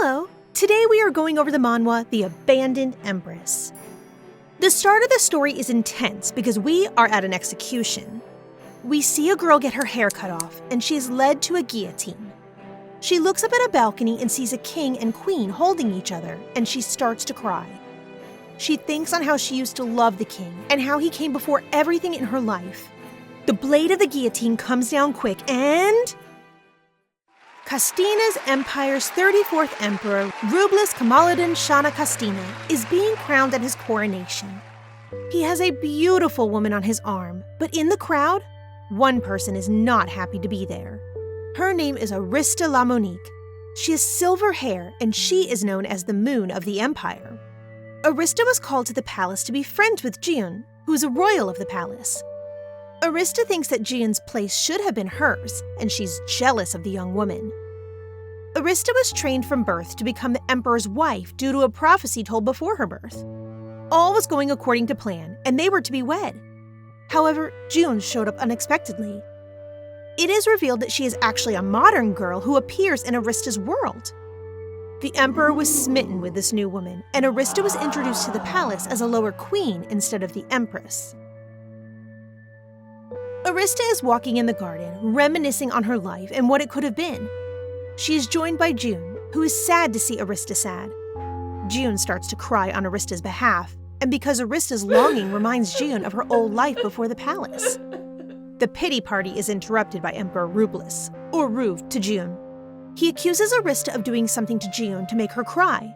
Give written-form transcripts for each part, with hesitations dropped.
Hello! Today we are going over the manhwa, The Abandoned Empress. The start of the story is intense because we are at an execution. We see a girl get her hair cut off, and she is led to a guillotine. She looks up at a balcony and sees a king and queen holding each other, and she starts to cry. She thinks on how she used to love the king and how he came before everything in her life. The blade of the guillotine comes down quick and... Castina Empire's 34th emperor, Rubles Kamaluddin Shana Castina, is being crowned at his coronation. He has a beautiful woman on his arm, but in the crowd, one person is not happy to be there. Her name is Aristia Monique. She has silver hair, and she is known as the Moon of the Empire. Aristia was called to the palace to be friends with June, who is a royal of the palace. Aristia thinks that Jion's place should have been hers, and she's jealous of the young woman. Aristia was trained from birth to become the emperor's wife due to a prophecy told before her birth. All was going according to plan, and they were to be wed. However, June showed up unexpectedly. It is revealed that she is actually a modern girl who appears in Aristia's world. The emperor was smitten with this new woman, and Aristia was introduced to the palace as a lower queen instead of the empress. Aristia is walking in the garden, reminiscing on her life and what it could have been. She is joined by June, who is sad to see Aristia sad. June starts to cry on Aristia's behalf, and because Aristia's longing reminds June of her old life before the palace. The pity party is interrupted by Emperor Rubles, or Ruv, to June. He accuses Aristia of doing something to June to make her cry,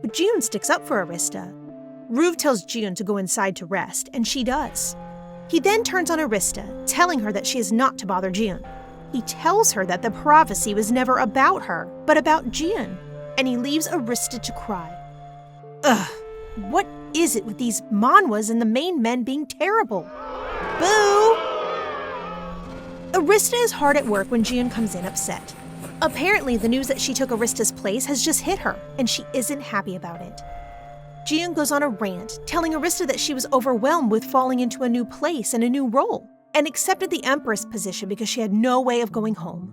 but June sticks up for Aristia. Ruv tells June to go inside to rest, and she does. He then turns on Aristia, telling her that she is not to bother June. He tells her that the prophecy was never about her, but about June, and he leaves Aristia to cry. Ugh, what is it with these manhwas and the main men being terrible? Boo! Aristia is hard at work when June comes in upset. Apparently, the news that she took Aristia's place has just hit her, and she isn't happy about it. June goes on a rant, telling Aristia that she was overwhelmed with falling into a new place and a new role, and accepted the empress position because she had no way of going home.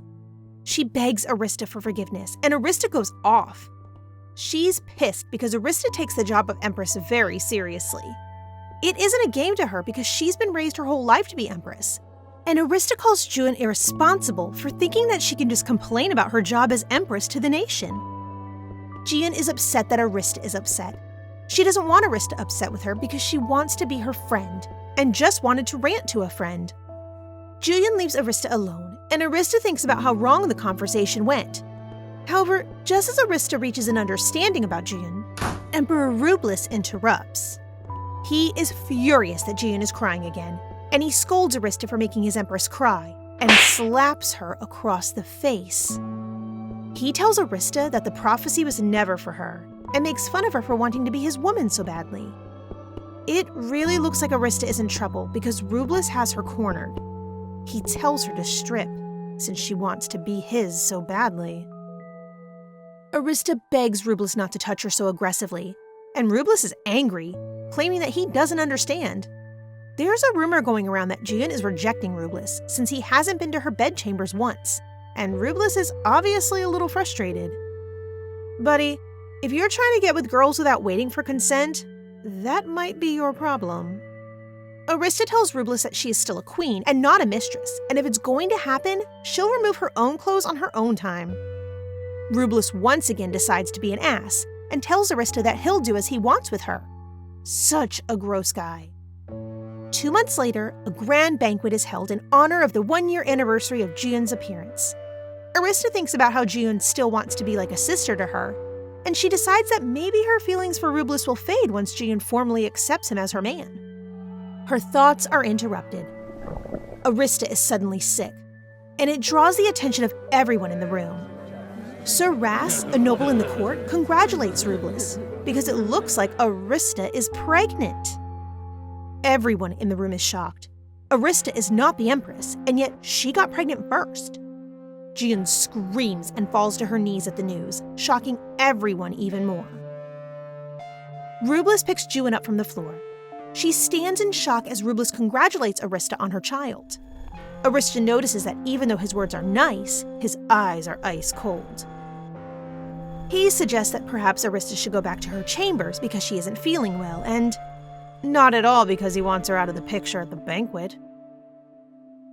She begs Aristia for forgiveness, and Aristia goes off. She's pissed because Aristia takes the job of empress very seriously. It isn't a game to her because she's been raised her whole life to be empress. And Aristia calls June irresponsible for thinking that she can just complain about her job as empress to the nation. June is upset that Aristia is upset. She doesn't want Aristia upset with her because she wants to be her friend and just wanted to rant to a friend. June leaves Aristia alone, and Aristia thinks about how wrong the conversation went. However, just as Aristia reaches an understanding about June, Emperor Rubles interrupts. He is furious that June is crying again, and he scolds Aristia for making his empress cry and slaps her across the face. He tells Aristia that the prophecy was never for her and makes fun of her for wanting to be his woman so badly. It really looks like Aristia is in trouble because Rubles has her cornered. He tells her to strip since she wants to be his so badly. Aristia begs Rubles not to touch her so aggressively, and Rubles is angry, claiming that he doesn't understand. There's a rumor going around that June is rejecting Rubles since he hasn't been to her bedchambers once, and Rubles is obviously a little frustrated. Buddy, if you're trying to get with girls without waiting for consent, that might be your problem. Aristia tells Rubles that she is still a queen and not a mistress, and if it's going to happen, she'll remove her own clothes on her own time. Rubles once again decides to be an ass and tells Aristia that he'll do as he wants with her. Such a gross guy. 2 months later, a grand banquet is held in honor of the 1-year anniversary of June's appearance. Aristia thinks about how June still wants to be like a sister to her, and she decides that maybe her feelings for Rubles will fade once June formally accepts him as her man. Her thoughts are interrupted. Aristia is suddenly sick, and it draws the attention of everyone in the room. Sir Ras, a noble in the court, congratulates Rubles because it looks like Aristia is pregnant. Everyone in the room is shocked. Aristia is not the empress, and yet she got pregnant first. June screams and falls to her knees at the news, shocking everyone even more. Rubles picks June up from the floor. She stands in shock as Rubles congratulates Aristia on her child. Aristia notices that even though his words are nice, his eyes are ice cold. He suggests that perhaps Aristia should go back to her chambers because she isn't feeling well, and not at all because he wants her out of the picture at the banquet.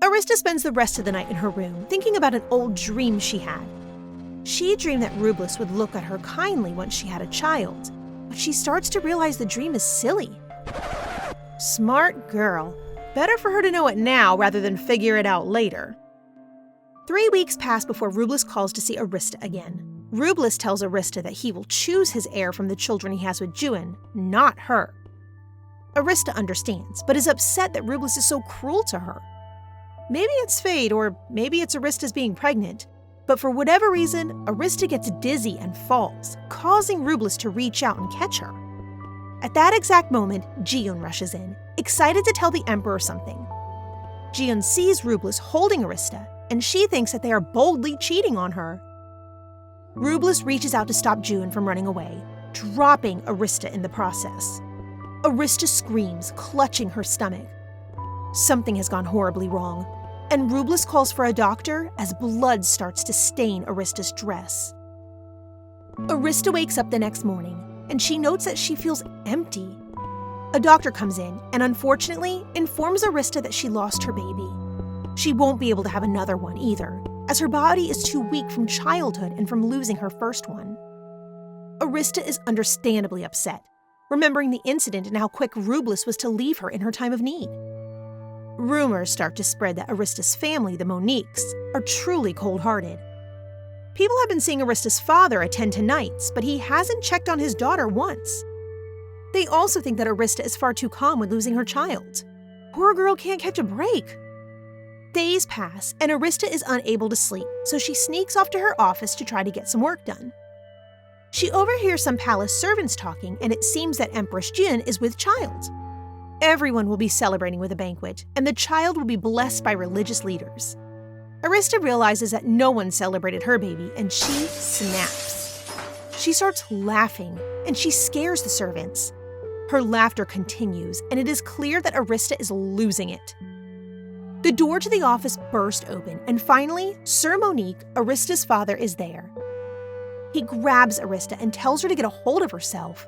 Aristia spends the rest of the night in her room thinking about an old dream she had. She dreamed that Rubles would look at her kindly once she had a child, but she starts to realize the dream is silly. Smart girl. Better for her to know it now rather than figure it out later. 3 weeks pass before Rubles calls to see Aristia again. Rubles tells Aristia that he will choose his heir from the children he has with Juin, not her. Aristia understands, but is upset that Rubles is so cruel to her. Maybe it's fate, or maybe it's Aristia's being pregnant, but for whatever reason, Aristia gets dizzy and falls, causing Rubles to reach out and catch her. At that exact moment, Jiun rushes in, excited to tell the Emperor something. Jiun sees Rubles holding Aristia, and she thinks that they are boldly cheating on her. Rubles reaches out to stop Jiun from running away, dropping Aristia in the process. Aristia screams, clutching her stomach. Something has gone horribly wrong, and Rubles calls for a doctor as blood starts to stain Aristia's dress. Aristia wakes up the next morning, and she notes that she feels empty. A doctor comes in and unfortunately informs Aristia that she lost her baby. She won't be able to have another one either, as her body is too weak from childhood and from losing her first one. Aristia is understandably upset, remembering the incident and how quick Rubles was to leave her in her time of need. Rumors start to spread that Aristia's family, the Moniques, are truly cold-hearted. People have been seeing Aristia's father attend to nights, but he hasn't checked on his daughter once. They also think that Aristia is far too calm with losing her child. Poor girl can't catch a break. Days pass, and Aristia is unable to sleep, so she sneaks off to her office to try to get some work done. She overhears some palace servants talking, and it seems that Empress Jin is with child. Everyone will be celebrating with a banquet, and the child will be blessed by religious leaders. Aristia realizes that no one celebrated her baby, and she snaps. She starts laughing, and she scares the servants. Her laughter continues, and it is clear that Aristia is losing it. The door to the office burst open, and finally, Sir Monique, Aristia's father, is there. He grabs Aristia and tells her to get a hold of herself.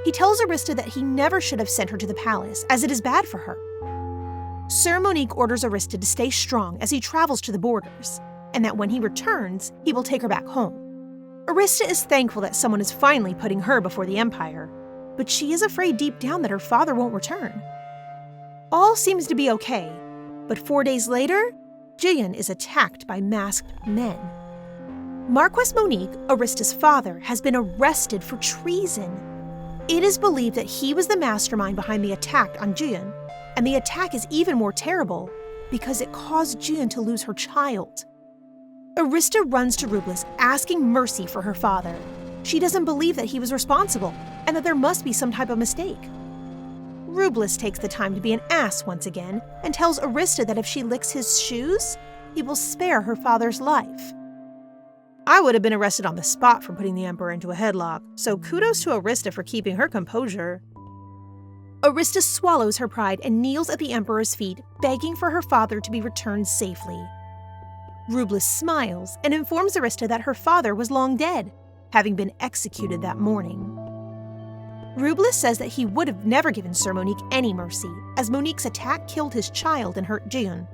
He tells Aristia that he never should have sent her to the palace, as it is bad for her. Sir Monique orders Aristia to stay strong as he travels to the borders, and that when he returns, he will take her back home. Aristia is thankful that someone is finally putting her before the Empire, but she is afraid deep down that her father won't return. All seems to be okay, but 4 days later, Jian is attacked by masked men. Marquess Monique, Aristia's father, has been arrested for treason. It is believed that he was the mastermind behind the attack on Jian, and the attack is even more terrible because it caused Jian to lose her child. Aristia runs to Rubles asking mercy for her father. She doesn't believe that he was responsible and that there must be some type of mistake. Rubles takes the time to be an ass once again and tells Aristia that if she licks his shoes, he will spare her father's life. I would have been arrested on the spot for putting the Emperor into a headlock, so kudos to Aristia for keeping her composure. Aristia swallows her pride and kneels at the Emperor's feet, begging for her father to be returned safely. Rubles smiles and informs Aristia that her father was long dead, having been executed that morning. Rubles says that he would have never given Sir Monique any mercy, as Monique's attack killed his child and hurt Jian.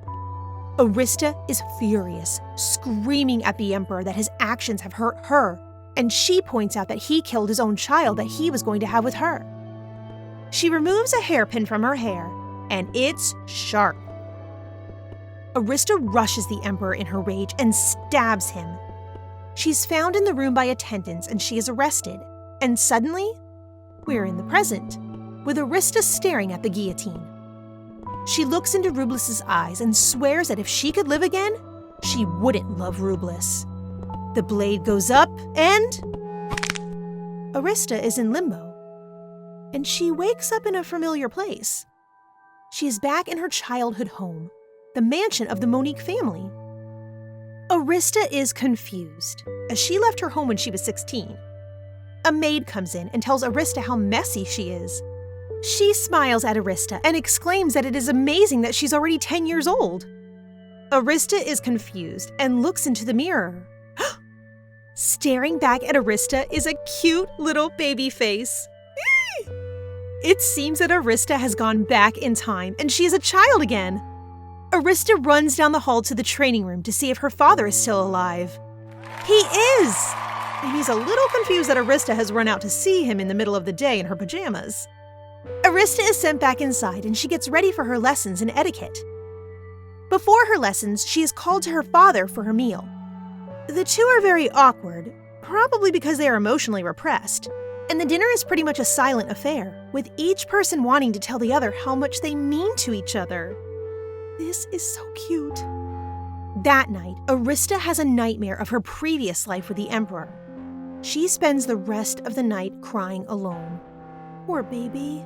Aristia is furious, screaming at the Emperor that his actions have hurt her, and she points out that he killed his own child that he was going to have with her. She removes a hairpin from her hair, and it's sharp. Aristia rushes the Emperor in her rage and stabs him. She's found in the room by attendants and she is arrested, and suddenly, we're in the present, with Aristia staring at the guillotine. She looks into Rubles' eyes and swears that if she could live again, she wouldn't love Rubles. The blade goes up and Aristia is in limbo. And she wakes up in a familiar place. She is back in her childhood home, the mansion of the Monique family. Aristia is confused, as she left her home when she was 16. A maid comes in and tells Aristia how messy she is. She smiles at Aristia and exclaims that it is amazing that she's already 10 years old. Aristia is confused and looks into the mirror. Staring back at Aristia is a cute little baby face. It seems that Aristia has gone back in time and she is a child again. Aristia runs down the hall to the training room to see if her father is still alive. He is! And he's a little confused that Aristia has run out to see him in the middle of the day in her pajamas. Aristia is sent back inside and she gets ready for her lessons in etiquette. Before her lessons, she is called to her father for her meal. The two are very awkward, probably because they are emotionally repressed, and the dinner is pretty much a silent affair, with each person wanting to tell the other how much they mean to each other. This is so cute. That night, Aristia has a nightmare of her previous life with the Emperor. She spends the rest of the night crying alone. Poor baby.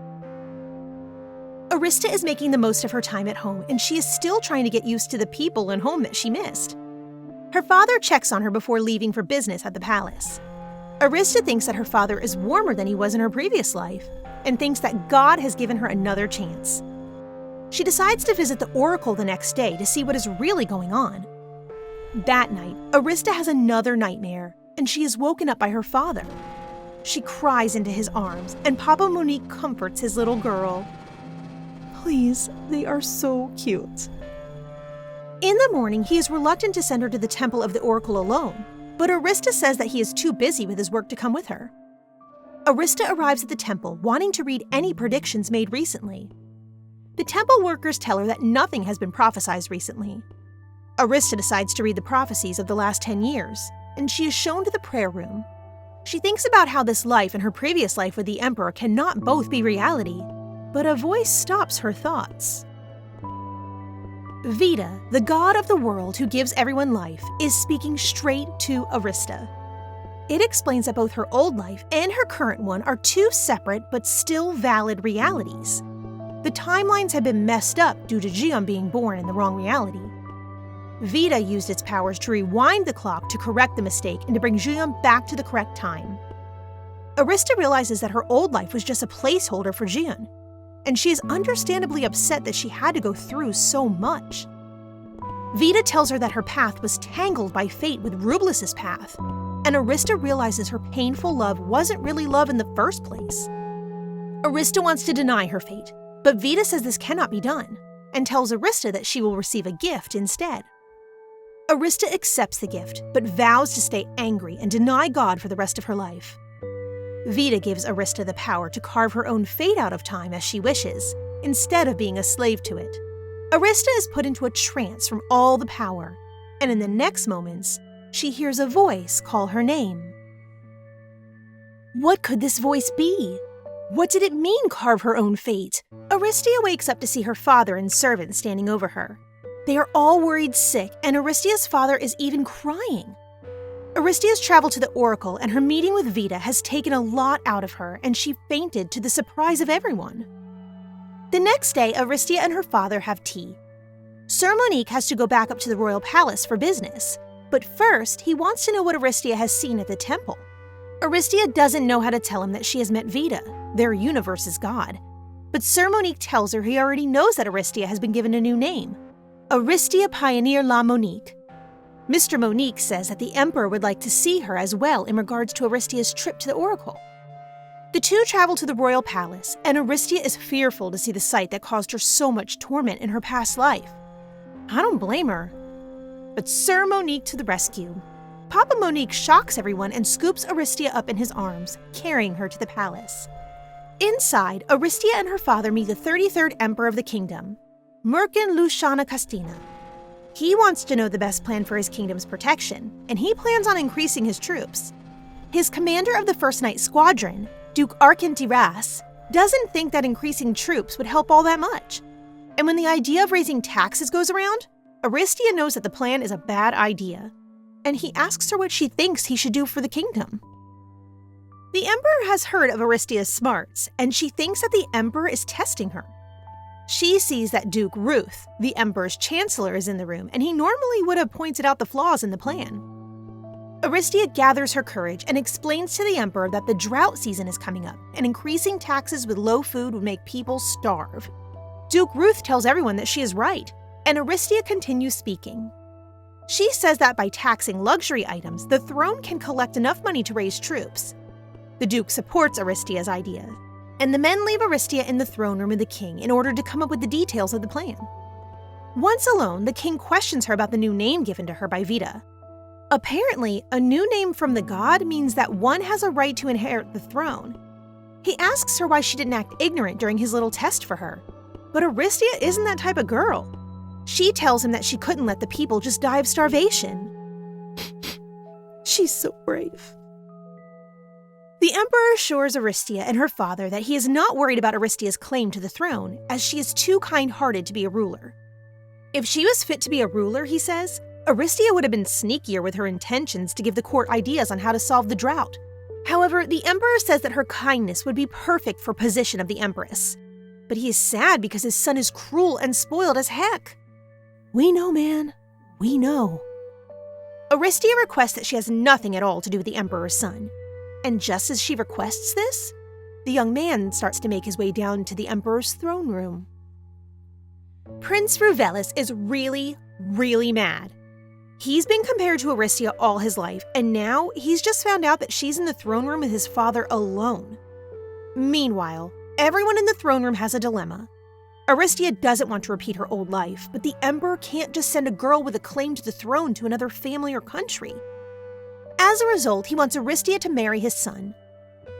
Aristia is making the most of her time at home, and she is still trying to get used to the people and home that she missed. Her father checks on her before leaving for business at the palace. Aristia thinks that her father is warmer than he was in her previous life, and thinks that God has given her another chance. She decides to visit the oracle the next day to see what is really going on. That night, Aristia has another nightmare, and she is woken up by her father. She cries into his arms, and Papa Monique comforts his little girl. Please, they are so cute. In the morning, he is reluctant to send her to the temple of the oracle alone, but Aristia says that he is too busy with his work to come with her. Aristia arrives at the temple, wanting to read any predictions made recently. The temple workers tell her that nothing has been prophesied recently. Aristia decides to read the prophecies of the last 10 years, and she is shown to the prayer room. She thinks about how this life and her previous life with the Emperor cannot both be reality, but a voice stops her thoughts. Vita, the god of the world who gives everyone life, is speaking straight to Aristia. It explains that both her old life and her current one are two separate but still valid realities. The timelines have been messed up due to Jian being born in the wrong reality. Vita used its powers to rewind the clock to correct the mistake and to bring Jian back to the correct time. Aristia realizes that her old life was just a placeholder for Jian, and she is understandably upset that she had to go through so much. Vita tells her that her path was tangled by fate with Rublus's path, and Aristia realizes her painful love wasn't really love in the first place. Aristia wants to deny her fate, but Vita says this cannot be done, and tells Aristia that she will receive a gift instead. Aristia accepts the gift, but vows to stay angry and deny God for the rest of her life. Vita gives Aristia the power to carve her own fate out of time as she wishes, instead of being a slave to it. Aristia is put into a trance from all the power, and in the next moments, she hears a voice call her name. What could this voice be? What did it mean, carve her own fate? Aristia wakes up to see her father and servants standing over her. They are all worried sick, and Aristia's father is even crying. Aristia's travel to the oracle and her meeting with Vita has taken a lot out of her, and she fainted to the surprise of everyone. The next day, Aristia and her father have tea. Sir Monique has to go back up to the royal palace for business, but first he wants to know what Aristia has seen at the temple. Aristia doesn't know how to tell him that she has met Vita, their universe's god, but Sir Monique tells her he already knows that Aristia has been given a new name, Aristia Pioneer La Monique. Mr. Monique says that the Emperor would like to see her as well in regards to Aristia's trip to the oracle. The two travel to the royal palace, and Aristia is fearful to see the sight that caused her so much torment in her past life. I don't blame her. But Sir Monique to the rescue. Papa Monique shocks everyone and scoops Aristia up in his arms, carrying her to the palace. Inside, Aristia and her father meet the 33rd Emperor of the kingdom, Merkin Luciana Castina. He wants to know the best plan for his kingdom's protection, and he plans on increasing his troops. His commander of the First Night Squadron, Duke Arcantiras, doesn't think that increasing troops would help all that much. And when the idea of raising taxes goes around, Aristia knows that the plan is a bad idea, and he asks her what she thinks he should do for the kingdom. The Emperor has heard of Aristia's smarts, and she thinks that the Emperor is testing her. She sees that Duke Ruth, the Emperor's chancellor, is in the room, and he normally would have pointed out the flaws in the plan. Aristia gathers her courage and explains to the Emperor that the drought season is coming up, and increasing taxes with low food would make people starve. Duke Ruth tells everyone that she is right, and Aristia continues speaking. She says that by taxing luxury items, the throne can collect enough money to raise troops. The Duke supports Aristia's idea, and the men leave Aristia in the throne room of the king in order to come up with the details of the plan. Once alone, the king questions her about the new name given to her by Vita. Apparently, a new name from the god means that one has a right to inherit the throne. He asks her why she didn't act ignorant during his little test for her. But Aristia isn't that type of girl. She tells him that she couldn't let the people just die of starvation. She's so brave. The emperor assures Aristia and her father that he is not worried about Aristia's claim to the throne, as she is too kind-hearted to be a ruler. If she was fit to be a ruler, he says, Aristia would have been sneakier with her intentions to give the court ideas on how to solve the drought. However, the emperor says that her kindness would be perfect for position of the empress. But he is sad because his son is cruel and spoiled as heck. We know, man. We know. Aristia requests that she has nothing at all to do with the emperor's son. And just as she requests this, the young man starts to make his way down to the emperor's throne room. Prince Ruvelis is really, really mad. He's been compared to Aristia all his life, and now he's just found out that she's in the throne room with his father alone. Meanwhile, everyone in the throne room has a dilemma. Aristia doesn't want to repeat her old life, but the emperor can't just send a girl with a claim to the throne to another family or country. As a result, he wants Aristia to marry his son.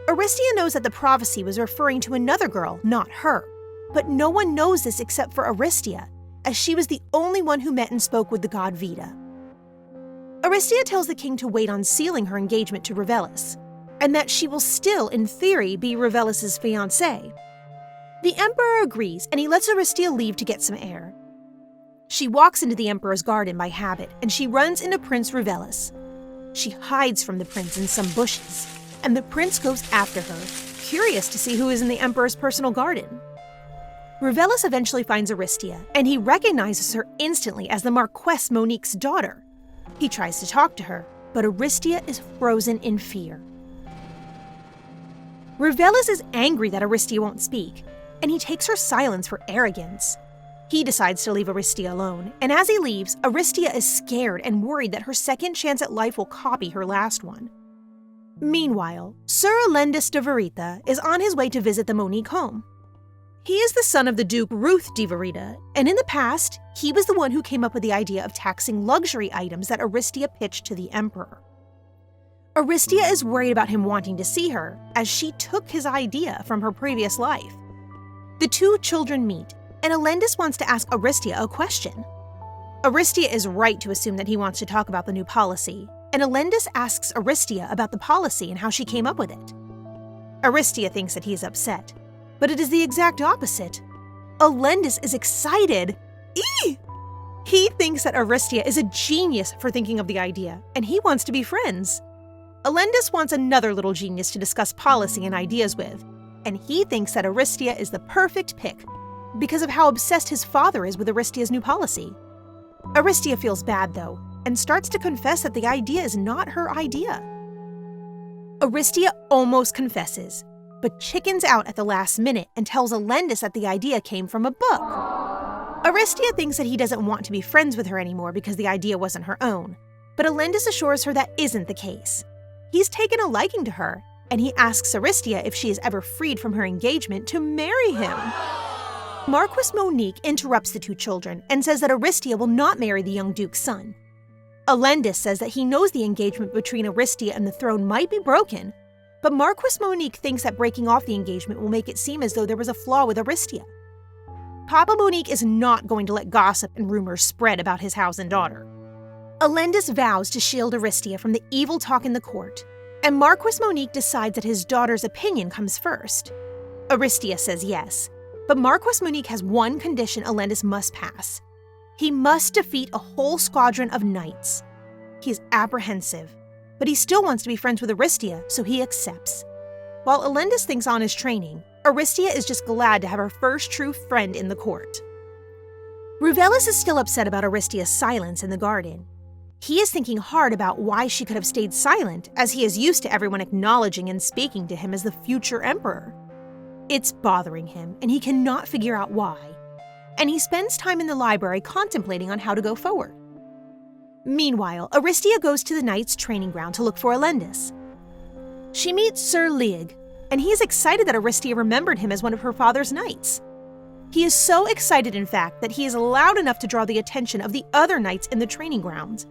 Aristia knows that the prophecy was referring to another girl, not her, but no one knows this except for Aristia, as she was the only one who met and spoke with the god Vita. Aristia tells the king to wait on sealing her engagement to Ruvelis, and that she will still, in theory, be Ruvelis' fiancée. The emperor agrees, and he lets Aristia leave to get some air. She walks into the emperor's garden by habit, and she runs into Prince Ruvelis. She hides from the prince in some bushes, and the prince goes after her, curious to see who is in the emperor's personal garden. Ruvelis eventually finds Aristia, and he recognizes her instantly as the Marquess Monique's daughter. He tries to talk to her, but Aristia is frozen in fear. Ruvelis is angry that Aristia won't speak, and he takes her silence for arrogance. He decides to leave Aristia alone, and as he leaves, Aristia is scared and worried that her second chance at life will copy her last one. Meanwhile, Sir Alendis de Verita is on his way to visit the Monique home. He is the son of the Duke Ruth de Verita, and in the past, he was the one who came up with the idea of taxing luxury items that Aristia pitched to the emperor. Aristia is worried about him wanting to see her, as she took his idea from her previous life. The two children meet, and Alendis wants to ask Aristia a question. Aristia is right to assume that he wants to talk about the new policy, and Alendis asks Aristia about the policy and how she came up with it. Aristia thinks that he is upset, but it is the exact opposite. Alendis is excited. Eee! He thinks that Aristia is a genius for thinking of the idea, and he wants to be friends. Alendis wants another little genius to discuss policy and ideas with, and he thinks that Aristia is the perfect pick because of how obsessed his father is with Aristia's new policy. Aristia feels bad, though, and starts to confess that the idea is not her idea. Aristia almost confesses, but chickens out at the last minute and tells Alendis that the idea came from a book. Aristia thinks that he doesn't want to be friends with her anymore because the idea wasn't her own, but Alendis assures her that isn't the case. He's taken a liking to her, and he asks Aristia if she is ever freed from her engagement to marry him. Marquess Monique interrupts the two children and says that Aristia will not marry the young duke's son. Alendis says that he knows the engagement between Aristia and the throne might be broken, but Marquess Monique thinks that breaking off the engagement will make it seem as though there was a flaw with Aristia. Papa Monique is not going to let gossip and rumors spread about his house and daughter. Alendis vows to shield Aristia from the evil talk in the court, and Marquess Monique decides that his daughter's opinion comes first. Aristia says yes, but Marquess Monique has one condition Alendis must pass. He must defeat a whole squadron of knights. He is apprehensive, but he still wants to be friends with Aristia, so he accepts. While Alendis thinks on his training, Aristia is just glad to have her first true friend in the court. Ruvelis is still upset about Aristia's silence in the garden. He is thinking hard about why she could have stayed silent, as he is used to everyone acknowledging and speaking to him as the future emperor. It's bothering him, and he cannot figure out why. And he spends time in the library contemplating on how to go forward. Meanwhile, Aristia goes to the knight's training ground to look for Alendis. She meets Sir Leig, and he is excited that Aristia remembered him as one of her father's knights. He is so excited, in fact, that he is loud enough to draw the attention of the other knights in the training grounds.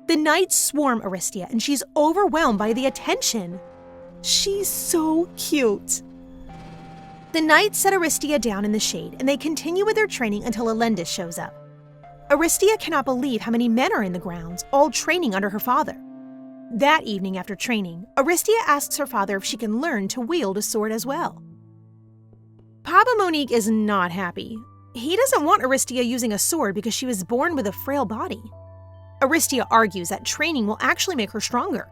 The knights swarm Aristia, and she's overwhelmed by the attention. She's so cute. The knights set Aristia down in the shade, and they continue with their training until Alendis shows up. Aristia cannot believe how many men are in the grounds, all training under her father. That evening after training, Aristia asks her father if she can learn to wield a sword as well. Papa Monique is not happy. He doesn't want Aristia using a sword because she was born with a frail body. Aristia argues that training will actually make her stronger.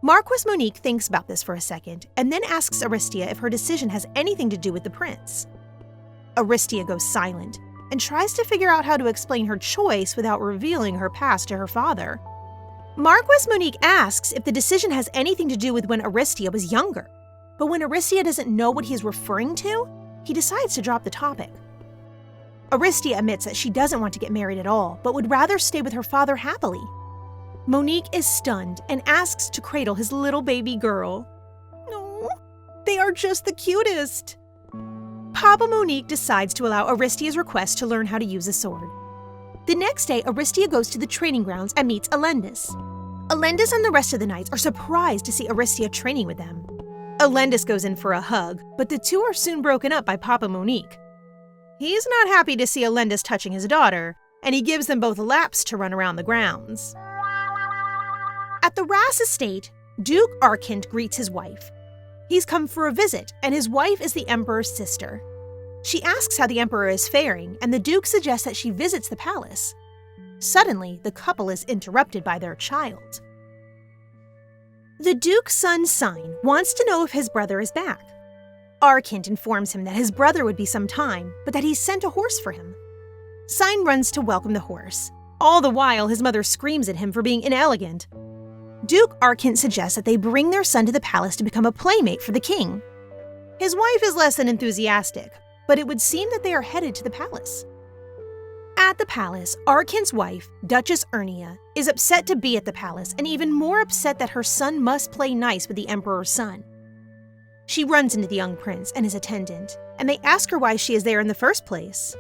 Marquis Monique thinks about this for a second and then asks Aristia if her decision has anything to do with the prince. Aristia goes silent and tries to figure out how to explain her choice without revealing her past to her father. Marquis Monique asks if the decision has anything to do with when Aristia was younger, but when Aristia doesn't know what he is referring to, he decides to drop the topic. Aristia admits that she doesn't want to get married at all, but would rather stay with her father happily. Monique is stunned and asks to cradle his little baby girl. No, they are just the cutest. Papa Monique decides to allow Aristia's request to learn how to use a sword. The next day, Aristia goes to the training grounds and meets Alendis. Alendis and the rest of the knights are surprised to see Aristia training with them. Alendis goes in for a hug, but the two are soon broken up by Papa Monique. He's not happy to see Alendis touching his daughter, and he gives them both laps to run around the grounds. At the Rass estate, Duke Arkent greets his wife. He's come for a visit, and his wife is the Emperor's sister. She asks how the Emperor is faring, and the Duke suggests that she visits the palace. Suddenly, the couple is interrupted by their child. The Duke's son, Sign, wants to know if his brother is back. Arkent informs him that his brother would be some time, but that he's sent a horse for him. Sign runs to welcome the horse. All the while, his mother screams at him for being inelegant. Duke Arkent suggests that they bring their son to the palace to become a playmate for the king. His wife is less than enthusiastic, but it would seem that they are headed to the palace. At the palace, Arkent's wife, Duchess Ernia, is upset to be at the palace and even more upset that her son must play nice with the Emperor's son. She runs into the young prince and his attendant, and they ask her why she is there in the first place.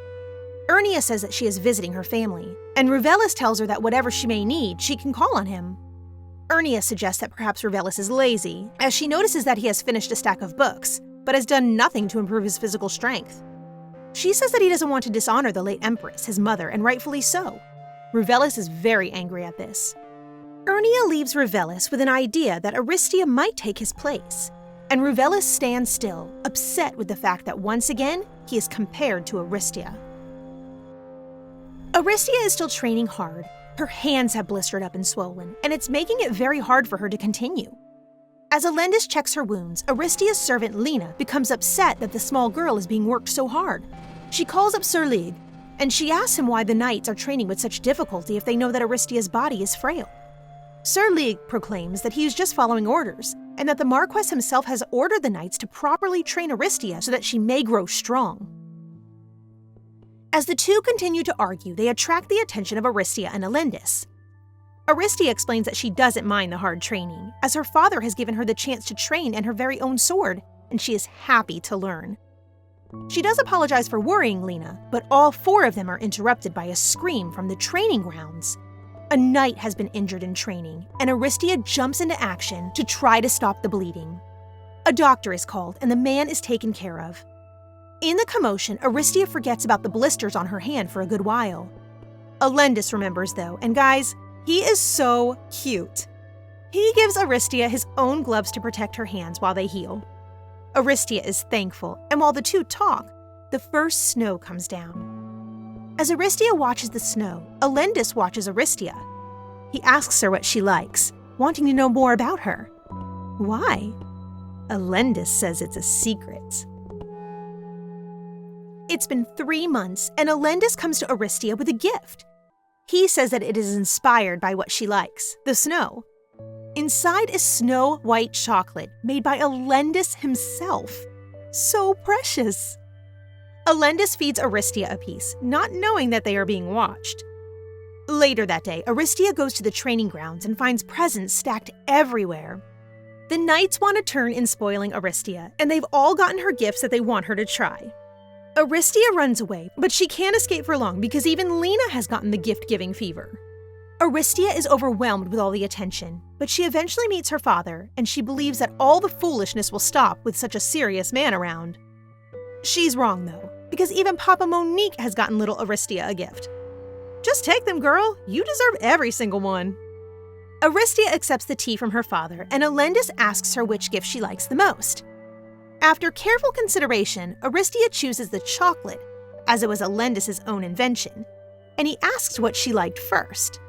Ernia says that she is visiting her family, and Revelis tells her that whatever she may need, she can call on him. Ernia suggests that perhaps Revelis is lazy, as she notices that he has finished a stack of books, but has done nothing to improve his physical strength. She says that he doesn't want to dishonor the late Empress, his mother, and rightfully so. Revelis is very angry at this. Ernia leaves Revelis with an idea that Aristia might take his place, and Revelis stands still, upset with the fact that once again, he is compared to Aristia. Aristia is still training hard. Her hands have blistered up and swollen, and it's making it very hard for her to continue. As Alendis checks her wounds, Aristia's servant Lena becomes upset that the small girl is being worked so hard. She calls up Sir Leig, and she asks him why the knights are training with such difficulty if they know that Aristia's body is frail. Sir Leig proclaims that he is just following orders, and that the Marquess himself has ordered the knights to properly train Aristia so that she may grow strong. As the two continue to argue, they attract the attention of Aristia and Alendis. Aristia explains that she doesn't mind the hard training, as her father has given her the chance to train in her very own sword, and she is happy to learn. She does apologize for worrying Lena, but all four of them are interrupted by a scream from the training grounds. A knight has been injured in training, and Aristia jumps into action to try to stop the bleeding. A doctor is called, and the man is taken care of. In the commotion, Aristia forgets about the blisters on her hand for a good while. Alendis remembers though, and guys, he is so cute. He gives Aristia his own gloves to protect her hands while they heal. Aristia is thankful, and while the two talk, the first snow comes down. As Aristia watches the snow, Alendis watches Aristia. He asks her what she likes, wanting to know more about her. Why? Alendis says it's a secret. It's been 3 months, and Alendis comes to Aristia with a gift. He says that it is inspired by what she likes, the snow. Inside is snow white chocolate made by Alendis himself. So precious. Alendis feeds Aristia a piece, not knowing that they are being watched. Later that day, Aristia goes to the training grounds and finds presents stacked everywhere. The knights want to turn in spoiling Aristia, and they've all gotten her gifts that they want her to try. Aristia runs away, but she can't escape for long because even Lena has gotten the gift-giving fever. Aristia is overwhelmed with all the attention, but she eventually meets her father, and she believes that all the foolishness will stop with such a serious man around. She's wrong, though, because even Papa Monique has gotten little Aristia a gift. Just take them, girl. You deserve every single one. Aristia accepts the tea from her father, and Alendis asks her which gift she likes the most. After careful consideration, Aristia chooses the chocolate, as it was Alendis' own invention, and he asks what she liked first.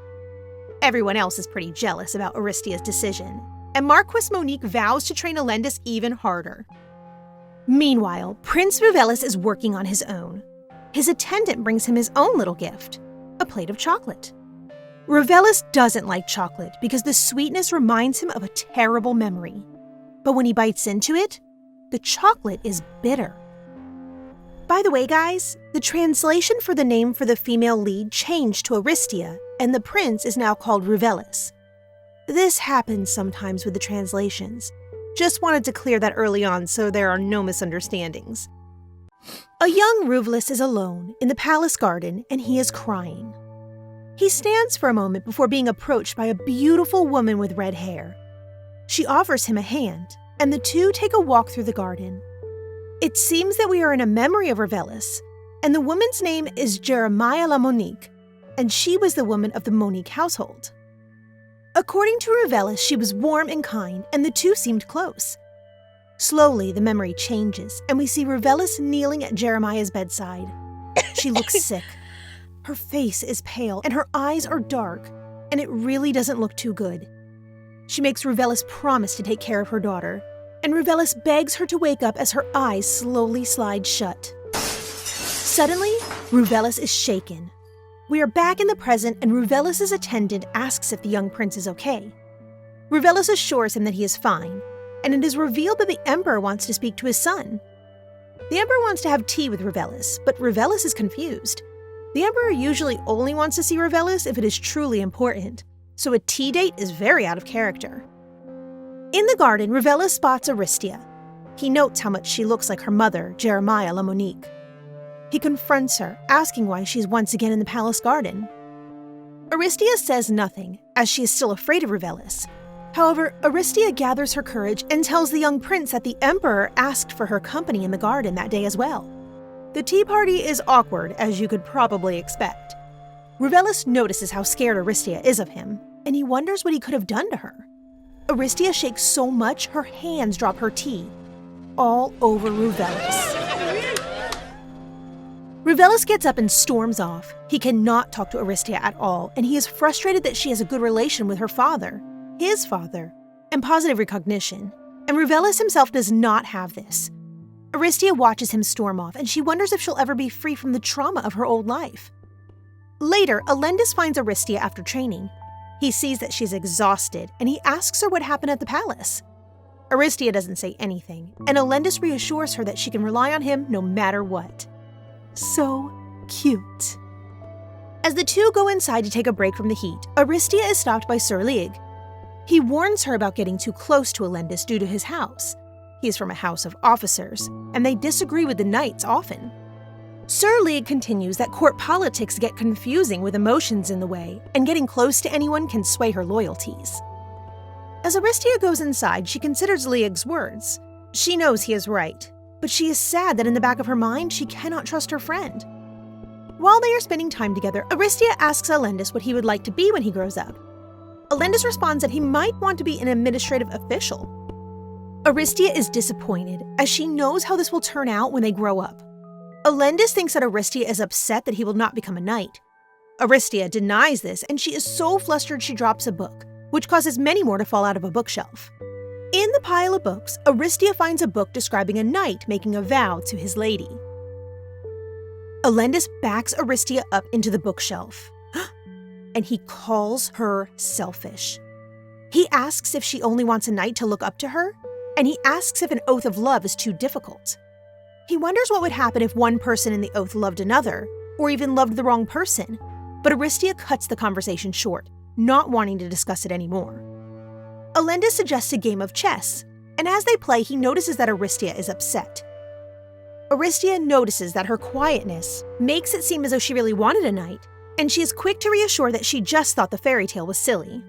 Everyone else is pretty jealous about Aristia's decision, and Marquis Monique vows to train Alendis even harder. Meanwhile, Prince Ruvelis is working on his own. His attendant brings him his own little gift, a plate of chocolate. Ruvelis doesn't like chocolate because the sweetness reminds him of a terrible memory. But when he bites into it, the chocolate is bitter. By the way, guys, the translation for the name for the female lead changed to Aristia, and the prince is now called Ruvelis. This happens sometimes with the translations. Just wanted to clear that early on so there are no misunderstandings. A young Ruvelis is alone in the palace garden and he is crying. He stands for a moment before being approached by a beautiful woman with red hair. She offers him a hand, and the two take a walk through the garden. It seems that we are in a memory of Ruvelis, and the woman's name is Jeremiah La Monique, and she was the woman of the Monique household. According to Ruvelis, she was warm and kind, and the two seemed close. Slowly, the memory changes, and we see Ruvelis kneeling at Jeremiah's bedside. She looks sick. Her face is pale, and her eyes are dark, and it really doesn't look too good. She makes Ruvelis promise to take care of her daughter, and Ruvelis begs her to wake up as her eyes slowly slide shut. Suddenly, Ruvelis is shaken. We are back in the present, and Ruvelis' attendant asks if the young prince is okay. Ruvelis assures him that he is fine, and it is revealed that the emperor wants to speak to his son. The emperor wants to have tea with Ruvelis, but Ruvelis is confused. The emperor usually only wants to see Ruvelis if it is truly important, so a tea date is very out of character. In the garden, Ruvelis spots Aristia. He notes how much she looks like her mother, Jeremiah La Monique. He confronts her, asking why she is once again in the palace garden. Aristia says nothing, as she is still afraid of Ruvelis. However, Aristia gathers her courage and tells the young prince that the emperor asked for her company in the garden that day as well. The tea party is awkward, as you could probably expect. Ruvelis notices how scared Aristia is of him, and he wonders what he could have done to her. Aristia shakes so much her hands drop her tea, all over Ruvelis. Ruvelis gets up and storms off. He cannot talk to Aristia at all, and he is frustrated that she has a good relation with her father, his father, and positive recognition, and Ruvelis himself does not have this. Aristia watches him storm off, and she wonders if she'll ever be free from the trauma of her old life. Later, Alendis finds Aristia after training. He sees that she's exhausted, and he asks her what happened at the palace. Aristia doesn't say anything, and Alendis reassures her that she can rely on him no matter what. So cute. As the two go inside to take a break from the heat, Aristia is stopped by Sir League. He warns her about getting too close to Alendis due to his house. He is from a house of officers, and they disagree with the knights often. Sir League continues that court politics get confusing with emotions in the way, and getting close to anyone can sway her loyalties. As Aristia goes inside, she considers League's words. She knows he is right, but she is sad that in the back of her mind, she cannot trust her friend. While they are spending time together, Aristia asks Alendis what he would like to be when he grows up. Alendis responds that he might want to be an administrative official. Aristia is disappointed, as she knows how this will turn out when they grow up. Alendis thinks that Aristia is upset that he will not become a knight. Aristia denies this, and she is so flustered she drops a book, which causes many more to fall out of a bookshelf. In the pile of books, Aristia finds a book describing a knight making a vow to his lady. Alendis backs Aristia up into the bookshelf, and he calls her selfish. He asks if she only wants a knight to look up to her, and he asks if an oath of love is too difficult. He wonders what would happen if one person in the oath loved another, or even loved the wrong person. but Aristia cuts the conversation short, not wanting to discuss it anymore. Alenda suggests a game of chess, and as they play, he notices that Aristia is upset. Aristia notices that her quietness makes it seem as though she really wanted a knight, and she is quick to reassure that she just thought the fairy tale was silly.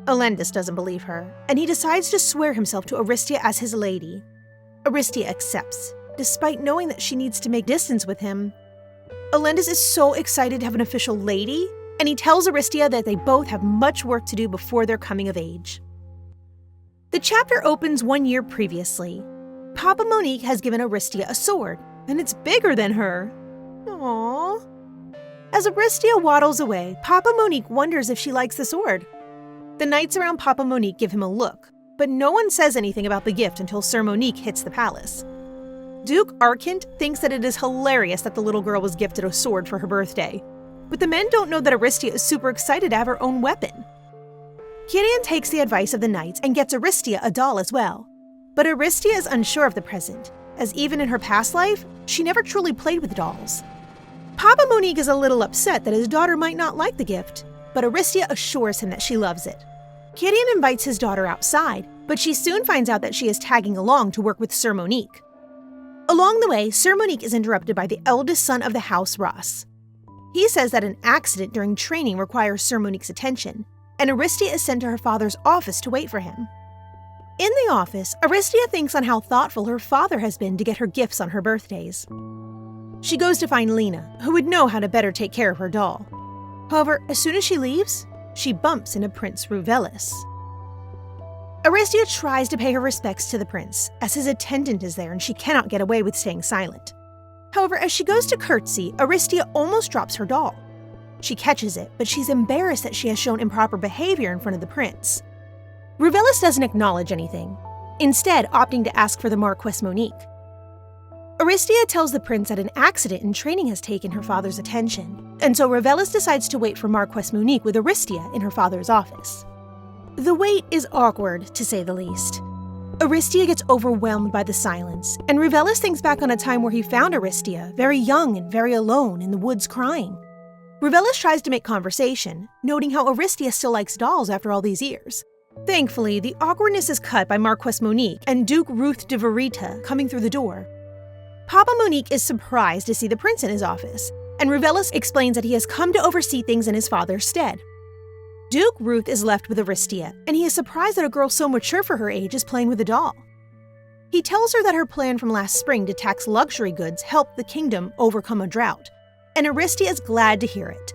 Alendis doesn't believe her, and he decides to swear himself to Aristia as his lady. Aristia accepts, despite knowing that she needs to make distance with him. Alendis is so excited to have an official lady, and he tells Aristia that they both have much work to do before their coming of age. The chapter opens 1 year previously. Papa Monique has given Aristia a sword, and it's bigger than her. Aww. As Aristia waddles away, Papa Monique wonders if she likes the sword. The knights around Papa Monique give him a look, but no one says anything about the gift until Sir Monique hits the palace. Duke Arkant thinks that it is hilarious that the little girl was gifted a sword for her birthday, but the men don't know that Aristia is super excited to have her own weapon. Kirian takes the advice of the knights and gets Aristia a doll as well. But Aristia is unsure of the present, as even in her past life, she never truly played with dolls. Papa Monique is a little upset that his daughter might not like the gift, but Aristia assures him that she loves it. Kirian invites his daughter outside, but she soon finds out that she is tagging along to work with Sir Monique. Along the way, Sir Monique is interrupted by the eldest son of the house, Ross. He says that an accident during training requires Sir Monique's attention, and Aristia is sent to her father's office to wait for him. In the office, Aristia thinks on how thoughtful her father has been to get her gifts on her birthdays. She goes to find Lena, who would know how to better take care of her doll. However, as soon as she leaves, she bumps into Prince Ruvelis. Aristia tries to pay her respects to the prince, as his attendant is there and she cannot get away with staying silent. However, as she goes to curtsy, Aristia almost drops her doll. She catches it, but she's embarrassed that she has shown improper behavior in front of the prince. Ruvelis doesn't acknowledge anything, instead opting to ask for the Marquess Monique. Aristia tells the prince that an accident in training has taken her father's attention, and so Ruvelis decides to wait for Marquess Monique with Aristia in her father's office. The wait is awkward, to say the least. Aristia gets overwhelmed by the silence, and Ruvelis thinks back on a time where he found Aristia, very young and very alone, in the woods crying. Ruvelis tries to make conversation, noting how Aristia still likes dolls after all these years. Thankfully, the awkwardness is cut by Marquess Monique and Duke Ruth de Verita coming through the door. Papa Monique is surprised to see the prince in his office, and Ruvelis explains that he has come to oversee things in his father's stead. Duke Ruth is left with Aristia, and he is surprised that a girl so mature for her age is playing with a doll. He tells her that her plan from last spring to tax luxury goods helped the kingdom overcome a drought, and Aristia is glad to hear it.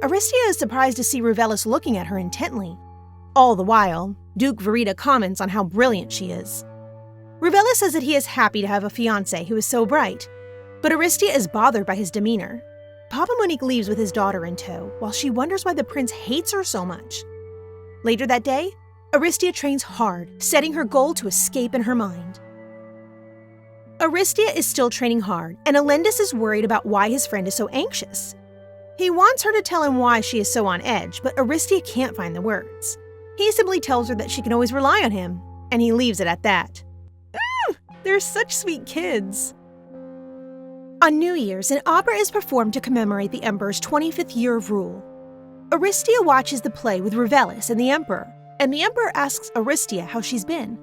Aristia is surprised to see Ruvelis looking at her intently. All the while, Duke Verita comments on how brilliant she is. Ruvelis says that he is happy to have a fiancé who is so bright, but Aristia is bothered by his demeanor. Papa Monique leaves with his daughter in tow, while she wonders why the prince hates her so much. Later that day, Aristia trains hard, setting her goal to escape in her mind. Aristia is still training hard, and Alendis is worried about why his friend is so anxious. He wants her to tell him why she is so on edge, but Aristia can't find the words. He simply tells her that she can always rely on him, and he leaves it at that. They're such sweet kids. On New Year's, an opera is performed to commemorate the Emperor's 25th year of rule. Aristia watches the play with Ruvelis and the Emperor asks Aristia how she's been.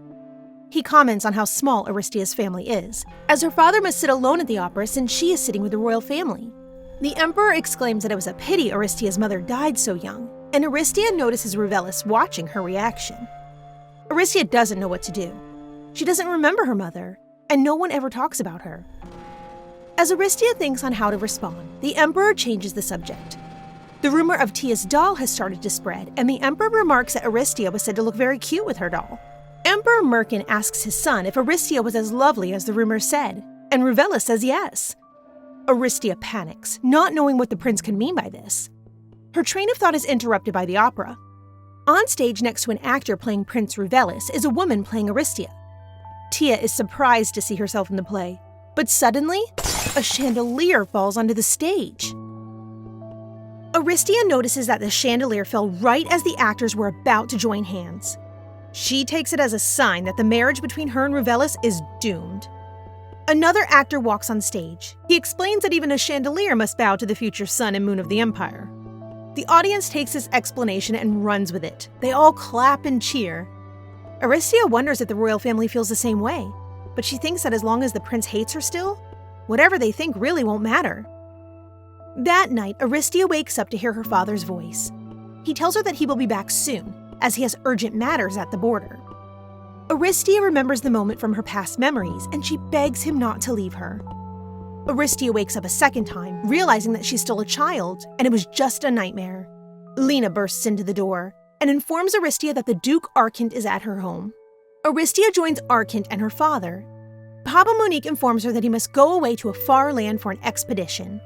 He comments on how small Aristia's family is, as her father must sit alone at the opera since she is sitting with the royal family. The Emperor exclaims that it was a pity Aristia's mother died so young, and Aristia notices Ruvelis watching her reaction. Aristia doesn't know what to do. She doesn't remember her mother, and no one ever talks about her. As Aristia thinks on how to respond, the Emperor changes the subject. The rumor of Tia's doll has started to spread, and the Emperor remarks that Aristia was said to look very cute with her doll. Emperor Merkin asks his son if Aristia was as lovely as the rumors said, and Ruvelis says yes. Aristia panics, not knowing what the prince can mean by this. Her train of thought is interrupted by the opera. On stage next to an actor playing Prince Ruvelis is a woman playing Aristia. Tia is surprised to see herself in the play, but suddenly, a chandelier falls onto the stage. Aristia notices that the chandelier fell right as the actors were about to join hands. She takes it as a sign that the marriage between her and Ruvelis is doomed. Another actor walks on stage. He explains that even a chandelier must bow to the future sun and moon of the Empire. The audience takes this explanation and runs with it. They all clap and cheer. Aristia wonders if the royal family feels the same way, but she thinks that as long as the prince hates her still, whatever they think really won't matter. That night, Aristia wakes up to hear her father's voice. He tells her that he will be back soon, as he has urgent matters at the border. Aristia remembers the moment from her past memories, and she begs him not to leave her. Aristia wakes up a second time, realizing that she's still a child, and it was just a nightmare. Lena bursts into the door and informs Aristia that the Duke Arkent is at her home. Aristia joins Arkent and her father. Papa Monique informs her that he must go away to a far land for an expedition.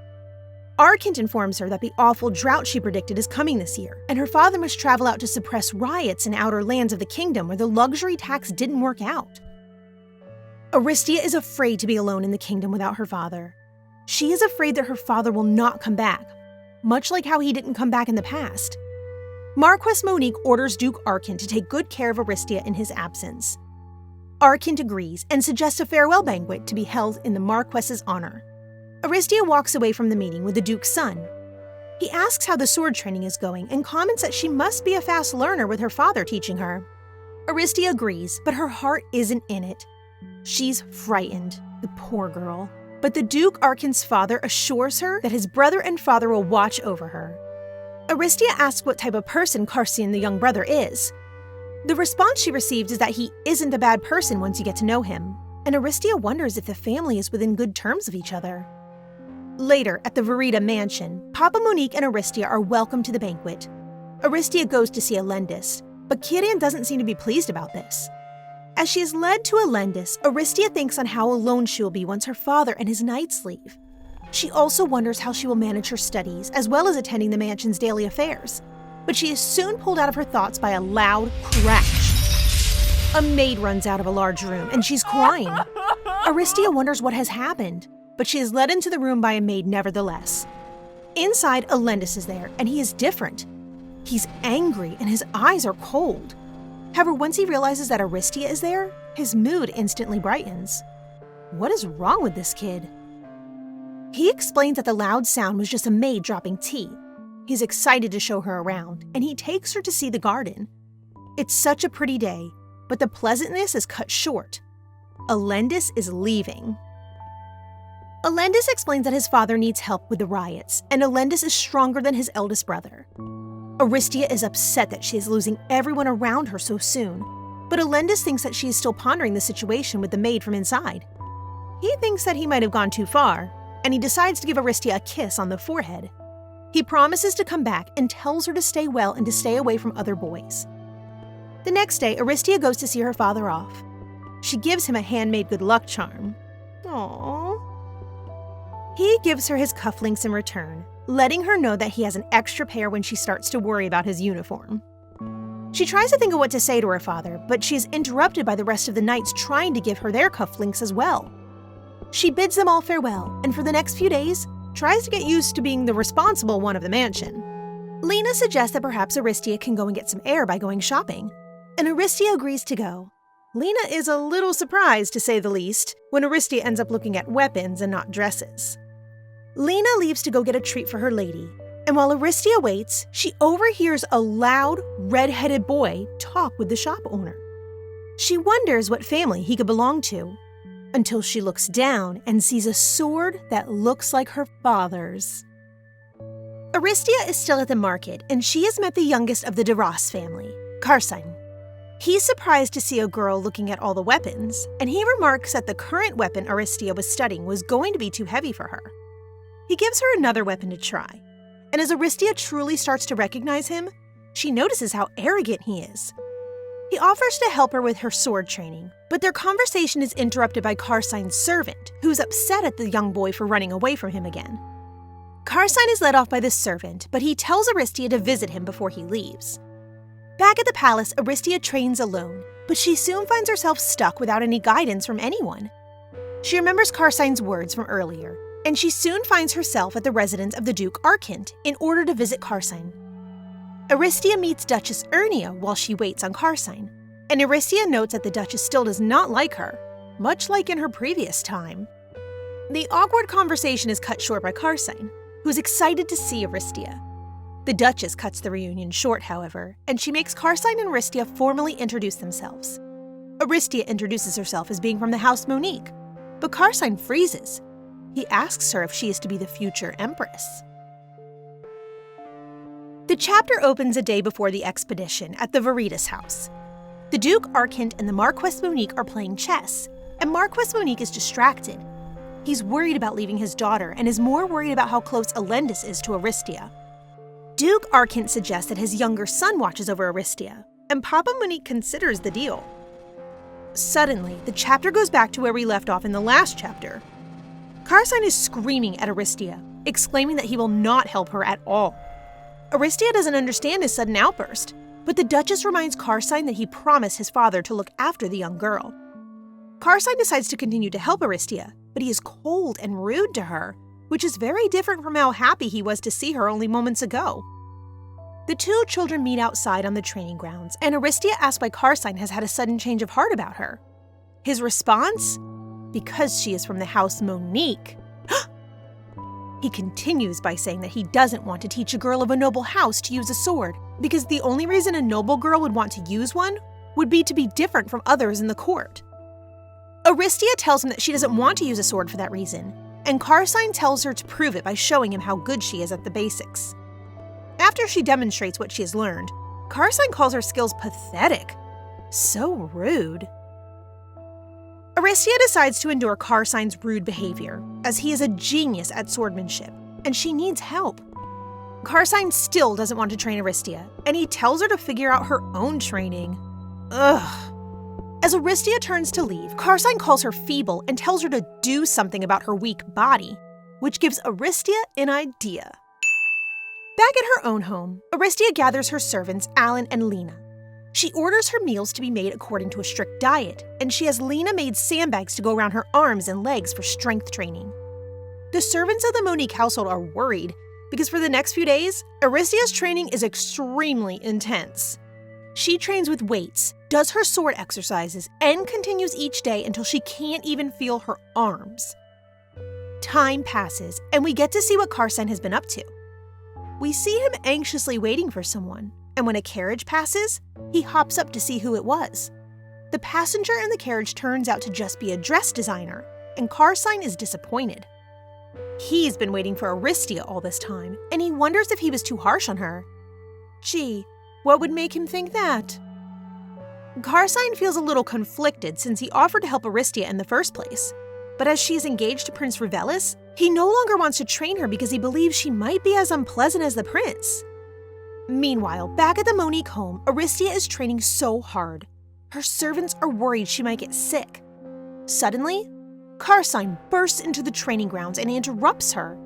Arkent informs her that the awful drought she predicted is coming this year, and her father must travel out to suppress riots in outer lands of the kingdom where the luxury tax didn't work out. Aristia is afraid to be alone in the kingdom without her father. She is afraid that her father will not come back, much like how he didn't come back in the past. Marquess Monique orders Duke Arkent to take good care of Aristia in his absence. Arkent agrees and suggests a farewell banquet to be held in the Marquess's honor. Aristia walks away from the meeting with the Duke's son. He asks how the sword training is going and comments that she must be a fast learner with her father teaching her. Aristia agrees, but her heart isn't in it. She's frightened, the poor girl. But the Duke Arkent's father assures her that his brother and father will watch over her. Aristia asks what type of person Carcian, the young brother, is. The response she receives is that he isn't a bad person once you get to know him, and Aristia wonders if the family is within good terms of each other. Later, at the Verita mansion, Papa Monique and Aristia are welcomed to the banquet. Aristia goes to see Alendis, but Kyrian doesn't seem to be pleased about this. As she is led to Alendis, Aristia thinks on how alone she will be once her father and his knights leave. She also wonders how she will manage her studies, as well as attending the mansion's daily affairs. But she is soon pulled out of her thoughts by a loud crash. A maid runs out of a large room, and she's crying. Aristia wonders what has happened, but she is led into the room by a maid nevertheless. Inside, Alendis is there, and he is different. He's angry, and his eyes are cold. However, once he realizes that Aristia is there, his mood instantly brightens. What is wrong with this kid? He explains that the loud sound was just a maid dropping tea. He's excited to show her around, and he takes her to see the garden. It's such a pretty day, but the pleasantness is cut short. Alendis is leaving. Alendis explains that his father needs help with the riots, and Alendis is stronger than his eldest brother. Aristia is upset that she is losing everyone around her so soon, but Alendis thinks that she is still pondering the situation with the maid from inside. He thinks that he might have gone too far, and he decides to give Aristia a kiss on the forehead. He promises to come back and tells her to stay well and to stay away from other boys. The next day, Aristia goes to see her father off. She gives him a handmade good luck charm. Aww. He gives her his cufflinks in return, letting her know that he has an extra pair when she starts to worry about his uniform. She tries to think of what to say to her father, but she is interrupted by the rest of the knights trying to give her their cufflinks as well. She bids them all farewell, and for the next few days, tries to get used to being the responsible one of the mansion. Lena suggests that perhaps Aristia can go and get some air by going shopping, and Aristia agrees to go. Lena is a little surprised, to say the least, when Aristia ends up looking at weapons and not dresses. Lena leaves to go get a treat for her lady, and while Aristia waits, she overhears a loud, red-headed boy talk with the shop owner. She wonders what family he could belong to, until she looks down and sees a sword that looks like her father's. Aristia is still at the market, and she has met the youngest of the Duras family, Carcine. He's surprised to see a girl looking at all the weapons, and he remarks that the current weapon Aristia was studying was going to be too heavy for her. He gives her another weapon to try, and as Aristia truly starts to recognize him, she notices how arrogant he is. He offers to help her with her sword training, but their conversation is interrupted by Carcine's servant, who's upset at the young boy for running away from him again. Carcine is led off by the servant, but he tells Aristia to visit him before he leaves. Back at the palace, Aristia trains alone, but she soon finds herself stuck without any guidance from anyone. She remembers Carcine's words from earlier, and she soon finds herself at the residence of the Duke Arkent in order to visit Carcine. Aristia meets Duchess Ernia while she waits on Carcine, and Aristia notes that the Duchess still does not like her, much like in her previous time. The awkward conversation is cut short by Carcine, who's excited to see Aristia. The Duchess cuts the reunion short, however, and she makes Carsine and Aristia formally introduce themselves. Aristia introduces herself as being from the House Monique, but Carsine freezes. He asks her if she is to be the future empress. The chapter opens a day before the expedition at the Veritas house. The Duke Arkent and the Marquess Monique are playing chess, and Marquess Monique is distracted. He's worried about leaving his daughter and is more worried about how close Elendis is to Aristia. Duke Arkent suggests that his younger son watches over Aristia, and Papa Monique considers the deal. Suddenly, the chapter goes back to where we left off in the last chapter. Carsine is screaming at Aristia, exclaiming that he will not help her at all. Aristia doesn't understand his sudden outburst, but the Duchess reminds Carsine that he promised his father to look after the young girl. Carsine decides to continue to help Aristia, but he is cold and rude to her, which is very different from how happy he was to see her only moments ago. The two children meet outside on the training grounds, and Aristia asks why Carsine has had a sudden change of heart about her. His response? Because she is from the House Monique. He continues by saying that he doesn't want to teach a girl of a noble house to use a sword, because the only reason a noble girl would want to use one would be to be different from others in the court. Aristia tells him that she doesn't want to use a sword for that reason, and Carsine tells her to prove it by showing him how good she is at the basics. After she demonstrates what she has learned, Carsine calls her skills pathetic. So rude. Aristia decides to endure Carsine's rude behavior, as he is a genius at swordmanship, and she needs help. Carsine still doesn't want to train Aristia, and he tells her to figure out her own training. Ugh. As Aristia turns to leave, Carsine calls her feeble and tells her to do something about her weak body, which gives Aristia an idea. Back at her own home, Aristia gathers her servants, Alan and Lena. She orders her meals to be made according to a strict diet, and she has Lena made sandbags to go around her arms and legs for strength training. The servants of the Monique household are worried because for the next few days, Aristia's training is extremely intense. She trains with weights, does her sword exercises, and continues each day until she can't even feel her arms. Time passes, and we get to see what Carsine has been up to. We see him anxiously waiting for someone, and when a carriage passes, he hops up to see who it was. The passenger in the carriage turns out to just be a dress designer, and Carsine is disappointed. He's been waiting for Aristia all this time, and he wonders if he was too harsh on her. Gee, what would make him think that? Carsine feels a little conflicted since he offered to help Aristia in the first place. But as she is engaged to Prince Revelis, he no longer wants to train her because he believes she might be as unpleasant as the prince. Meanwhile, back at the Monique home, Aristia is training so hard. Her servants are worried she might get sick. Suddenly, Carsine bursts into the training grounds and interrupts her.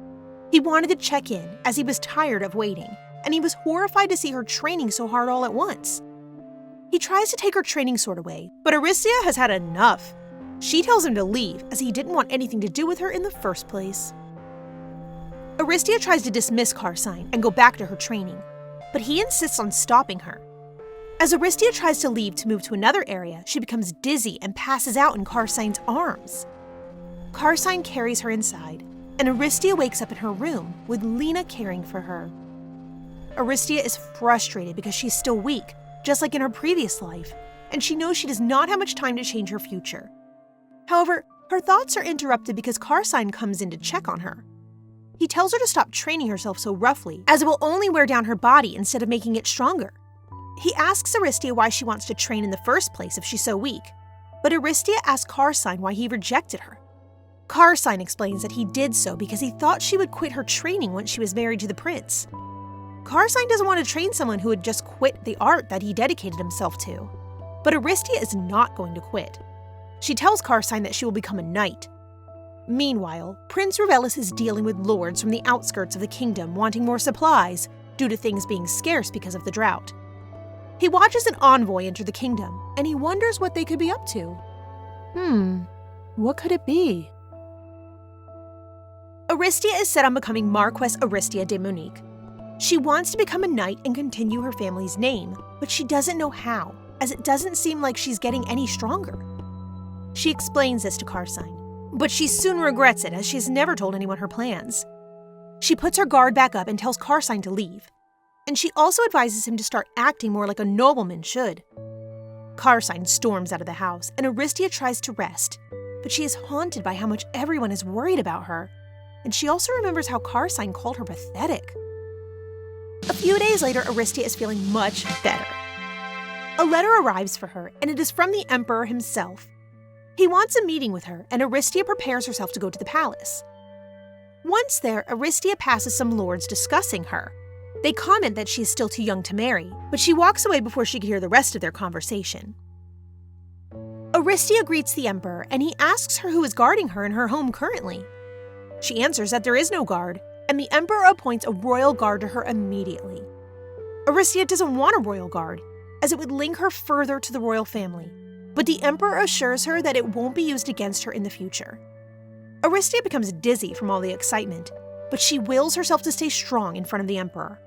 He wanted to check in as he was tired of waiting, and he was horrified to see her training so hard all at once. He tries to take her training sword away, but Aristia has had enough. She tells him to leave as he didn't want anything to do with her in the first place. Aristia tries to dismiss Carsine and go back to her training, but he insists on stopping her. As Aristia tries to leave to move to another area, she becomes dizzy and passes out in Carsine's arms. Carsine carries her inside, and Aristia wakes up in her room with Lena caring for her. Aristia is frustrated because she's still weak, just like in her previous life, and she knows she does not have much time to change her future. However, her thoughts are interrupted because Carsine comes in to check on her. He tells her to stop training herself so roughly, as it will only wear down her body instead of making it stronger. He asks Aristia why she wants to train in the first place if she's so weak, but Aristia asks Carsine why he rejected her. Carsine explains that he did so because he thought she would quit her training once she was married to the prince. Carsine doesn't want to train someone who would just quit the art that he dedicated himself to. But Aristia is not going to quit. She tells Carsine that she will become a knight. Meanwhile, Prince Revelis is dealing with lords from the outskirts of the kingdom wanting more supplies due to things being scarce because of the drought. He watches an envoy enter the kingdom, and he wonders what they could be up to. What could it be? Aristia is set on becoming Marquess Aristia de Monique. She wants to become a knight and continue her family's name, but she doesn't know how, as it doesn't seem like she's getting any stronger. She explains this to Carsine, but she soon regrets it as she has never told anyone her plans. She puts her guard back up and tells Carsine to leave. and she also advises him to start acting more like a nobleman should. Carsign storms out of the house, and Aristia tries to rest, but she is haunted by how much everyone is worried about her, and she also remembers how Carsign called her pathetic. A few days later, Aristia is feeling much better. A letter arrives for her, and it is from the Emperor himself. He wants a meeting with her, and Aristia prepares herself to go to the palace. Once there, Aristia passes some lords discussing her. They comment that she is still too young to marry, but she walks away before she can hear the rest of their conversation. Aristia greets the Emperor, and he asks her who is guarding her in her home currently. She answers that there is no guard, and the Emperor appoints a royal guard to her immediately. Aristia doesn't want a royal guard, as it would link her further to the royal family, but the Emperor assures her that it won't be used against her in the future. Aristia becomes dizzy from all the excitement, but she wills herself to stay strong in front of the Emperor.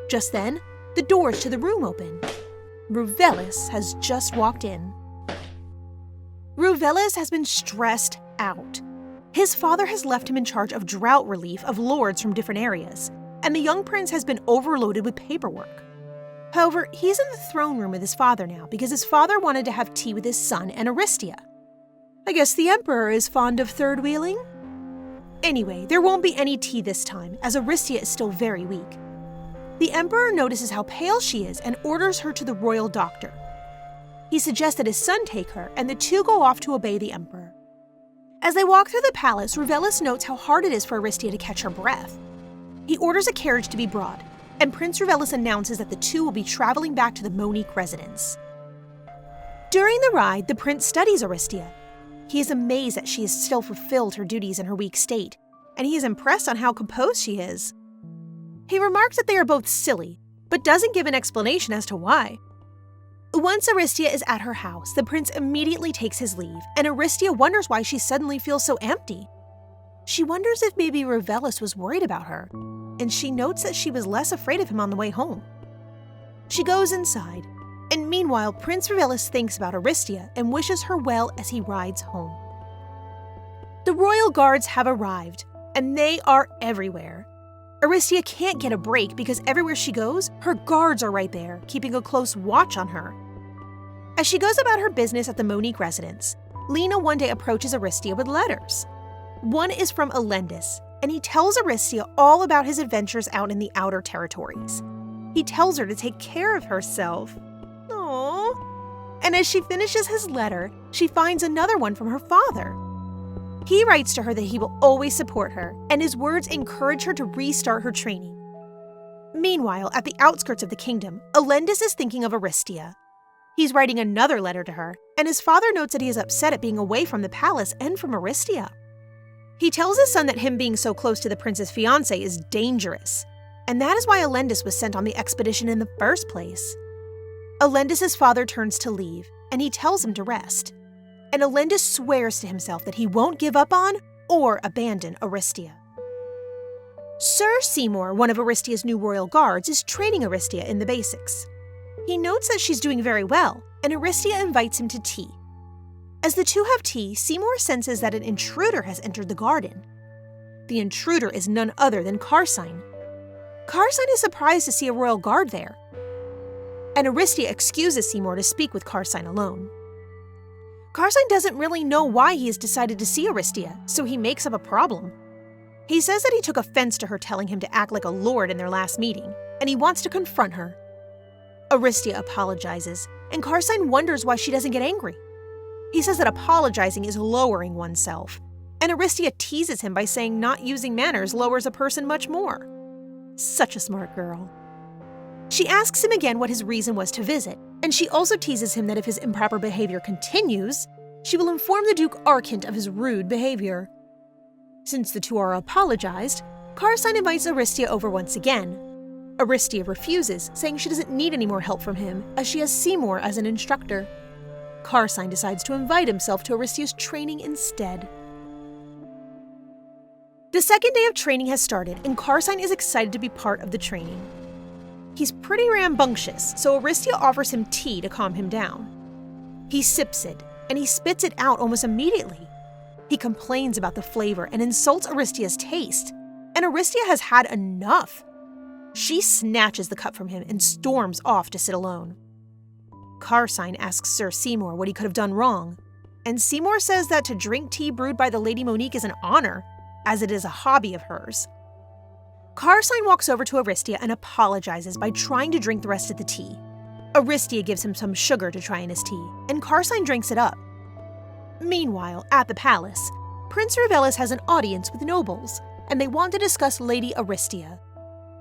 Just then, the doors to the room open. Ruvelis has just walked in. Ruvelis has been stressed out. His father has left him in charge of drought relief of lords from different areas, and the young prince has been overloaded with paperwork. However, he's in the throne room with his father now because his father wanted to have tea with his son and Aristia. I guess the Emperor is fond of third wheeling? Anyway, there won't be any tea this time, as Aristia is still very weak. The Emperor notices how pale she is and orders her to the royal doctor. He suggests that his son take her, and the two go off to obey the Emperor. As they walk through the palace, Ruvelis notes how hard it is for Aristia to catch her breath. He orders a carriage to be brought, and Prince Ruvelis announces that the two will be traveling back to the Monique residence. During the ride, the prince studies Aristia. He is amazed that she has still fulfilled her duties in her weak state, and he is impressed on how composed she is. He remarks that they are both silly, but doesn't give an explanation as to why. Once Aristia is at her house, the prince immediately takes his leave, and Aristia wonders why she suddenly feels so empty. She wonders if maybe Ruvelis was worried about her, and she notes that she was less afraid of him on the way home. She goes inside, and meanwhile, Prince Ruvelis thinks about Aristia and wishes her well as he rides home. The royal guards have arrived, and they are everywhere. Aristia can't get a break because everywhere she goes, her guards are right there, keeping a close watch on her. As she goes about her business at the Monique residence, Lena one day approaches Aristia with letters. One is from Alendis, and he tells Aristia all about his adventures out in the outer territories. He tells her to take care of herself. Aww. And as she finishes his letter, she finds another one from her father. He writes to her that he will always support her, and his words encourage her to restart her training. Meanwhile, at the outskirts of the kingdom, Alendis is thinking of Aristia. He's writing another letter to her, and his father notes that he is upset at being away from the palace and from Aristia. He tells his son that him being so close to the prince's fiancée is dangerous, and that is why Alendis was sent on the expedition in the first place. Alendis' father turns to leave, and he tells him to rest. And Alendis swears to himself that he won't give up on or abandon Aristia. Sir Seymour, one of Aristia's new royal guards, is training Aristia in the basics. He notes that she's doing very well, and Aristia invites him to tea. As the two have tea, Seymour senses that an intruder has entered the garden. The intruder is none other than Carsign. Carsign is surprised to see a royal guard there, and Aristia excuses Seymour to speak with Carsign alone. Carsign doesn't really know why he has decided to see Aristia, so he makes up a problem. He says that he took offense to her telling him to act like a lord in their last meeting, and he wants to confront her. Aristia apologizes, and Carsign wonders why she doesn't get angry. He says that apologizing is lowering oneself, and Aristia teases him by saying not using manners lowers a person much more. Such a smart girl. She asks him again what his reason was to visit, and she also teases him that if his improper behavior continues, she will inform the Duke Arkant of his rude behavior. Since the two are apologized, Carsign invites Aristia over once again. Aristia refuses, saying she doesn't need any more help from him, as she has Seymour as an instructor. Carsign decides to invite himself to Aristia's training instead. The second day of training has started, and Carsign is excited to be part of the training. He's pretty rambunctious, so Aristia offers him tea to calm him down. He sips it, and he spits it out almost immediately. He complains about the flavor and insults Aristia's taste, and Aristia has had enough. She snatches the cup from him and storms off to sit alone. Carsine asks Sir Seymour what he could have done wrong, and Seymour says that to drink tea brewed by the Lady Monique is an honor, as it is a hobby of hers. Carsine walks over to Aristia and apologizes by trying to drink the rest of the tea. Aristia gives him some sugar to try in his tea, and Carsine drinks it up. Meanwhile, at the palace, Prince Revellis has an audience with nobles, and they want to discuss Lady Aristia.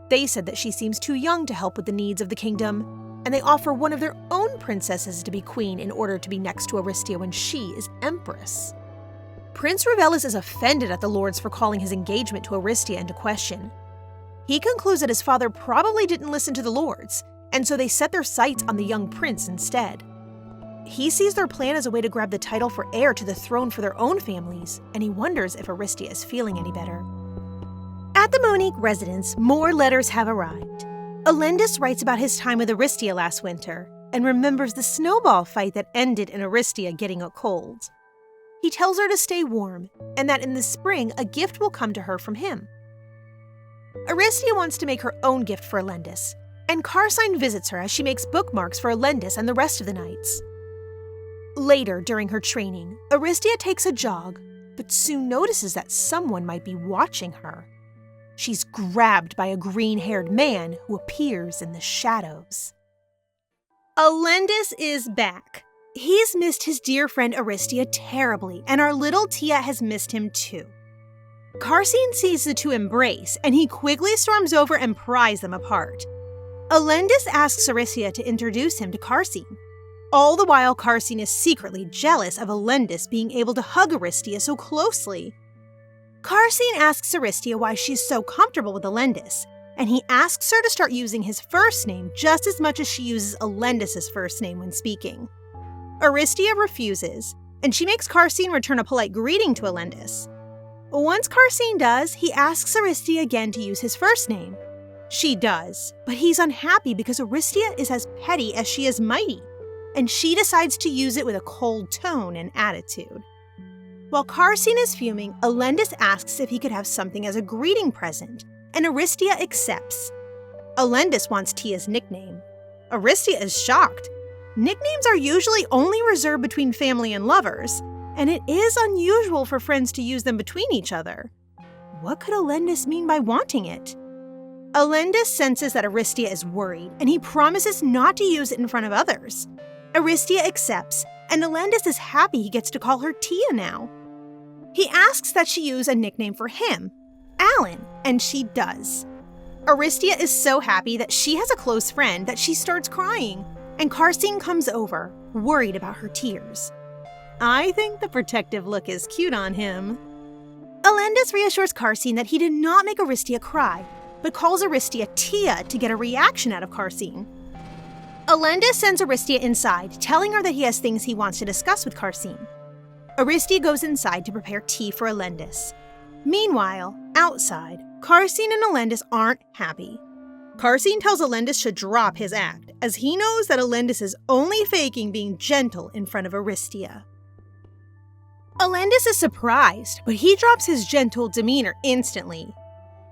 They said that she seems too young to help with the needs of the kingdom, and they offer one of their own princesses to be queen in order to be next to Aristia when she is empress. Prince Revellis is offended at the lords for calling his engagement to Aristia into question. He concludes that his father probably didn't listen to the lords, and so they set their sights on the young prince instead. He sees their plan as a way to grab the title for heir to the throne for their own families, and he wonders if Aristia is feeling any better. At the Monique residence, more letters have arrived. Alendis writes about his time with Aristia last winter, and remembers the snowball fight that ended in Aristia getting a cold. He tells her to stay warm, and that in the spring a gift will come to her from him. Aristia wants to make her own gift for Alendis, and Carsine visits her as she makes bookmarks for Alendis and the rest of the knights. Later, during her training, Aristia takes a jog, but soon notices that someone might be watching her. She's grabbed by a green-haired man who appears in the shadows. Alendis is back. He's missed his dear friend Aristia terribly, and our little Tia has missed him too. Carsine sees the two embrace, and he quickly storms over and pries them apart. Alendis asks Aristia to introduce him to Carsine. All the while, Carsine is secretly jealous of Alendis being able to hug Aristia so closely. Carsine asks Aristia why she's so comfortable with Alendis, and he asks her to start using his first name just as much as she uses Alendis' first name when speaking. Aristia refuses, and she makes Carsine return a polite greeting to Alendis. Once Carsine does, he asks Aristia again to use his first name. She does, but he's unhappy because Aristia is as petty as she is mighty, and she decides to use it with a cold tone and attitude. While Carsine is fuming, Alendis asks if he could have something as a greeting present, and Aristia accepts. Alendis wants Tia's nickname. Aristia is shocked. Nicknames are usually only reserved between family and lovers, and it is unusual for friends to use them between each other. What could Alendis mean by wanting it? Alendis senses that Aristia is worried, and he promises not to use it in front of others. Aristia accepts, and Alendis is happy he gets to call her Tia now. He asks that she use a nickname for him, Alan, and she does. Aristia is so happy that she has a close friend that she starts crying, and Carsine comes over, worried about her tears. I think the protective look is cute on him. Alendis reassures Carsine that he did not make Aristia cry, but calls Aristia Tia to get a reaction out of Carsine. Alendis sends Aristia inside, telling her that he has things he wants to discuss with Carsine. Aristia goes inside to prepare tea for Alendis. Meanwhile, outside, Carsine and Alendis aren't happy. Carsine tells Alendis to drop his act, as he knows that Alendis is only faking being gentle in front of Aristia. Alendis is surprised, but he drops his gentle demeanor instantly.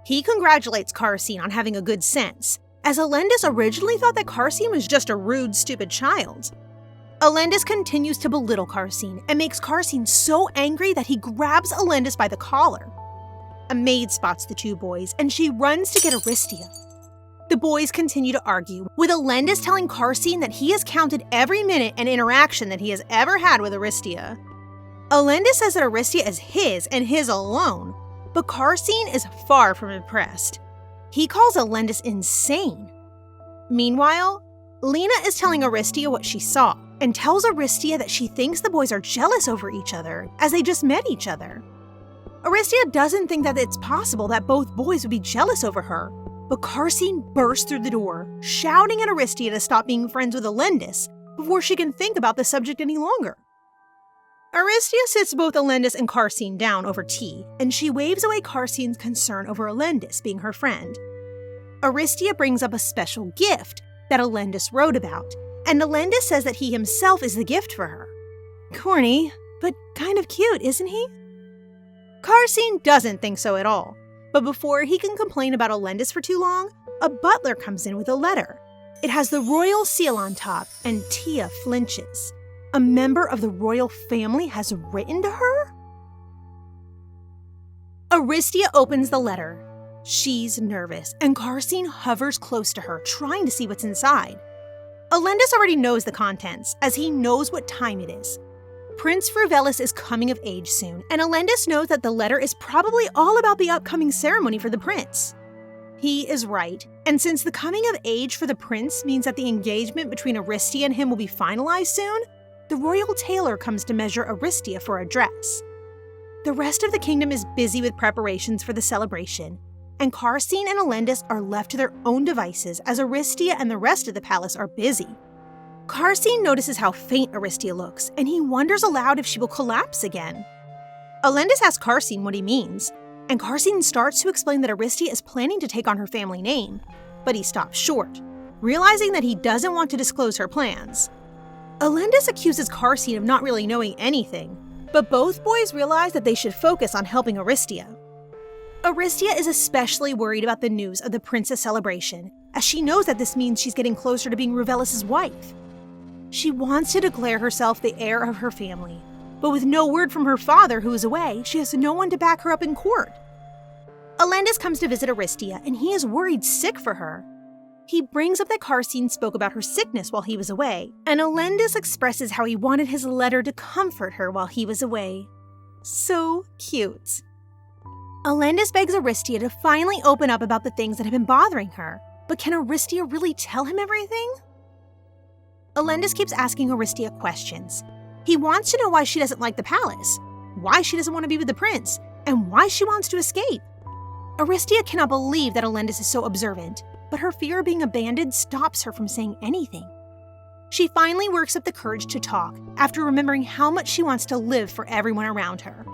He congratulates Carsine on having a good sense, as Alendis originally thought that Carsine was just a rude, stupid child. Alendis continues to belittle Carsine and makes Carsine so angry that he grabs Alendis by the collar. A maid spots the two boys, and she runs to get Aristia. The boys continue to argue, with Alendis telling Carsine that he has counted every minute and interaction that he has ever had with Aristia. Alendis says that Aristia is his and his alone, but Carsine is far from impressed. He calls Alendis insane. Meanwhile, Lena is telling Aristia what she saw, and tells Aristia that she thinks the boys are jealous over each other, as they just met each other. Aristia doesn't think that it's possible that both boys would be jealous over her, but Carsine bursts through the door, shouting at Aristia to stop being friends with Alendis before she can think about the subject any longer. Aristia sits both Alendis and Carsine down over tea, and she waves away Carsine's concern over Alendis being her friend. Aristia brings up a special gift that Alendis wrote about, and Alendis says that he himself is the gift for her. Corny, but kind of cute, isn't he? Carsine doesn't think so at all, but before he can complain about Alendis for too long, a butler comes in with a letter. It has the royal seal on top, and Tia flinches. A member of the royal family has written to her? Aristia opens the letter. She's nervous, and Castina hovers close to her, trying to see what's inside. Alendis already knows the contents, as he knows what time it is. Prince Ruvelis is coming of age soon, and Alendis knows that the letter is probably all about the upcoming ceremony for the prince. He is right, and since the coming of age for the prince means that the engagement between Aristia and him will be finalized soon, the royal tailor comes to measure Aristia for a dress. The rest of the kingdom is busy with preparations for the celebration, and Castina and Alendis are left to their own devices as Aristia and the rest of the palace are busy. Castina notices how faint Aristia looks, and he wonders aloud if she will collapse again. Alendis asks Castina what he means, and Castina starts to explain that Aristia is planning to take on her family name, but he stops short, realizing that he doesn't want to disclose her plans. Alendis accuses Castina of not really knowing anything, but both boys realize that they should focus on helping Aristia. Aristia is especially worried about the news of the prince's celebration, as she knows that this means she's getting closer to being Ruvelis' wife. She wants to declare herself the heir of her family, but with no word from her father, who is away, she has no one to back her up in court. Alendis comes to visit Aristia, and he is worried sick for her. He brings up that Castina spoke about her sickness while he was away, and Alendis expresses how he wanted his letter to comfort her while he was away. So cute. Alendis begs Aristia to finally open up about the things that have been bothering her, but can Aristia really tell him everything? Alendis keeps asking Aristia questions. He wants to know why she doesn't like the palace, why she doesn't want to be with the prince, and why she wants to escape. Aristia cannot believe that Alendis is so observant, but her fear of being abandoned stops her from saying anything. She finally works up the courage to talk after remembering how much she wants to live for everyone around her.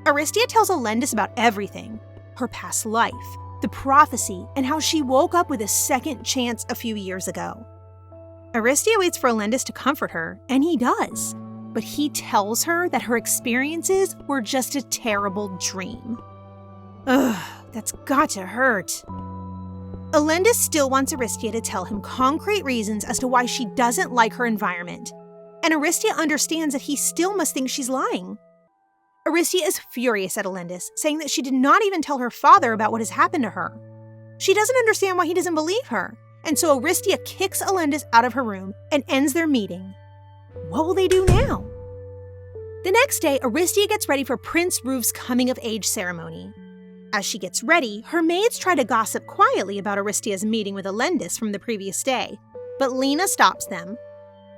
Aristia tells Alendis about everything, her past life, the prophecy, and how she woke up with a second chance a few years ago. Aristia waits for Alendis to comfort her, and he does, but he tells her that her experiences were just a terrible dream. Ugh, that's got to hurt. Alendis still wants Aristia to tell him concrete reasons as to why she doesn't like her environment, and Aristia understands that he still must think she's lying. Aristia is furious at Alendis, saying that she did not even tell her father about what has happened to her. She doesn't understand why he doesn't believe her, and so Aristia kicks Alendis out of her room and ends their meeting. What will they do now? The next day, Aristia gets ready for Prince Ruv's coming-of-age ceremony. As she gets ready, her maids try to gossip quietly about Aristia's meeting with Alendis from the previous day, but Lena stops them.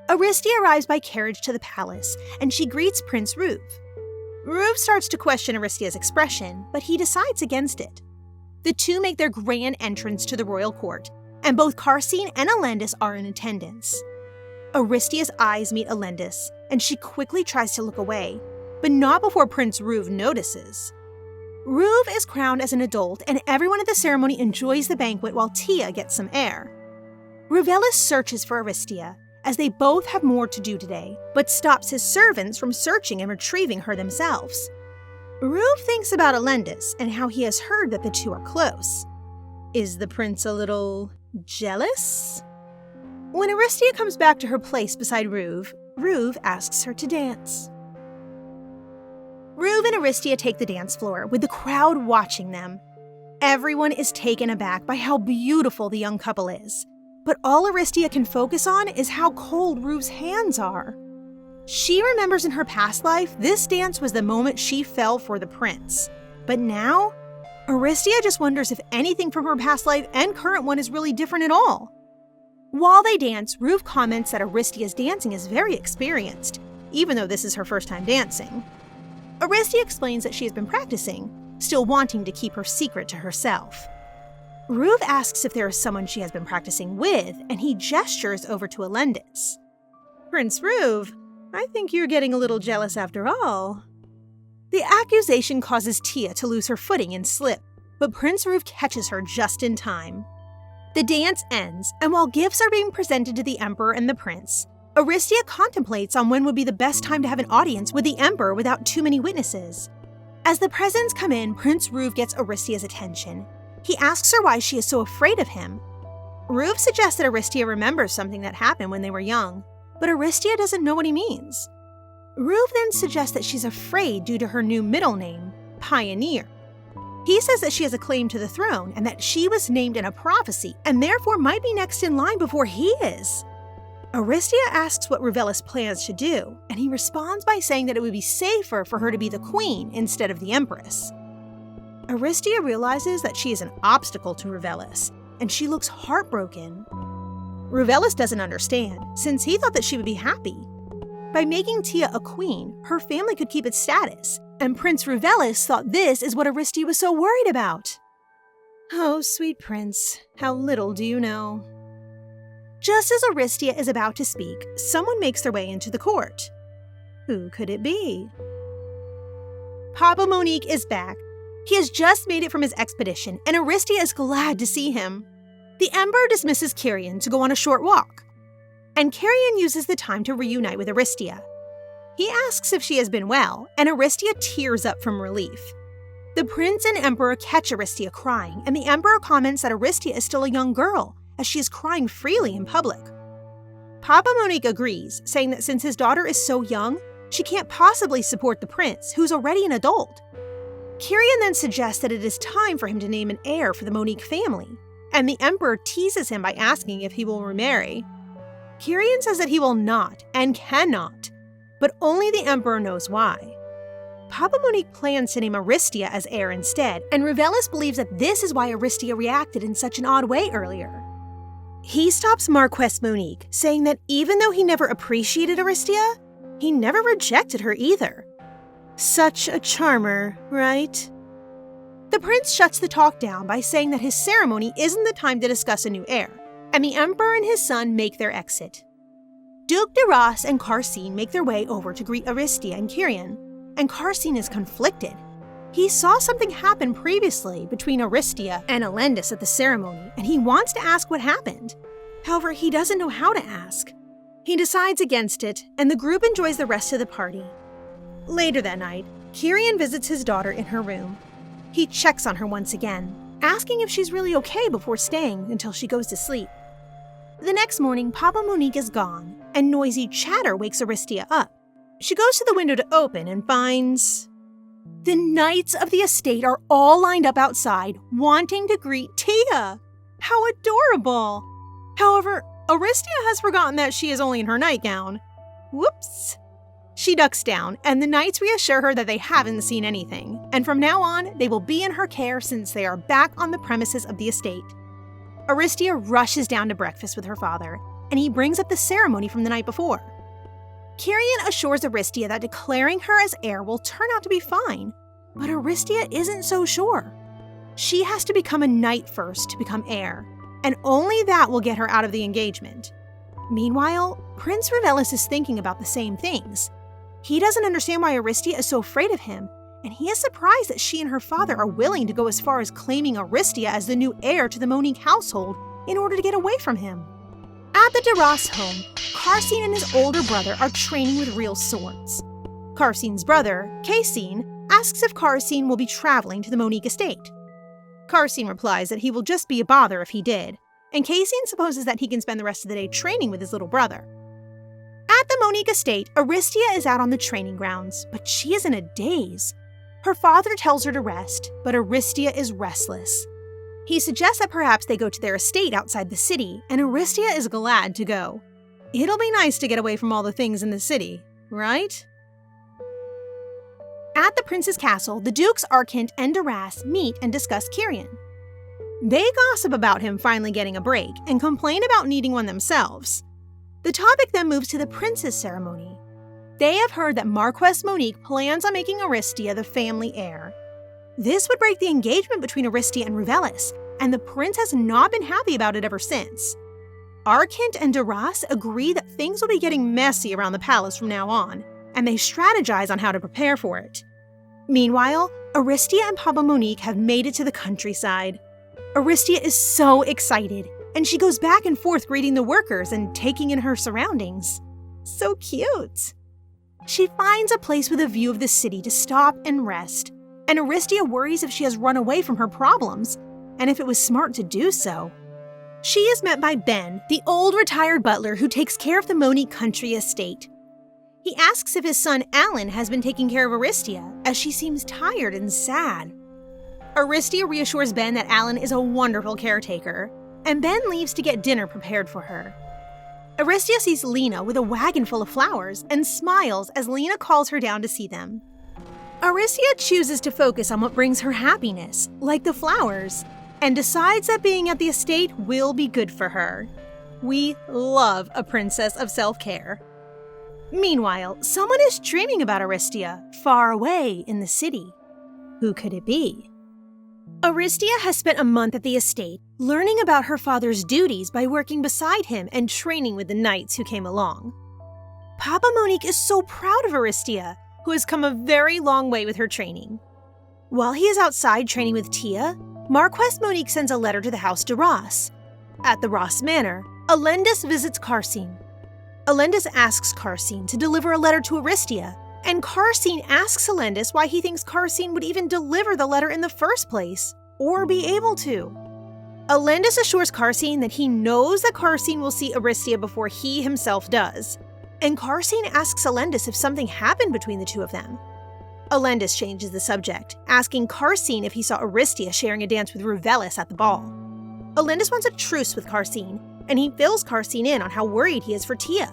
Aristia arrives by carriage to the palace, and she greets Prince Ruv. Ruv starts to question Aristia's expression, but he decides against it. The two make their grand entrance to the royal court, and both Castina and Alendis are in attendance. Aristia's eyes meet Alendis, and she quickly tries to look away, but not before Prince Ruv notices. Ruv is crowned as an adult, and everyone at the ceremony enjoys the banquet while Tia gets some air. Ruvelis searches for Aristia, as they both have more to do today, but stops his servants from searching and retrieving her themselves. Ruv thinks about Alendis and how he has heard that the two are close. Is the prince a little jealous? When Aristia comes back to her place beside Ruv, Ruv asks her to dance. Ruv and Aristia take the dance floor, with the crowd watching them. Everyone is taken aback by how beautiful the young couple is, but all Aristia can focus on is how cold Ruv's hands are. She remembers in her past life, this dance was the moment she fell for the prince. But now, Aristia just wonders if anything from her past life and current one is really different at all. While they dance, Ruv comments that Aristia's dancing is very experienced, even though this is her first time dancing. Aristia explains that she has been practicing, still wanting to keep her secret to herself. Ruv asks if there is someone she has been practicing with, and he gestures over to Alendis. Prince Ruv, I think you're getting a little jealous after all. The accusation causes Tia to lose her footing and slip, but Prince Ruv catches her just in time. The dance ends, and while gifts are being presented to the Emperor and the Prince, Aristia contemplates on when would be the best time to have an audience with the Emperor without too many witnesses. As the presents come in, Prince Ruv gets Aristia's attention. He asks her why she is so afraid of him. Ruve suggests that Aristia remembers something that happened when they were young, but Aristia doesn't know what he means. Ruve then suggests that she's afraid due to her new middle name, Pioneer. He says that she has a claim to the throne and that she was named in a prophecy and therefore might be next in line before he is. Aristia asks what Ruvelis plans to do, and he responds by saying that it would be safer for her to be the queen instead of the empress. Aristia realizes that she is an obstacle to Ruvelis, and she looks heartbroken. Ruvelis doesn't understand, since he thought that she would be happy. By making Tia a queen, her family could keep its status, and Prince Ruvelis thought this is what Aristia was so worried about. Oh, sweet prince, how little do you know. Just as Aristia is about to speak, someone makes their way into the court. Who could it be? Papa Monique is back. He has just made it from his expedition, and Aristia is glad to see him. The Emperor dismisses Kyrian to go on a short walk, and Kyrian uses the time to reunite with Aristia. He asks if she has been well, and Aristia tears up from relief. The prince and emperor catch Aristia crying, and the emperor comments that Aristia is still a young girl, as she is crying freely in public. Papa Monique agrees, saying that since his daughter is so young, she can't possibly support the prince, who's already an adult. Kyrian then suggests that it is time for him to name an heir for the Monique family, and the emperor teases him by asking if he will remarry. Kyrian says that he will not and cannot, but only the emperor knows why. Papa Monique plans to name Aristia as heir instead, and Ruvelis believes that this is why Aristia reacted in such an odd way earlier. He stops Marquess Monique, saying that even though he never appreciated Aristia, he never rejected her either. Such a charmer, right? The prince shuts the talk down by saying that his ceremony isn't the time to discuss a new heir, and the emperor and his son make their exit. Duke de Ras and Carsine make their way over to greet Aristia and Kyrian, and Carsine is conflicted. He saw something happen previously between Aristia and Elendis at the ceremony, and he wants to ask what happened. However, he doesn't know how to ask. He decides against it, and the group enjoys the rest of the party. Later that night, Kyrian visits his daughter in her room. He checks on her once again, asking if she's really okay before staying until she goes to sleep. The next morning, Papa Monique is gone, and noisy chatter wakes Aristia up. She goes to the window to open and finds... the knights of the estate are all lined up outside, wanting to greet Tia. How adorable! However, Aristia has forgotten that she is only in her nightgown. Whoops! She ducks down, and the knights reassure her that they haven't seen anything, and from now on, they will be in her care since they are back on the premises of the estate. Aristia rushes down to breakfast with her father, and he brings up the ceremony from the night before. Kyrian assures Aristia that declaring her as heir will turn out to be fine, but Aristia isn't so sure. She has to become a knight first to become heir, and only that will get her out of the engagement. Meanwhile, Prince Ruvelis is thinking about the same things. He doesn't understand why Aristia is so afraid of him, and he is surprised that she and her father are willing to go as far as claiming Aristia as the new heir to the Monique household in order to get away from him. At the de Ras home, Carsine and his older brother are training with real swords. Carsine's brother, Casine, asks if Carsine will be traveling to the Monique estate. Carsine replies that he will just be a bother if he did, and Casine supposes that he can spend the rest of the day training with his little brother. At the Monique estate, Aristia is out on the training grounds, but she is in a daze. Her father tells her to rest, but Aristia is restless. He suggests that perhaps they go to their estate outside the city, and Aristia is glad to go. It'll be nice to get away from all the things in the city, right? At the prince's castle, the dukes Arkant and de Ras meet and discuss Kyrian. They gossip about him finally getting a break and complain about needing one themselves. The topic then moves to the prince's ceremony. They have heard that Marquess Monique plans on making Aristia the family heir. This would break the engagement between Aristia and Ruvelis, and the prince has not been happy about it ever since. Arkant and de Ras agree that things will be getting messy around the palace from now on, and they strategize on how to prepare for it. Meanwhile, Aristia and Papa Monique have made it to the countryside. Aristia is so excited, and she goes back and forth greeting the workers and taking in her surroundings. So cute! She finds a place with a view of the city to stop and rest, and Aristia worries if she has run away from her problems. and if it was smart to do so. She is met by Ben, the old retired butler who takes care of the Monique country estate. He asks if his son Alan has been taking care of Aristia, as she seems tired and sad. Aristia reassures Ben that Alan is a wonderful caretaker, and Ben leaves to get dinner prepared for her. Aristia sees Lena with a wagon full of flowers and smiles as Lena calls her down to see them. Aristia chooses to focus on what brings her happiness, like the flowers, and decides that being at the estate will be good for her. We love a princess of self-care. Meanwhile, someone is dreaming about Aristia, far away in the city. Who could it be? Aristia has spent a month at the estate, learning about her father's duties by working beside him and training with the knights who came along. Papa Monique is so proud of Aristia, who has come a very long way with her training. While he is outside training with Tia, Marquess Monique sends a letter to the House de Ross. At the Ross Manor, Alendis visits Carsine. Alendis asks Carsine to deliver a letter to Aristia, and Carsine asks Alendis why he thinks Carsine would even deliver the letter in the first place, or be able to. Alendis assures Carsine that he knows that Carsine will see Aristia before he himself does, and Carsine asks Alendis if something happened between the two of them. Alendis changes the subject, asking Carsine if he saw Aristia sharing a dance with Ruvelis at the ball. Alendis wants a truce with Carsine, and he fills Carsine in on how worried he is for Tia.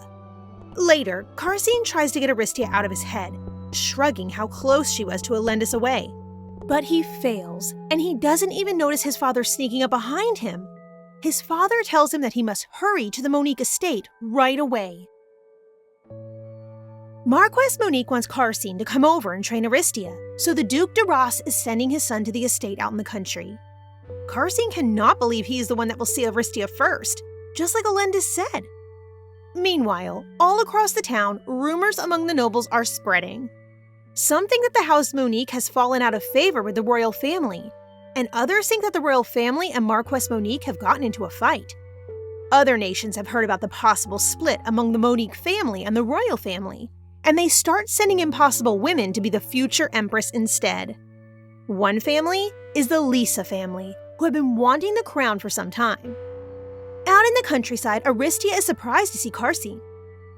Later, Carsine tries to get Aristia out of his head, shrugging how close she was to Alendis away. But he fails, and he doesn't even notice his father sneaking up behind him. His father tells him that he must hurry to the Monique estate right away. Marquess Monique wants Carsine to come over and train Aristia, so the Duc de Ross is sending his son to the estate out in the country. Carsine cannot believe he is the one that will see Aristia first, just like Alendis said. Meanwhile, all across the town, rumors among the nobles are spreading. Some think that the House Monique has fallen out of favor with the royal family, and others think that the royal family and Marquess Monique have gotten into a fight. Other nations have heard about the possible split among the Monique family and the royal family, and they start sending impossible women to be the future empress instead. One family is the Lisa family, who have been wanting the crown for some time. Out in the countryside, Aristia is surprised to see Carsine.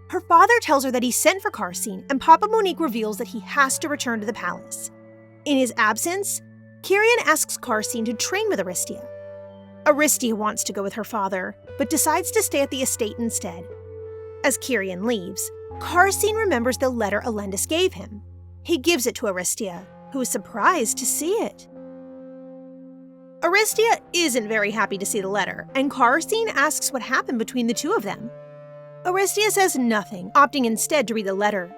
Her father tells her that he sent for Carsine, and Papa Monique reveals that he has to return to the palace. In his absence, Kyrian asks Carsine to train with Aristia. Aristia wants to go with her father, but decides to stay at the estate instead. As Kyrian leaves, Carsine remembers the letter Alendis gave him. He gives it to Aristia, who is surprised to see it. Aristia isn't very happy to see the letter, and Carsine asks what happened between the two of them. Aristia says nothing, opting instead to read the letter.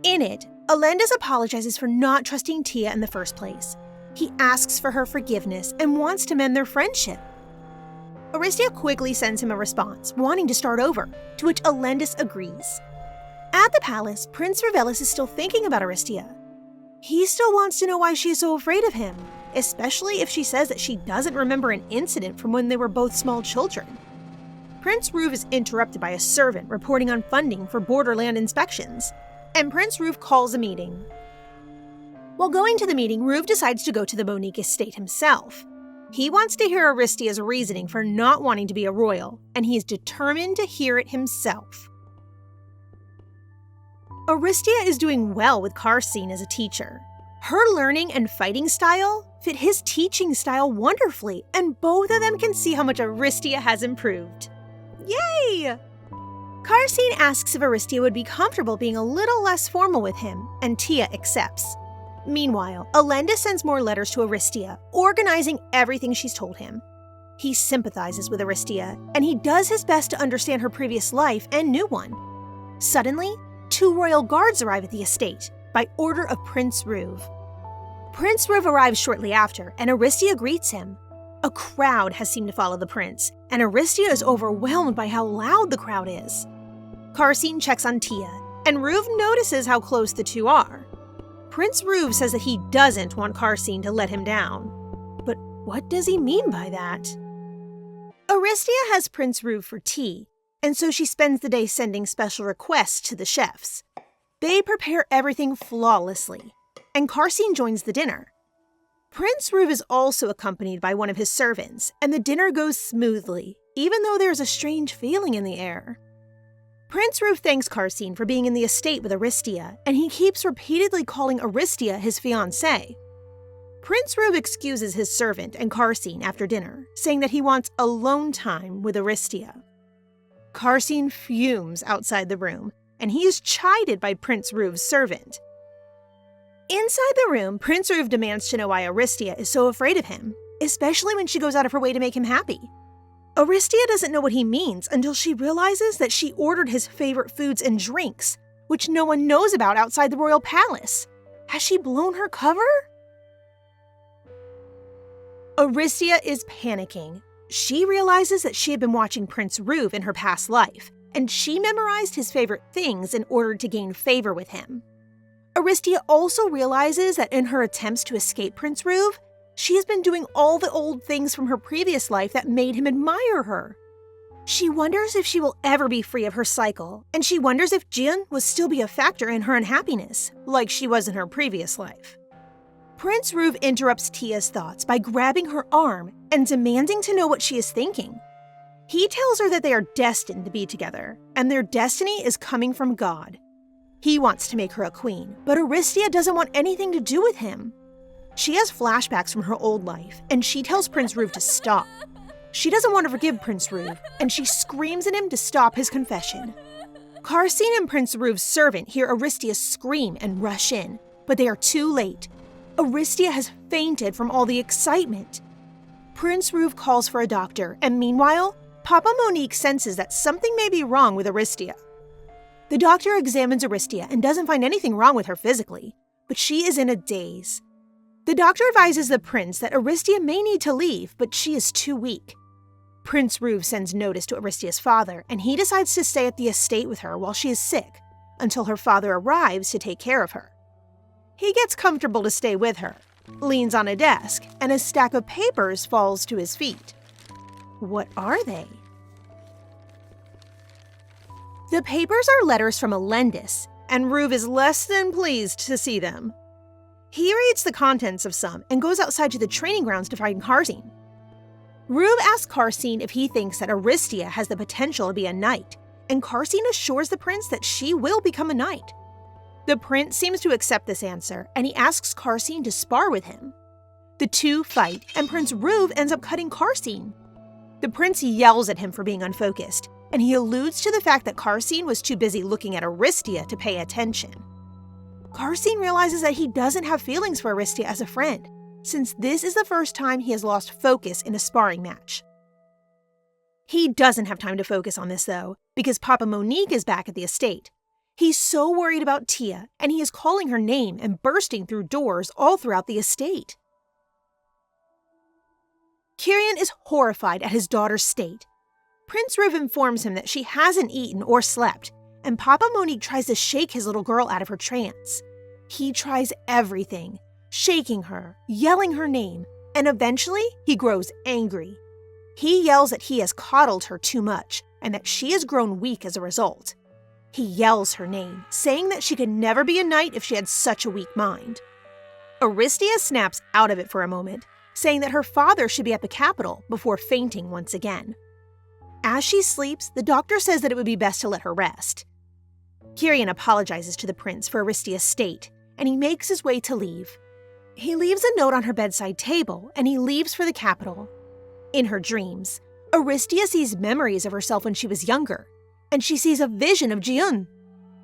In it, Alendis apologizes for not trusting Tia in the first place. He asks for her forgiveness and wants to mend their friendship. Aristia quickly sends him a response, wanting to start over, to which Alendis agrees. At the palace, Prince Ruvelis is still thinking about Aristia. He still wants to know why she is so afraid of him, especially if she says that she doesn't remember an incident from when they were both small children. Prince Ruve is interrupted by a servant reporting on funding for borderland inspections, and Prince Ruve calls a meeting. While going to the meeting, Ruve decides to go to the Monique estate himself. He wants to hear Aristia's reasoning for not wanting to be a royal, and he is determined to hear it himself. Aristia is doing well with Carsine as a teacher. Her learning and fighting style fit his teaching style wonderfully, and both of them can see how much Aristia has improved. Yay! Carsine asks if Aristia would be comfortable being a little less formal with him, and Tia accepts. Meanwhile, Alendis sends more letters to Aristia, organizing everything she's told him. He sympathizes with Aristia, and he does his best to understand her previous life and new one. Suddenly, 2 royal guards arrive at the estate, by order of Prince Ruve. Prince Ruve arrives shortly after, and Aristia greets him. A crowd has seemed to follow the prince, and Aristia is overwhelmed by how loud the crowd is. Carsine checks on Tia, and Ruve notices how close the two are. Prince Ruve says that he doesn't want Carsine to let him down. But what does he mean by that? Aristia has Prince Ruve for tea, and so she spends the day sending special requests to the chefs. They prepare everything flawlessly, and Carsine joins the dinner. Prince Ruv is also accompanied by one of his servants, and the dinner goes smoothly, even though there's a strange feeling in the air. Prince Ruv thanks Castina for being in the estate with Aristia, and he keeps repeatedly calling Aristia his fiancée. Prince Ruv excuses his servant and Castina after dinner, saying that he wants alone time with Aristia. Castina fumes outside the room, and he is chided by Prince Ruv's servant. Inside the room, Prince Ruv demands to know why Aristia is so afraid of him, especially when she goes out of her way to make him happy. Aristia doesn't know what he means until she realizes that she ordered his favorite foods and drinks, which no one knows about outside the royal palace. Has she blown her cover? Aristia is panicking. She realizes that she had been watching Prince Ruv in her past life, and she memorized his favorite things in order to gain favor with him. Aristia also realizes that in her attempts to escape Prince Ruv, she has been doing all the old things from her previous life that made him admire her. She wonders if she will ever be free of her cycle, and she wonders if Jian will still be a factor in her unhappiness, like she was in her previous life. Prince Ruv interrupts Tia's thoughts by grabbing her arm and demanding to know what she is thinking. He tells her that they are destined to be together, and their destiny is coming from God. He wants to make her a queen, but Aristia doesn't want anything to do with him. She has flashbacks from her old life, and she tells Prince Ruv to stop. She doesn't want to forgive Prince Ruv, and she screams at him to stop his confession. Castina and Prince Ruv's servant hear Aristia scream and rush in, but they are too late. Aristia has fainted from all the excitement. Prince Ruv calls for a doctor, and meanwhile, Papa Monique senses that something may be wrong with Aristia. The doctor examines Aristia and doesn't find anything wrong with her physically, but she is in a daze. The doctor advises the prince that Aristia may need to leave, but she is too weak. Prince Ruv sends notice to Aristia's father, and he decides to stay at the estate with her while she is sick, until her father arrives to take care of her. He gets comfortable to stay with her, leans on a desk, and a stack of papers falls to his feet. What are they? The papers are letters from Alendis, and Ruv is less than pleased to see them. He reads the contents of some and goes outside to the training grounds to find Castina. Ruv asks Castina if he thinks that Aristia has the potential to be a knight, and Castina assures the prince that she will become a knight. The prince seems to accept this answer, and he asks Castina to spar with him. The two fight, and Prince Ruv ends up cutting Castina. The prince yells at him for being unfocused, and he alludes to the fact that Castina was too busy looking at Aristia to pay attention. Castina realizes that he doesn't have feelings for Aristia as a friend, since this is the first time he has lost focus in a sparring match. He doesn't have time to focus on this, though, because Papa Monique is back at the estate. He's so worried about Tia, and he is calling her name and bursting through doors all throughout the estate. Kirian is horrified at his daughter's state. Prince Ruv informs him that she hasn't eaten or slept, and Papa Monique tries to shake his little girl out of her trance. He tries everything, shaking her, yelling her name, and eventually he grows angry. He yells that he has coddled her too much and that she has grown weak as a result. He yells her name, saying that she could never be a knight if she had such a weak mind. Aristia snaps out of it for a moment, saying that her father should be at the capital before fainting once again. As she sleeps, the doctor says that it would be best to let her rest. Kirian apologizes to the prince for Aristia's state, and he makes his way to leave. He leaves a note on her bedside table, and he leaves for the capital. In her dreams, Aristia sees memories of herself when she was younger, and she sees a vision of Jian.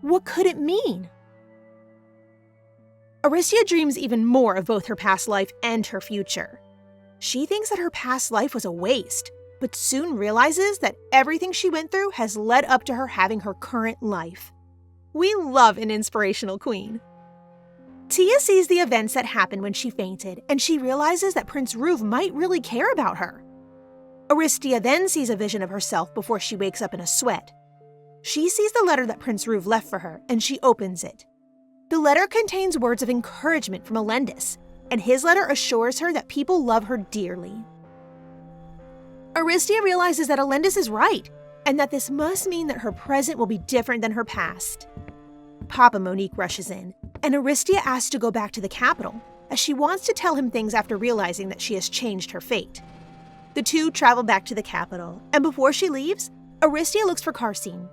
What could it mean? Aristia dreams even more of both her past life and her future. She thinks that her past life was a waste, but soon realizes that everything she went through has led up to her having her current life. We love an inspirational queen. Tia sees the events that happened when she fainted, and she realizes that Prince Ruv might really care about her. Aristia then sees a vision of herself before she wakes up in a sweat. She sees the letter that Prince Ruv left for her, and she opens it. The letter contains words of encouragement from Alendis, and his letter assures her that people love her dearly. Aristia realizes that Alendis is right, and that this must mean that her present will be different than her past. Papa Monique rushes in, and Aristia asks to go back to the capital, as she wants to tell him things after realizing that she has changed her fate. The two travel back to the capital, and before she leaves, Aristia looks for Castina.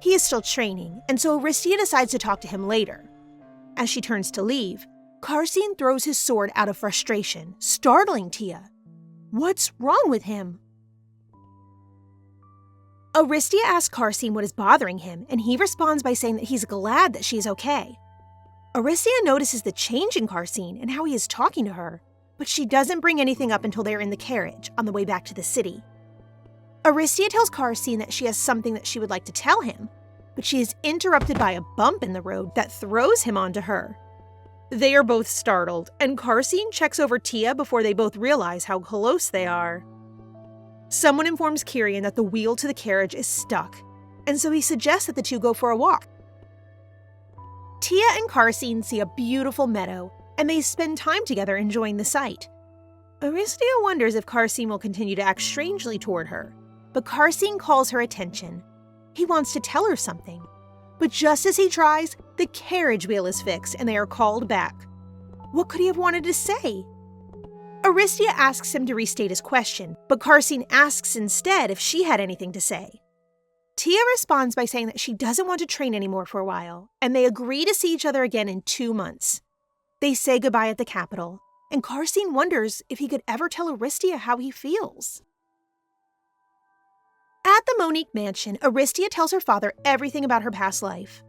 He is still training, and so Aristia decides to talk to him later. As she turns to leave, Castina throws his sword out of frustration, startling Tia. What's wrong with him? Aristia asks Castina what is bothering him, and he responds by saying that he's glad that she's okay. Aristia notices the change in Castina and how he is talking to her, but she doesn't bring anything up until they're in the carriage on the way back to the city. Aristia tells Castina that she has something that she would like to tell him, but she is interrupted by a bump in the road that throws him onto her. They are both startled, and Castina checks over Tia before they both realize how close they are. Someone informs Kirian that the wheel to the carriage is stuck, and so he suggests that the two go for a walk. Tia and Castina see a beautiful meadow, and they spend time together enjoying the sight. Aristia wonders if Castina will continue to act strangely toward her, but Castina calls her attention. He wants to tell her something, but just as he tries, the carriage wheel is fixed and they are called back. What could he have wanted to say? Aristia asks him to restate his question, but Castina asks instead if she had anything to say. Tia responds by saying that she doesn't want to train anymore for a while, and they agree to see each other again in 2 months. They say goodbye at the capital, and Castina wonders if he could ever tell Aristia how he feels. At the Monique mansion, Aristia tells her father everything about her past life.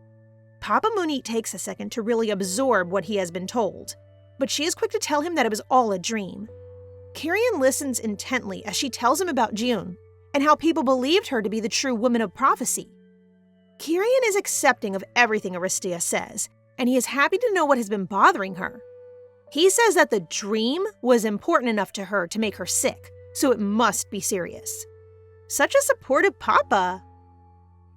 Papa Monique takes a second to really absorb what he has been told, but she is quick to tell him that it was all a dream. Kirian listens intently as she tells him about June and how people believed her to be the true woman of prophecy. Kirian is accepting of everything Aristia says, and he is happy to know what has been bothering her. He says that the dream was important enough to her to make her sick, so it must be serious. Such a supportive papa.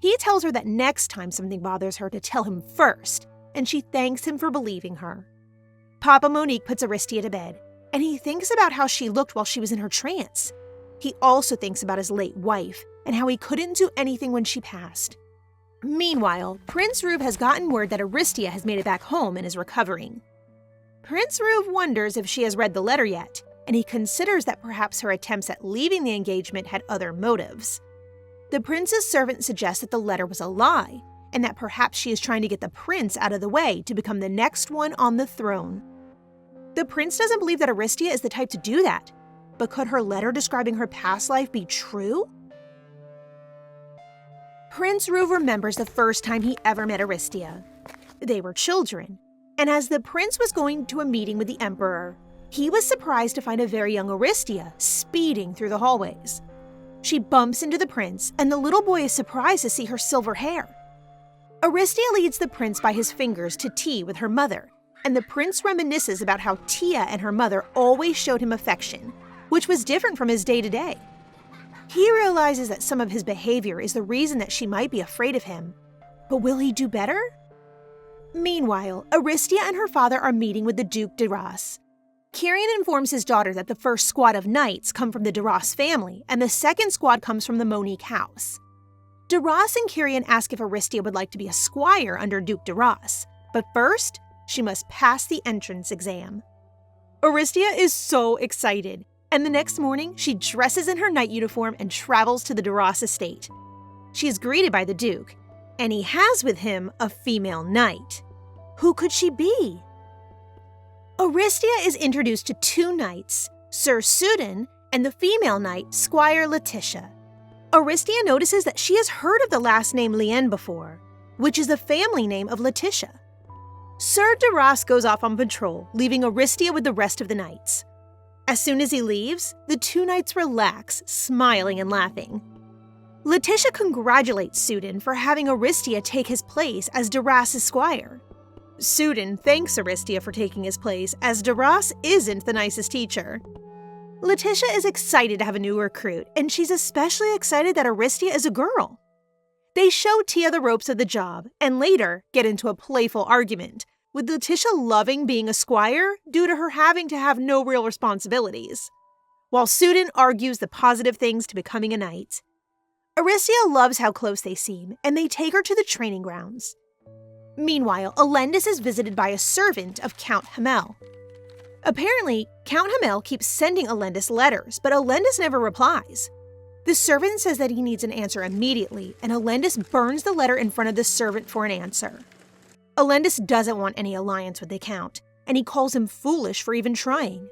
He tells her that next time something bothers her to tell him first, and she thanks him for believing her. Papa Monique puts Aristia to bed, and he thinks about how she looked while she was in her trance. He also thinks about his late wife and how he couldn't do anything when she passed. Meanwhile, Prince Ruve has gotten word that Aristia has made it back home and is recovering. Prince Ruve wonders if she has read the letter yet, and he considers that perhaps her attempts at leaving the engagement had other motives. The prince's servant suggests that the letter was a lie, and that perhaps she is trying to get the prince out of the way to become the next one on the throne. The prince doesn't believe that Aristia is the type to do that, but could her letter describing her past life be true? Prince Ruve remembers the first time he ever met Aristia. They were children, and as the prince was going to a meeting with the emperor, he was surprised to find a very young Aristia speeding through the hallways. She bumps into the prince, and the little boy is surprised to see her silver hair. Aristia leads the prince by his fingers to tea with her mother, and the prince reminisces about how Tia and her mother always showed him affection, which was different from his day-to-day. He realizes that some of his behavior is the reason that she might be afraid of him. But will he do better? Meanwhile, Aristia and her father are meeting with the Duke de Ras. Kirian informs his daughter that the first squad of knights come from the de Ras family, and the second squad comes from the Monique house. De Ras and Kirian ask if Aristia would like to be a squire under Duke de Ras, but first, she must pass the entrance exam. Aristia is so excited, and the next morning, she dresses in her knight uniform and travels to the de Ras estate. She is greeted by the Duke, and he has with him a female knight. Who could she be? Aristia is introduced to 2 knights, Sir Sudan and the female knight, Squire Letitia. Aristia notices that she has heard of the last name Lien before, which is the family name of Letitia. Sir de Ras goes off on patrol, leaving Aristia with the rest of the knights. As soon as he leaves, the 2 knights relax, smiling and laughing. Letitia congratulates Sudan for having Aristia take his place as de Ras' squire. Sudan thanks Aristia for taking his place, as de Ras isn't the nicest teacher. Letitia is excited to have a new recruit, and she's especially excited that Aristia is a girl. They show Tia the ropes of the job, and later get into a playful argument, with Letitia loving being a squire due to her having to have no real responsibilities, while Sudan argues the positive things to becoming a knight. Aristia loves how close they seem, and they take her to the training grounds. Meanwhile, Elendis is visited by a servant of Count Hamel. Apparently, Count Hamel keeps sending Alendis letters, but Alendis never replies. The servant says that he needs an answer immediately, and Alendis burns the letter in front of the servant for an answer. Alendis doesn't want any alliance with the Count, and he calls him foolish for even trying.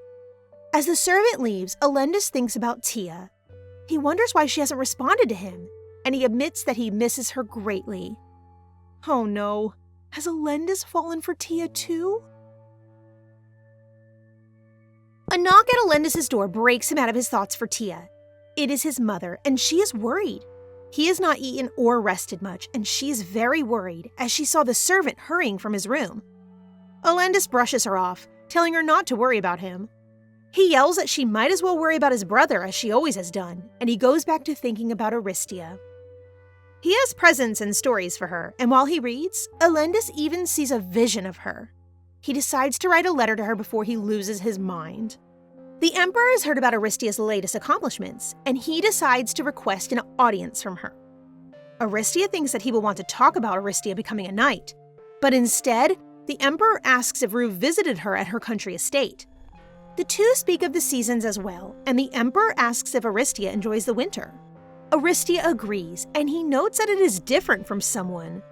As the servant leaves, Alendis thinks about Tia. He wonders why she hasn't responded to him, and he admits that he misses her greatly. Oh no, has Alendis fallen for Tia too? A knock at Alendis' door breaks him out of his thoughts for Tia. It is his mother, and she is worried. He has not eaten or rested much, and she is very worried as she saw the servant hurrying from his room. Alendis brushes her off, telling her not to worry about him. He yells that she might as well worry about his brother as she always has done, and he goes back to thinking about Aristia. He has presents and stories for her, and while he reads, Alendis even sees a vision of her. He decides to write a letter to her before he loses his mind. The Emperor has heard about Aristia's latest accomplishments, and he decides to request an audience from her. Aristia thinks that he will want to talk about Aristia becoming a knight, but instead, the Emperor asks if Rue visited her at her country estate. The two speak of the seasons as well, and the Emperor asks if Aristia enjoys the winter. Aristia agrees, and he notes that it is different from someone,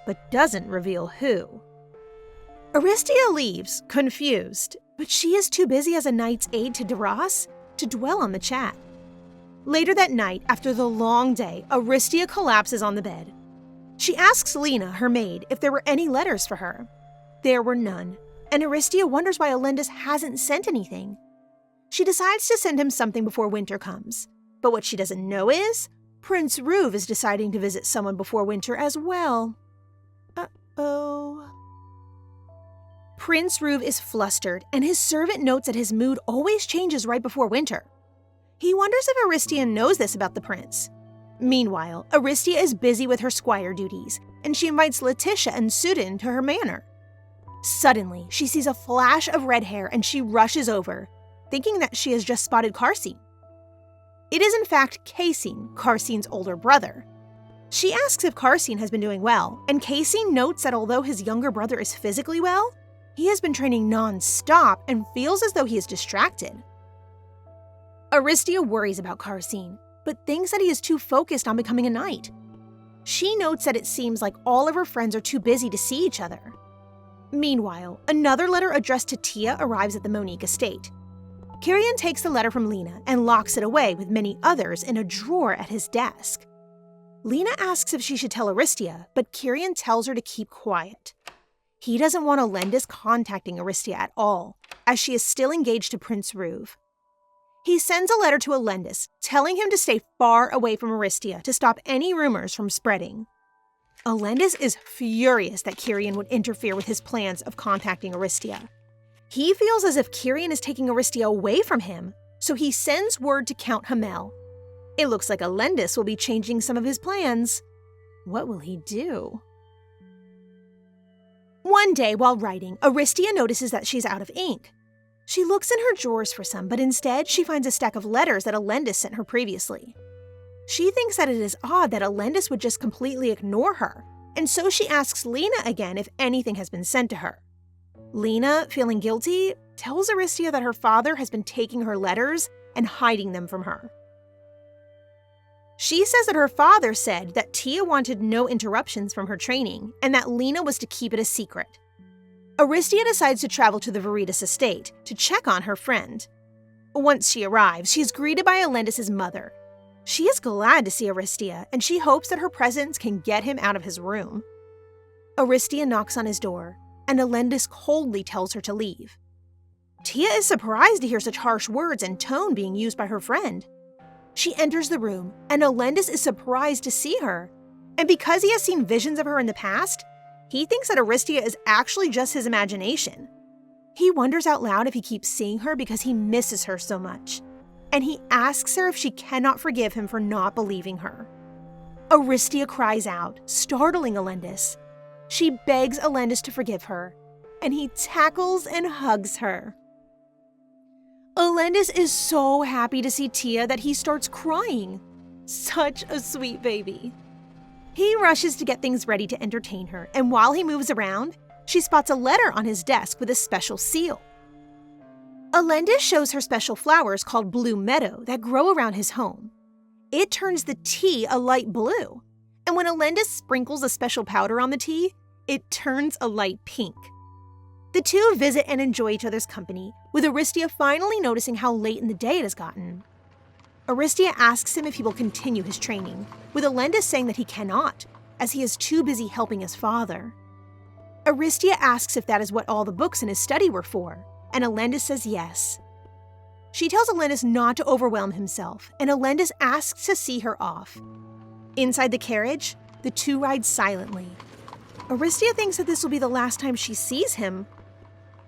but doesn't reveal who. Aristia leaves, confused, but she is too busy as a knight's aide to Duras to dwell on the chat. Later that night, after the long day, Aristia collapses on the bed. She asks Lena, her maid, if there were any letters for her. There were none, and Aristia wonders why Alendis hasn't sent anything. She decides to send him something before winter comes, but what she doesn't know is Prince Rouve is deciding to visit someone before winter as well. Uh-oh. Prince Rouve is flustered, and his servant notes that his mood always changes right before winter. He wonders if Aristia knows this about the prince. Meanwhile, Aristia is busy with her squire duties, and she invites Letitia and Sudin to her manor. Suddenly, she sees a flash of red hair and she rushes over, thinking that she has just spotted Carsine. It is in fact Casine, Carsine's older brother. She asks if Carsine has been doing well, and Casine notes that although his younger brother is physically well, he has been training non-stop and feels as though he is distracted. Aristia worries about Carsine, but thinks that he is too focused on becoming a knight. She notes that it seems like all of her friends are too busy to see each other. Meanwhile, another letter addressed to Tia arrives at the Monique estate. Kyrian takes the letter from Lena and locks it away with many others in a drawer at his desk. Lena asks if she should tell Aristia, but Kyrian tells her to keep quiet. He doesn't want Alendis contacting Aristia at all, as she is still engaged to Prince Rouve. He sends a letter to Alendis, telling him to stay far away from Aristia to stop any rumors from spreading. Alendis is furious that Kyrian would interfere with his plans of contacting Aristia. He feels as if Kyrian is taking Aristia away from him, so he sends word to Count Hamel. It looks like Alendis will be changing some of his plans. What will he do? One day while writing, Aristia notices that she's out of ink. She looks in her drawers for some, but instead she finds a stack of letters that Alendis sent her previously. She thinks that it is odd that Alendis would just completely ignore her, and so she asks Lena again if anything has been sent to her. Lena, feeling guilty, tells Aristia that her father has been taking her letters and hiding them from her. She says that her father said that Tia wanted no interruptions from her training and that Lena was to keep it a secret. Aristia decides to travel to the Veritas estate to check on her friend. Once she arrives, she is greeted by Alendis' mother. She is glad to see Aristia, and she hopes that her presence can get him out of his room. Aristia knocks on his door, and Alendis coldly tells her to leave. Tia is surprised to hear such harsh words and tone being used by her friend. She enters the room, and Alendis is surprised to see her. And because he has seen visions of her in the past, he thinks that Aristia is actually just his imagination. He wonders out loud if he keeps seeing her because he misses her so much. And he asks her if she cannot forgive him for not believing her. Aristia cries out, startling Alendis. She begs Alendis to forgive her, and he tackles and hugs her. Alendis is so happy to see Tia that he starts crying. Such a sweet baby. He rushes to get things ready to entertain her, and while he moves around, she spots a letter on his desk with a special seal. Alenda shows her special flowers called Blue Meadow that grow around his home. It turns the tea a light blue, and when Alenda sprinkles a special powder on the tea, it turns a light pink. The two visit and enjoy each other's company, with Aristia finally noticing how late in the day it has gotten. Aristia asks him if he will continue his training, with Alenda saying that he cannot, as he is too busy helping his father. Aristia asks if that is what all the books in his study were for, and Alenda says yes. She tells Alendis not to overwhelm himself, and Alendis asks to see her off. Inside the carriage, the two ride silently. Aristia thinks that this will be the last time she sees him.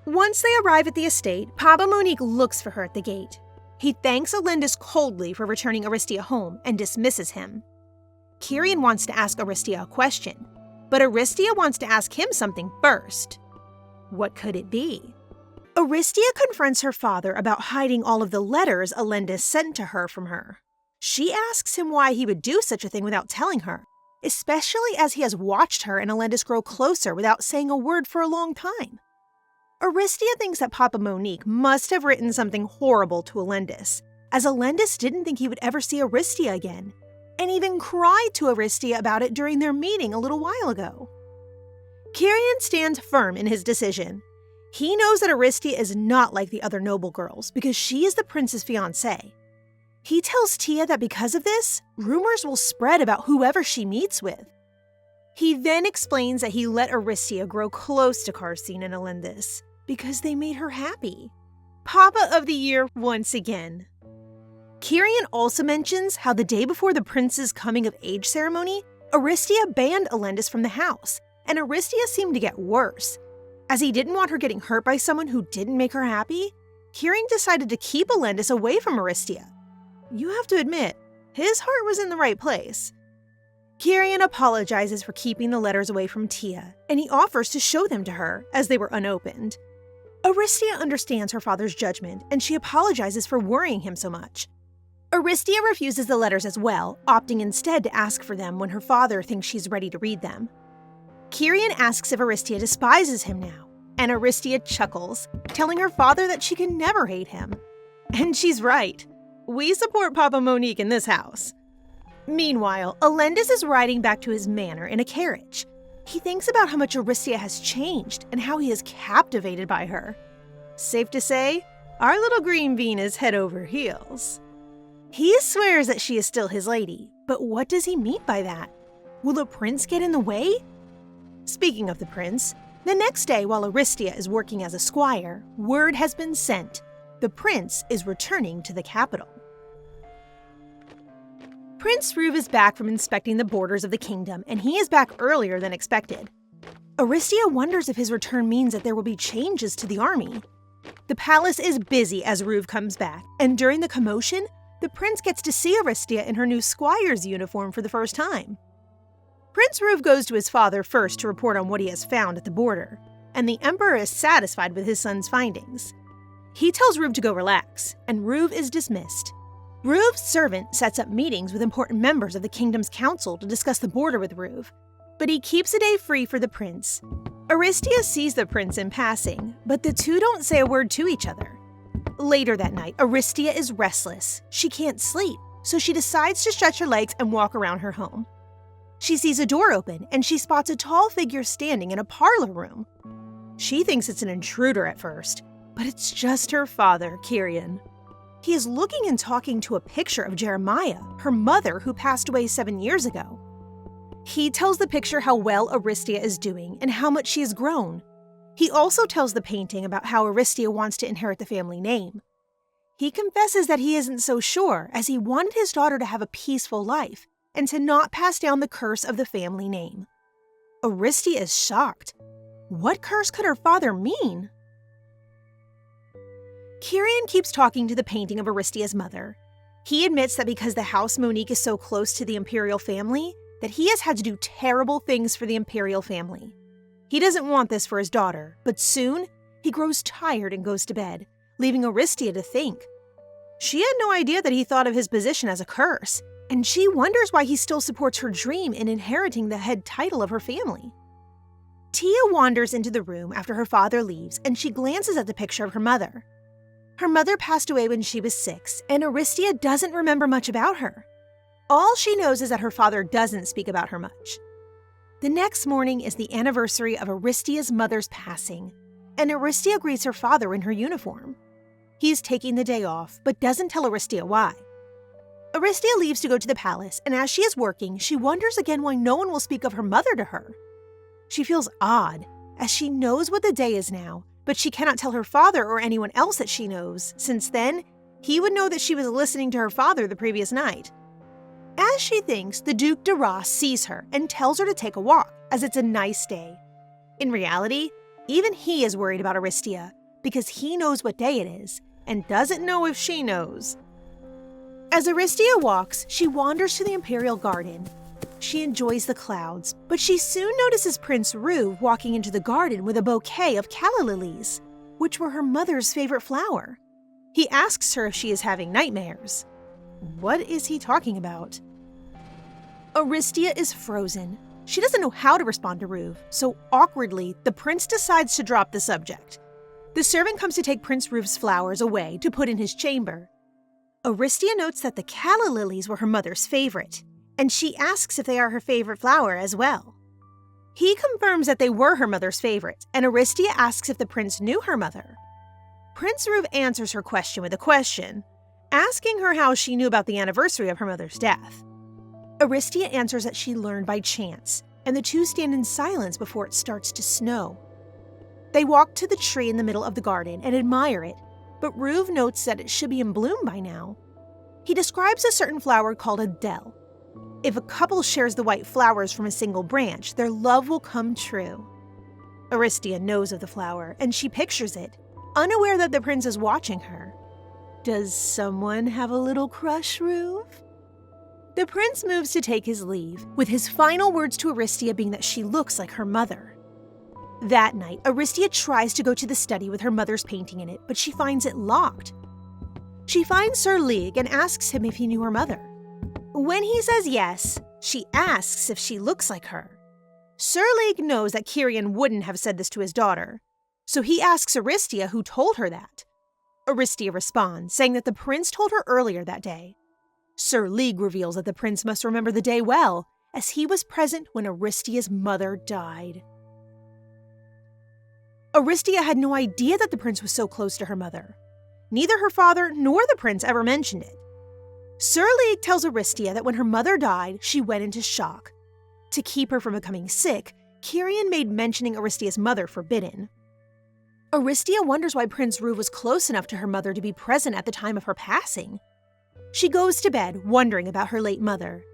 Once they arrive at the estate, Papa Monique looks for her at the gate. He thanks Alendis coldly for returning Aristia home and dismisses him. Kyrian wants to ask Aristia a question, but Aristia wants to ask him something first. What could it be? Aristia confronts her father about hiding all of the letters Alendis sent to her from her. She asks him why he would do such a thing without telling her, especially as he has watched her and Alendis grow closer without saying a word for a long time. Aristia thinks that Papa Monique must have written something horrible to Alendis, as Alendis didn't think he would ever see Aristia again, and even cried to Aristia about it during their meeting a little while ago. Kyrian stands firm in his decision. He knows that Aristia is not like the other noble girls because she is the prince's fiancée. He tells Tia that because of this, rumors will spread about whoever she meets with. He then explains that he let Aristia grow close to Castina and Alendis because they made her happy. Papa of the Year once again. Kyrian also mentions how the day before the prince's coming-of-age ceremony, Aristia banned Alendis from the house, and Aristia seemed to get worse. As he didn't want her getting hurt by someone who didn't make her happy, Kyrian decided to keep Alendis away from Aristia. You have to admit, his heart was in the right place. Kyrian apologizes for keeping the letters away from Tia, and he offers to show them to her, as they were unopened. Aristia understands her father's judgment, and she apologizes for worrying him so much. Aristia refuses the letters as well, opting instead to ask for them when her father thinks she's ready to read them. Kyrian asks if Aristia despises him now, and Aristia chuckles, telling her father that she can never hate him. And she's right. We support Papa Monique in this house. Meanwhile, Alendis is riding back to his manor in a carriage. He thinks about how much Aristia has changed and how he is captivated by her. Safe to say, our little green bean is head over heels. He swears that she is still his lady, but what does he mean by that? Will the prince get in the way? Speaking of the prince, the next day while Aristia is working as a squire, word has been sent. The prince is returning to the capital. Prince Ruve is back from inspecting the borders of the kingdom, and he is back earlier than expected. Aristia wonders if his return means that there will be changes to the army. The palace is busy as Ruve comes back, and during the commotion, the prince gets to see Aristia in her new squire's uniform for the first time. Prince Ruve goes to his father first to report on what he has found at the border, and the emperor is satisfied with his son's findings. He tells Ruve to go relax, and Ruve is dismissed. Ruve's servant sets up meetings with important members of the kingdom's council to discuss the border with Ruve, but he keeps a day free for the prince. Aristia sees the prince in passing, but the two don't say a word to each other. Later that night, Aristia is restless. She can't sleep, so she decides to stretch her legs and walk around her home. She sees a door open, and she spots a tall figure standing in a parlor room. She thinks it's an intruder at first, but it's just her father, Kyrian. He is looking and talking to a picture of Jeremiah, her mother who passed away 7 years ago. He tells the picture how well Aristia is doing and how much she has grown. He also tells the painting about how Aristia wants to inherit the family name. He confesses that he isn't so sure, as he wanted his daughter to have a peaceful life and to not pass down the curse of the family name. Aristia is shocked. What curse could her father mean? Kyrian keeps talking to the painting of Aristia's mother. He admits that because the House Monique is so close to the imperial family, that he has had to do terrible things for the imperial family. He doesn't want this for his daughter, but soon he grows tired and goes to bed, leaving Aristia to think. She had no idea that he thought of his position as a curse, and she wonders why he still supports her dream in inheriting the head title of her family. Tia wanders into the room after her father leaves, and she glances at the picture of her mother. Her mother passed away when she was 6, and Aristia doesn't remember much about her. All she knows is that her father doesn't speak about her much. The next morning is the anniversary of Aristia's mother's passing, and Aristia greets her father in her uniform. He's taking the day off, but doesn't tell Aristia why. Aristia leaves to go to the palace, and as she is working, she wonders again why no one will speak of her mother to her. She feels odd, as she knows what the day is now, but she cannot tell her father or anyone else that she knows, since then, he would know that she was listening to her father the previous night. As she thinks, the Duke de Ross sees her and tells her to take a walk, as it's a nice day. In reality, even he is worried about Aristia, because he knows what day it is, and doesn't know if she knows. As Aristia walks, she wanders to the Imperial Garden. She enjoys the clouds, but she soon notices Prince Rue walking into the garden with a bouquet of calla lilies, which were her mother's favorite flower. He asks her if she is having nightmares. What is he talking about? Aristia is frozen. She doesn't know how to respond to Rue, so awkwardly, the prince decides to drop the subject. The servant comes to take Prince Rue's flowers away to put in his chamber. Aristia notes that the calla lilies were her mother's favorite, and she asks if they are her favorite flower as well. He confirms that they were her mother's favorite, and Aristia asks if the prince knew her mother. Prince Rue answers her question with a question, asking her how she knew about the anniversary of her mother's death. Aristia answers that she learned by chance, and the two stand in silence before it starts to snow. They walk to the tree in the middle of the garden and admire it, but Rue notes that it should be in bloom by now. He describes a certain flower called a dell. If a couple shares the white flowers from a single branch, their love will come true. Aristia knows of the flower, and she pictures it, unaware that the prince is watching her. Does someone have a little crush, Rue? The prince moves to take his leave, with his final words to Aristia being that she looks like her mother. That night, Aristia tries to go to the study with her mother's painting in it, but she finds it locked. She finds Sir League and asks him if he knew her mother. When he says yes, she asks if she looks like her. Sir League knows that Kyrian wouldn't have said this to his daughter, so he asks Aristia who told her that. Aristia responds, saying that the prince told her earlier that day. Sir League reveals that the prince must remember the day well, as he was present when Aristia's mother died. Aristia had no idea that the prince was so close to her mother. Neither her father nor the prince ever mentioned it. Sir League tells Aristia that when her mother died, she went into shock. To keep her from becoming sick, Kyrian made mentioning Aristia's mother forbidden. Aristia wonders why Prince Rue was close enough to her mother to be present at the time of her passing. She goes to bed, wondering about her late mother.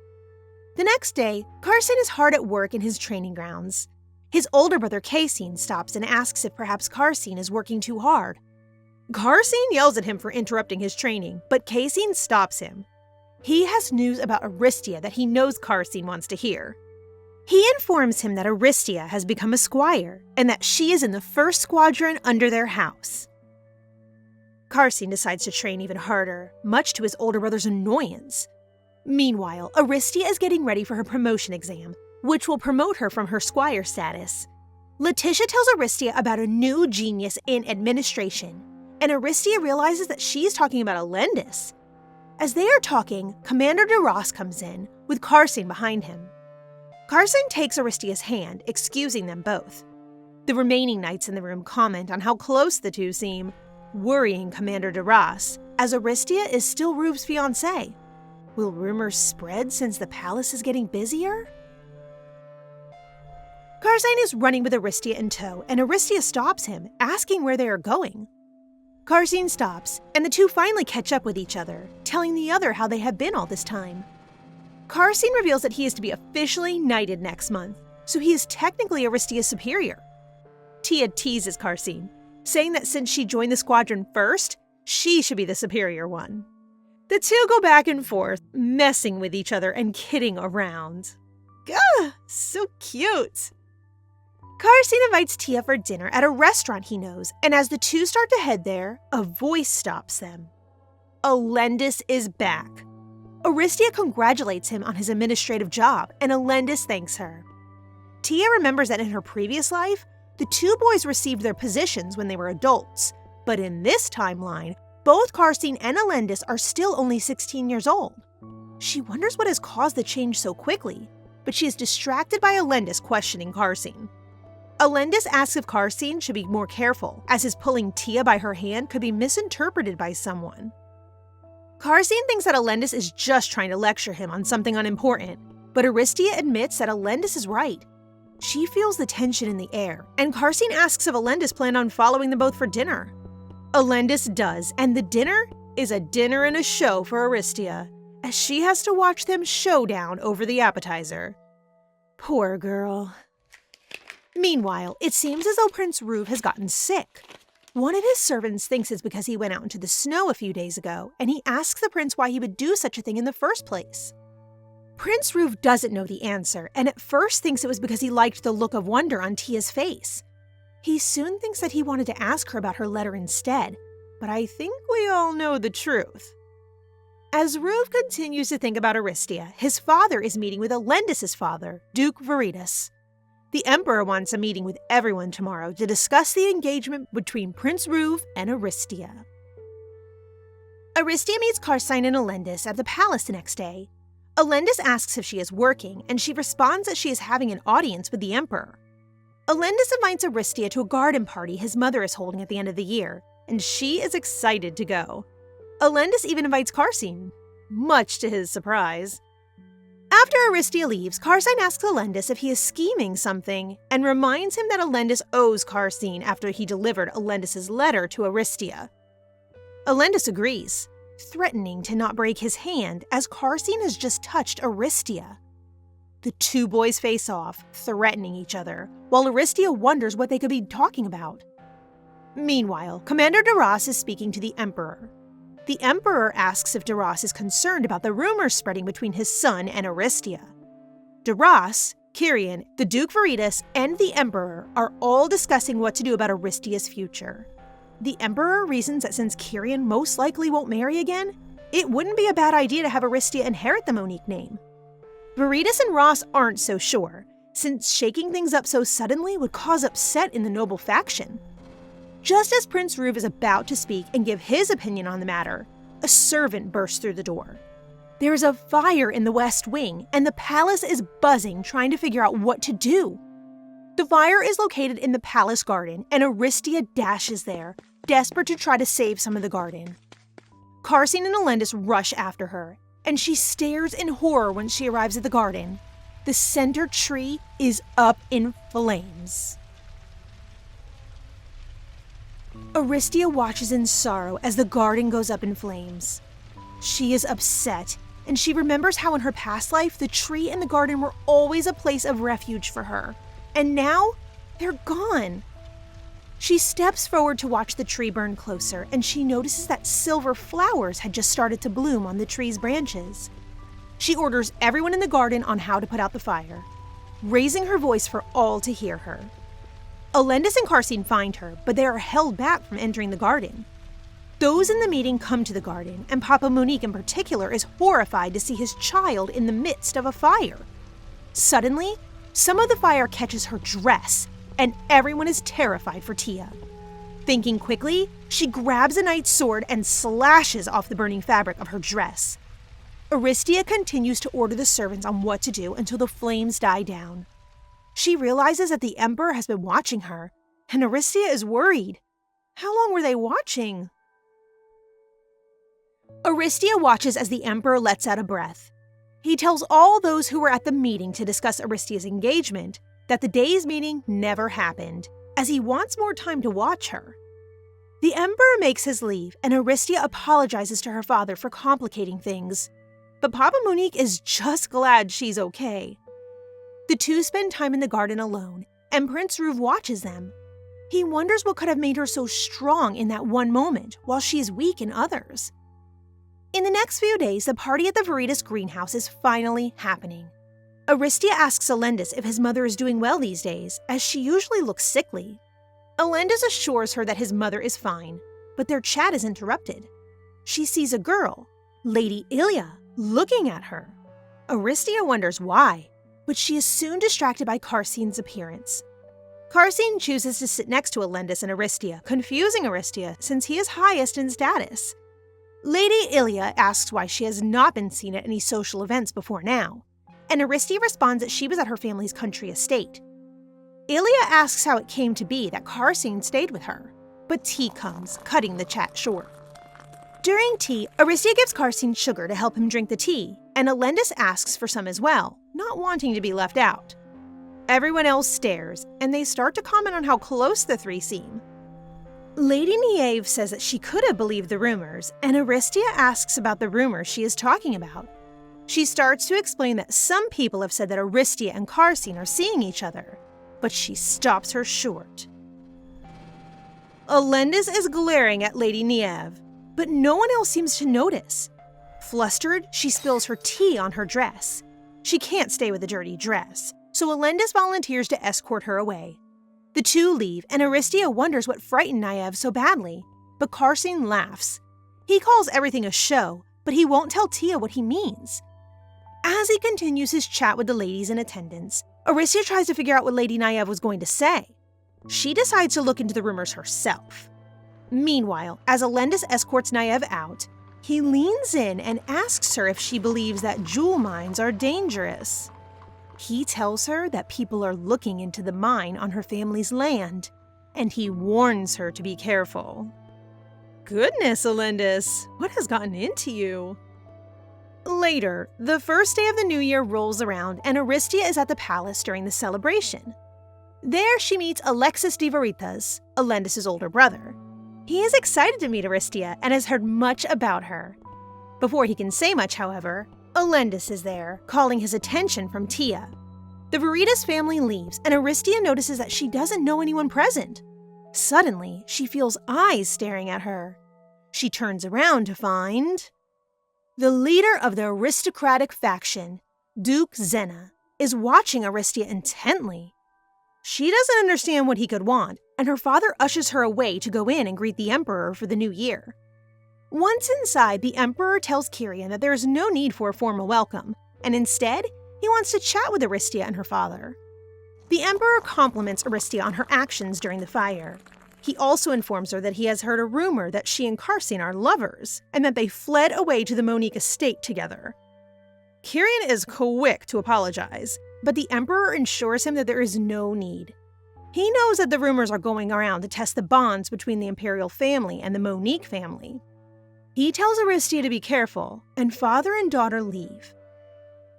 The next day, Carson is hard at work in his training grounds. His older brother Casine stops and asks if perhaps Carson is working too hard. Carson yells at him for interrupting his training, but Casine stops him. He has news about Aristia that he knows Carson wants to hear. He informs him that Aristia has become a squire and that she is in the first squadron under their house. Carson decides to train even harder, much to his older brother's annoyance. Meanwhile, Aristia is getting ready for her promotion exam, which will promote her from her squire status. Letitia tells Aristia about a new genius in administration, and Aristia realizes that she's talking about Alendis. As they are talking, Commander de Ross comes in, with Carson behind him. Carson takes Aristia's hand, excusing them both. The remaining knights in the room comment on how close the two seem, worrying Commander de Ross, as Aristia is still Rue's fiancée. Will rumors spread since the palace is getting busier? Carson is running with Aristia in tow, and Aristia stops him, asking where they are going. Carson stops, and the two finally catch up with each other, telling the other how they have been all this time. Carson reveals that he is to be officially knighted next month, so he is technically Aristia's superior. Tia teases Carson, saying that since she joined the squadron first, she should be the superior one. The two go back and forth, messing with each other and kidding around. Gah, so cute! Carson invites Tia for dinner at a restaurant he knows, and as the two start to head there, a voice stops them. Alendis is back. Aristia congratulates him on his administrative job, and Alendis thanks her. Tia remembers that in her previous life, the two boys received their positions when they were adults, but in this timeline, Both Karstine and Alendis are still only 16 years old. She wonders what has caused the change so quickly, but she is distracted by Alendis questioning Karstine. Alendis asks if Karstine should be more careful, as his pulling Tia by her hand could be misinterpreted by someone. Karstine thinks that Alendis is just trying to lecture him on something unimportant, but Aristia admits that Alendis is right. She feels the tension in the air, and Karstine asks if Alendis planned on following them both for dinner. Alendis does, and the dinner is a dinner and a show for Aristia, as she has to watch them showdown over the appetizer. Poor girl. Meanwhile, it seems as though Prince Ruv has gotten sick. One of his servants thinks it's because he went out into the snow a few days ago, and he asks the prince why he would do such a thing in the first place. Prince Ruv doesn't know the answer, and at first thinks it was because he liked the look of wonder on Tia's face. He soon thinks that he wanted to ask her about her letter instead, but I think we all know the truth. As Ruv continues to think about Aristia, his father is meeting with Alendis' father, Duke Viridis. The Emperor wants a meeting with everyone tomorrow to discuss the engagement between Prince Ruv and Aristia. Aristia meets Karstine and Alendis at the palace the next day. Alendis asks if she is working, and she responds that she is having an audience with the Emperor. Alendis invites Aristia to a garden party his mother is holding at the end of the year, and she is excited to go. Alendis even invites Karstine, much to his surprise. After Aristia leaves, Karstine asks Alendis if he is scheming something, and reminds him that Alendis owes Karstine after he delivered Alendis' letter to Aristia. Alendis agrees, threatening to not break his hand as Karstine has just touched Aristia. The two boys face off, threatening each other, while Aristia wonders what they could be talking about. Meanwhile, Commander Duras is speaking to the Emperor. The Emperor asks if Duras is concerned about the rumors spreading between his son and Aristia. Duras, Kyrian, the Duke Viridis, and the Emperor are all discussing what to do about Aristia's future. The Emperor reasons that since Kyrian most likely won't marry again, it wouldn't be a bad idea to have Aristia inherit the Monique name. Viridis and Ross aren't so sure, since shaking things up so suddenly would cause upset in the noble faction. Just as Prince Ruv is about to speak and give his opinion on the matter, a servant bursts through the door. There is a fire in the West Wing, and the palace is buzzing trying to figure out what to do. The fire is located in the palace garden, and Aristia dashes there, desperate to try to save some of the garden. Karstine and Alendis rush after her, and she stares in horror when she arrives at the garden. The center tree is up in flames. Aristia watches in sorrow as the garden goes up in flames. She is upset, and she remembers how in her past life the tree and the garden were always a place of refuge for her, and now they're gone. She steps forward to watch the tree burn closer, and she notices that silver flowers had just started to bloom on the tree's branches. She orders everyone in the garden on how to put out the fire, raising her voice for all to hear her. Alendis and Karstine find her, but they are held back from entering the garden. Those in the meeting come to the garden, and Papa Monique in particular is horrified to see his child in the midst of a fire. Suddenly, some of the fire catches her dress, and everyone is terrified for Tia. Thinking quickly, she grabs a knight's sword and slashes off the burning fabric of her dress. Aristia continues to order the servants on what to do until the flames die down. She realizes that the Emperor has been watching her, and Aristia is worried. How long were they watching? Aristia watches as the Emperor lets out a breath. He tells all those who were at the meeting to discuss Aristia's engagement that the day's meeting never happened, as he wants more time to watch her. The Emperor makes his leave, and Aristia apologizes to her father for complicating things. But Papa Monique is just glad she's okay. The two spend time in the garden alone, and Prince Ruv watches them. He wonders what could have made her so strong in that one moment, while she is weak in others. In the next few days, the party at the Viridis greenhouse is finally happening. Aristia asks Alendis if his mother is doing well these days, as she usually looks sickly. Alendis assures her that his mother is fine, but their chat is interrupted. She sees a girl, Lady Ilya, looking at her. Aristia wonders why, but she is soon distracted by Karstine's appearance. Karsine chooses to sit next to Alendis and Aristia, confusing Aristia since he is highest in status. Lady Ilia asks why she has not been seen at any social events before now, and Aristia responds that she was at her family's country estate. Ilia asks how it came to be that Karsine stayed with her, but tea comes, cutting the chat short. During tea, Aristia gives Karsine sugar to help him drink the tea, and Alendis asks for some as well, not wanting to be left out. Everyone else stares, and they start to comment on how close the three seem. Lady Niamh says that she could have believed the rumors, and Aristia asks about the rumors she is talking about. She starts to explain that some people have said that Aristia and Karsine are seeing each other, but she stops her short. Alendis is glaring at Lady Niamh, but no one else seems to notice. Flustered, she spills her tea on her dress. She can't stay with a dirty dress, so Alendis volunteers to escort her away. The two leave, and Aristia wonders what frightened Niamh so badly, but Karsine laughs. He calls everything a show, but he won't tell Tia what he means. As he continues his chat with the ladies in attendance, Aristia tries to figure out what Lady Niamh was going to say. She decides to look into the rumors herself. Meanwhile, as Alendis escorts Niamh out, he leans in and asks her if she believes that jewel mines are dangerous. He tells her that people are looking into the mine on her family's land, and he warns her to be careful. Goodness, Alendis, what has gotten into you? Later, the first day of the new year rolls around, and Aristia is at the palace during the celebration. There, she meets Alexis de Veritas, Alendis' older brother. He is excited to meet Aristia and has heard much about her. Before he can say much, however, Alendis is there, calling his attention from Tia. The Veritas family leaves, and Aristia notices that she doesn't know anyone present. Suddenly, she feels eyes staring at her. She turns around to find... the leader of the aristocratic faction, Duke Zena, is watching Aristia intently. She doesn't understand what he could want, and her father ushers her away to go in and greet the Emperor for the new year. Once inside, the Emperor tells Kyrian that there is no need for a formal welcome, and instead, he wants to chat with Aristia and her father. The Emperor compliments Aristia on her actions during the fire. He also informs her that he has heard a rumor that she and Karsine are lovers, and that they fled away to the Monique estate together. Kyrian is quick to apologize, but the Emperor assures him that there is no need. He knows that the rumors are going around to test the bonds between the imperial family and the Monique family. He tells Aristia to be careful, and father and daughter leave.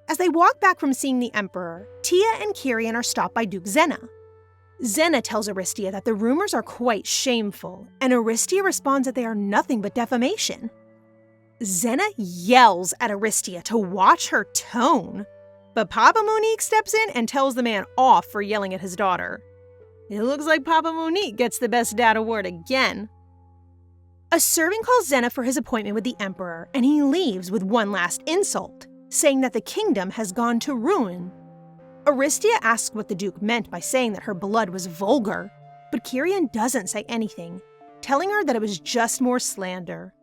As they walk back from seeing the Emperor, Tia and Kyrian are stopped by Duke Zena. Zena tells Aristia that the rumors are quite shameful, and Aristia responds that they are nothing but defamation. Zena yells at Aristia to watch her tone, but Papa Monique steps in and tells the man off for yelling at his daughter. It looks like Papa Monique gets the Best Dad award again. A servant calls Zena for his appointment with the Emperor, and he leaves with one last insult, saying that the kingdom has gone to ruin. Aristia asks what the Duke meant by saying that her blood was vulgar, but Kyrian doesn't say anything, telling her that it was just more slander.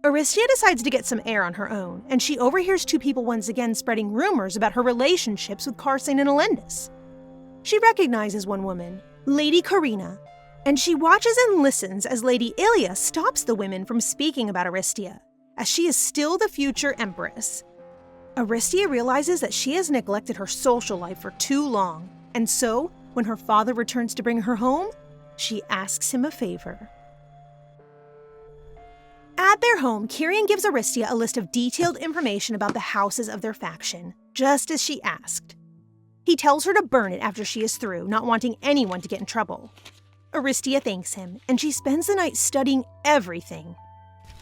Aristia decides to get some air on her own, and she overhears two people once again spreading rumors about her relationships with Karsine and Alendis. She recognizes one woman, Lady Karina, and she watches and listens as Lady Ilia stops the women from speaking about Aristia, as she is still the future empress. Aristia realizes that she has neglected her social life for too long, and so, when her father returns to bring her home, she asks him a favor. At their home, Kyrian gives Aristia a list of detailed information about the houses of their faction, just as she asked. He tells her to burn it after she is through, not wanting anyone to get in trouble. Aristia thanks him, and she spends the night studying everything.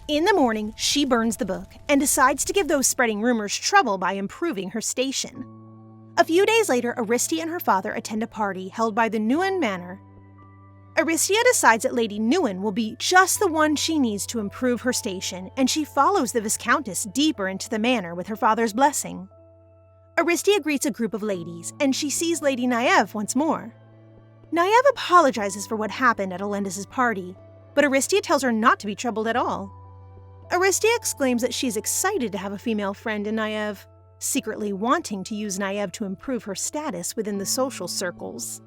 In the morning, she burns the book and decides to give those spreading rumors trouble by improving her station. A few days later, Aristia and her father attend a party held by the Nguyen Manor. Aristia decides that Lady Nguyen will be just the one she needs to improve her station, and she follows the Viscountess deeper into the manor with her father's blessing. Aristia greets a group of ladies, and she sees Lady Niamh once more. Niamh apologizes for what happened at Alendis' party, but Aristia tells her not to be troubled at all. Aristia exclaims that she's excited to have a female friend in Niamh, secretly wanting to use Niamh to improve her status within the social circles.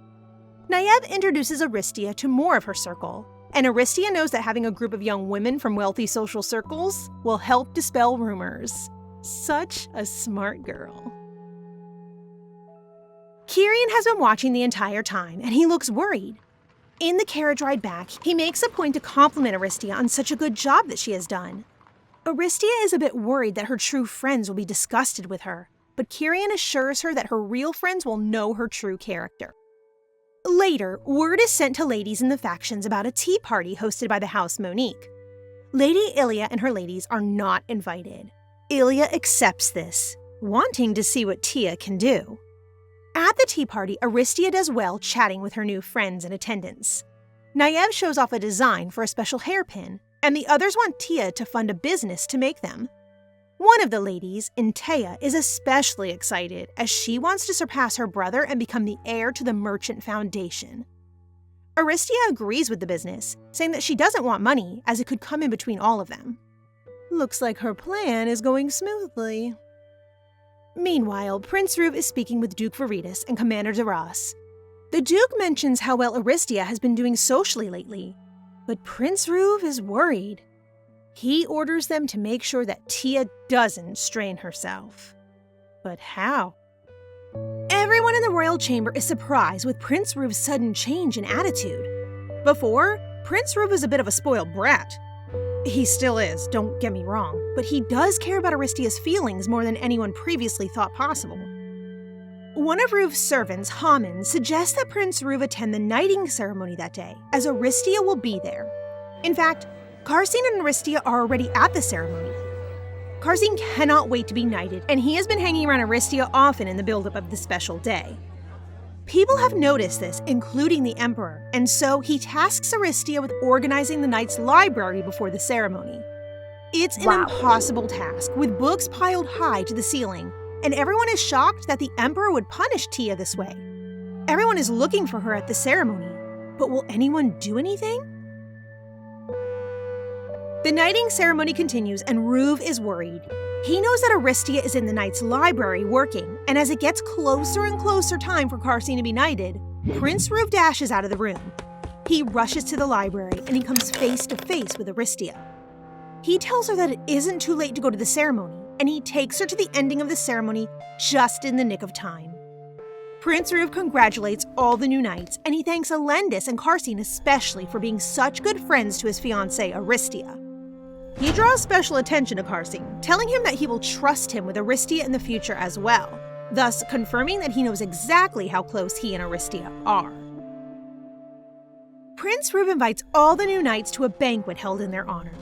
Naev introduces Aristia to more of her circle, and Aristia knows that having a group of young women from wealthy social circles will help dispel rumors. Such a smart girl. Kirian has been watching the entire time, and he looks worried. In the carriage ride back, he makes a point to compliment Aristia on such a good job that she has done. Aristia is a bit worried that her true friends will be disgusted with her, but Kirian assures her that her real friends will know her true character. Later, word is sent to ladies in the factions about a tea party hosted by the House Monique. Lady Ilia and her ladies are not invited. Ilia accepts this, wanting to see what Tia can do. At the tea party, Aristia does well chatting with her new friends in attendance. Naev shows off a design for a special hairpin, and the others want Tia to fund a business to make them. One of the ladies, Intea, is especially excited as she wants to surpass her brother and become the heir to the Merchant Foundation. Aristia agrees with the business, saying that she doesn't want money as it could come in between all of them. Looks like her plan is going smoothly. Meanwhile, Prince Ruve is speaking with Duke Veritas and Commander Duras. The Duke mentions how well Aristia has been doing socially lately, but Prince Ruve is worried. He orders them to make sure that Tia doesn't strain herself. But how? Everyone in the royal chamber is surprised with Prince Ruve's sudden change in attitude. Before, Prince Ruve was a bit of a spoiled brat. He still is, don't get me wrong, but he does care about Aristia's feelings more than anyone previously thought possible. One of Ruve's servants, Haman, suggests that Prince Ruve attend the knighting ceremony that day, as Aristia will be there. In fact, Karsine and Aristia are already at the ceremony. Karsine cannot wait to be knighted, and he has been hanging around Aristia often in the build-up of the special day. People have noticed this, including the Emperor, and so he tasks Aristia with organizing the Knight's library before the ceremony. It's an impossible task, with books piled high to the ceiling, and everyone is shocked that the Emperor would punish Tia this way. Everyone is looking for her at the ceremony, but will anyone do anything? The knighting ceremony continues, and Ruve is worried. He knows that Aristia is in the Knight's library working, and as it gets closer and closer time for Karsine to be knighted, Prince Ruve dashes out of the room. He rushes to the library, and he comes face to face with Aristia. He tells her that it isn't too late to go to the ceremony, and he takes her to the ending of the ceremony just in the nick of time. Prince Ruve congratulates all the new knights, and he thanks Alendis and Karsine especially for being such good friends to his fiancée, Aristia. He draws special attention to Karsine, telling him that he will trust him with Aristia in the future as well, thus confirming that he knows exactly how close he and Aristia are. Prince Ruve invites all the new knights to a banquet held in their honor.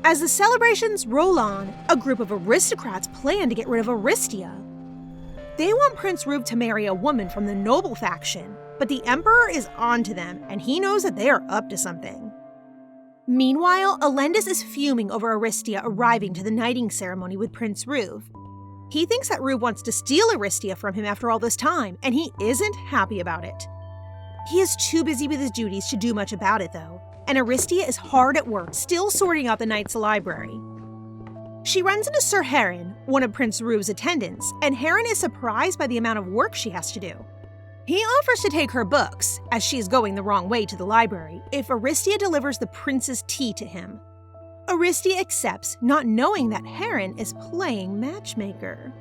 As the celebrations roll on, a group of aristocrats plan to get rid of Aristia. They want Prince Ruve to marry a woman from the noble faction, but the Emperor is on to them, and he knows that they are up to something. Meanwhile, Alendis is fuming over Aristia arriving to the knighting ceremony with Prince Ruve. He thinks that Ruve wants to steal Aristia from him after all this time, and he isn't happy about it. He is too busy with his duties to do much about it, though, and Aristia is hard at work, still sorting out the knight's library. She runs into Sir Heron, one of Prince Ruve's attendants, and Heron is surprised by the amount of work she has to do. He offers to take her books, as she is going the wrong way to the library, if Aristia delivers the prince's tea to him. Aristia accepts, not knowing that Heron is playing matchmaker.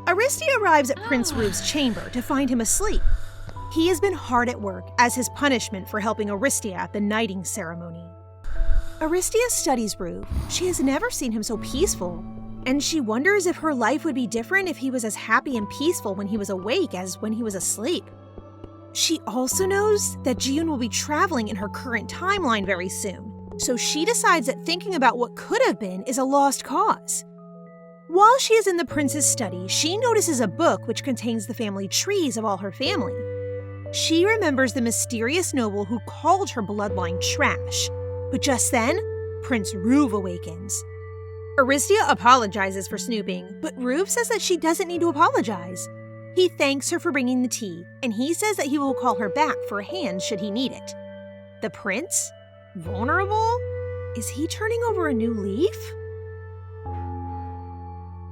Aristia arrives at Prince Ruve's chamber to find him asleep. He has been hard at work as his punishment for helping Aristia at the knighting ceremony. Aristia studies Ruve. She has never seen him so peaceful, and she wonders if her life would be different if he was as happy and peaceful when he was awake as when he was asleep. She also knows that Jiyun will be traveling in her current timeline very soon, so she decides that thinking about what could have been is a lost cause. While she is in the prince's study, she notices a book which contains the family trees of all her family. She remembers the mysterious noble who called her bloodline trash, but just then, Prince Ruve awakens. Aristia apologizes for snooping, but Ruve says that she doesn't need to apologize. He thanks her for bringing the tea, and he says that he will call her back for a hand should he need it. The prince? Vulnerable? Is he turning over a new leaf?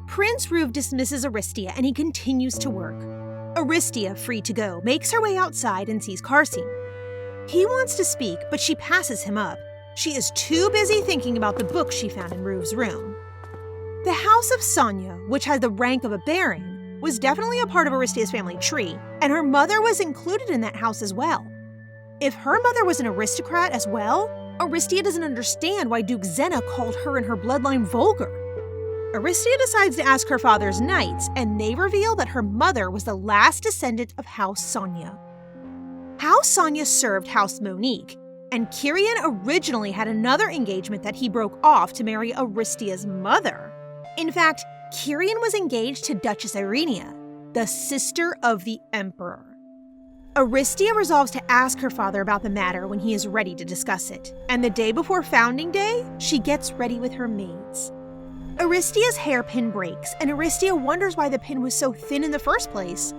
Prince Ruve dismisses Aristia and he continues to work. Aristia, free to go, makes her way outside and sees Castina. He wants to speak, but she passes him up. She is too busy thinking about the book she found in Ruve's room. The House of Sonia, which had the rank of a baron, was definitely a part of Aristia's family tree, and her mother was included in that house as well. If her mother was an aristocrat as well, Aristia doesn't understand why Duke Zena called her and her bloodline vulgar. Aristia decides to ask her father's knights, and they reveal that her mother was the last descendant of House Sonia. House Sonia served House Monique, and Kyrian originally had another engagement that he broke off to marry Aristia's mother. In fact, Kyrian was engaged to Duchess Irenia, the sister of the Emperor. Aristia resolves to ask her father about the matter when he is ready to discuss it, and the day before founding day, she gets ready with her maids. Aristia's hairpin breaks, and Aristia wonders why the pin was so thin in the first place.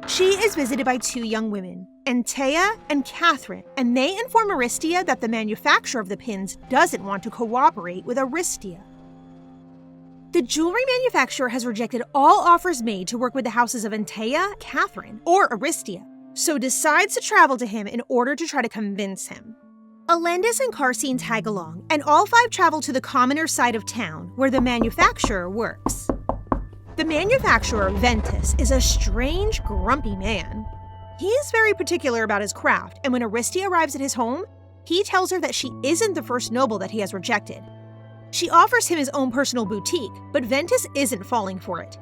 She is visited by two young women, Antea and Catherine, and they inform Aristia that the manufacturer of the pins doesn't want to cooperate with Aristia. The jewelry manufacturer has rejected all offers made to work with the houses of Antea, Catherine, or Aristia, so decides to travel to him in order to try to convince him. Alendis and Castina tag along, and all five travel to the commoner side of town, where the manufacturer works. The manufacturer, Ventus, is a strange, grumpy man. He is very particular about his craft, and when Aristia arrives at his home, he tells her that she isn't the first noble that he has rejected. She offers him his own personal boutique, but Ventus isn't falling for it.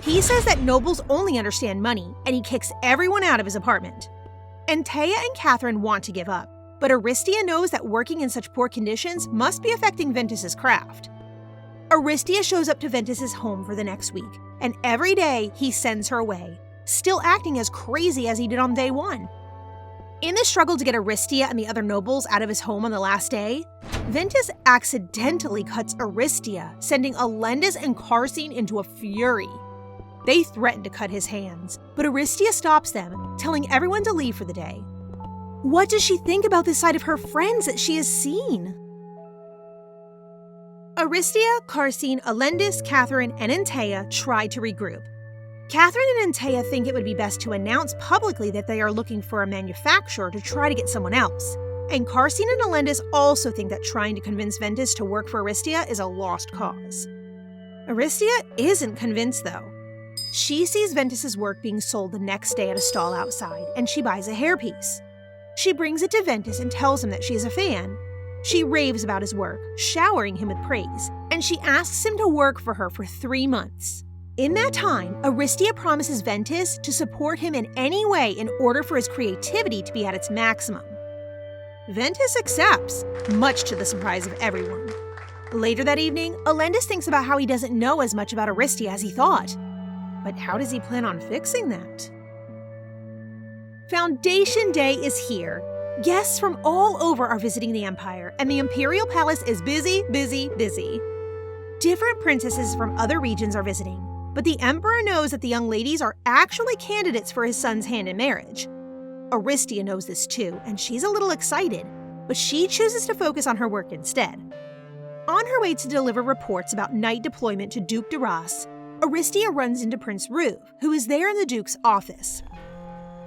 He says that nobles only understand money, and he kicks everyone out of his apartment. Antea and Catherine want to give up, but Aristia knows that working in such poor conditions must be affecting Ventus's craft. Aristia shows up to Ventus's home for the next week, and every day he sends her away, still acting as crazy as he did on day one. In the struggle to get Aristia and the other nobles out of his home on the last day, Ventus accidentally cuts Aristia, sending Alendis and Castina into a fury. They threaten to cut his hands, but Aristia stops them, telling everyone to leave for the day. What does she think about this side of her friends that she has seen? Aristia, Castina, Alendis, Catherine, and Antea try to regroup. Catherine and Antea think it would be best to announce publicly that they are looking for a manufacturer to try to get someone else. And Castina and Alendis also think that trying to convince Ventus to work for Aristia is a lost cause. Aristia isn't convinced, though. She sees Ventus's work being sold the next day at a stall outside, and she buys a hairpiece. She brings it to Ventus and tells him that she is a fan. She raves about his work, showering him with praise, and she asks him to work for her for 3 months. In that time, Aristia promises Ventus to support him in any way in order for his creativity to be at its maximum. Ventus accepts, much to the surprise of everyone. Later that evening, Alendis thinks about how he doesn't know as much about Aristia as he thought. But how does he plan on fixing that? Foundation Day is here. Guests from all over are visiting the Empire, and the Imperial Palace is busy, busy, busy. Different princesses from other regions are visiting, but the Emperor knows that the young ladies are actually candidates for his son's hand in marriage. Aristia knows this too, and she's a little excited, but she chooses to focus on her work instead. On her way to deliver reports about night deployment to Duke de Ras, Aristia runs into Prince Ruve, who is there in the Duke's office.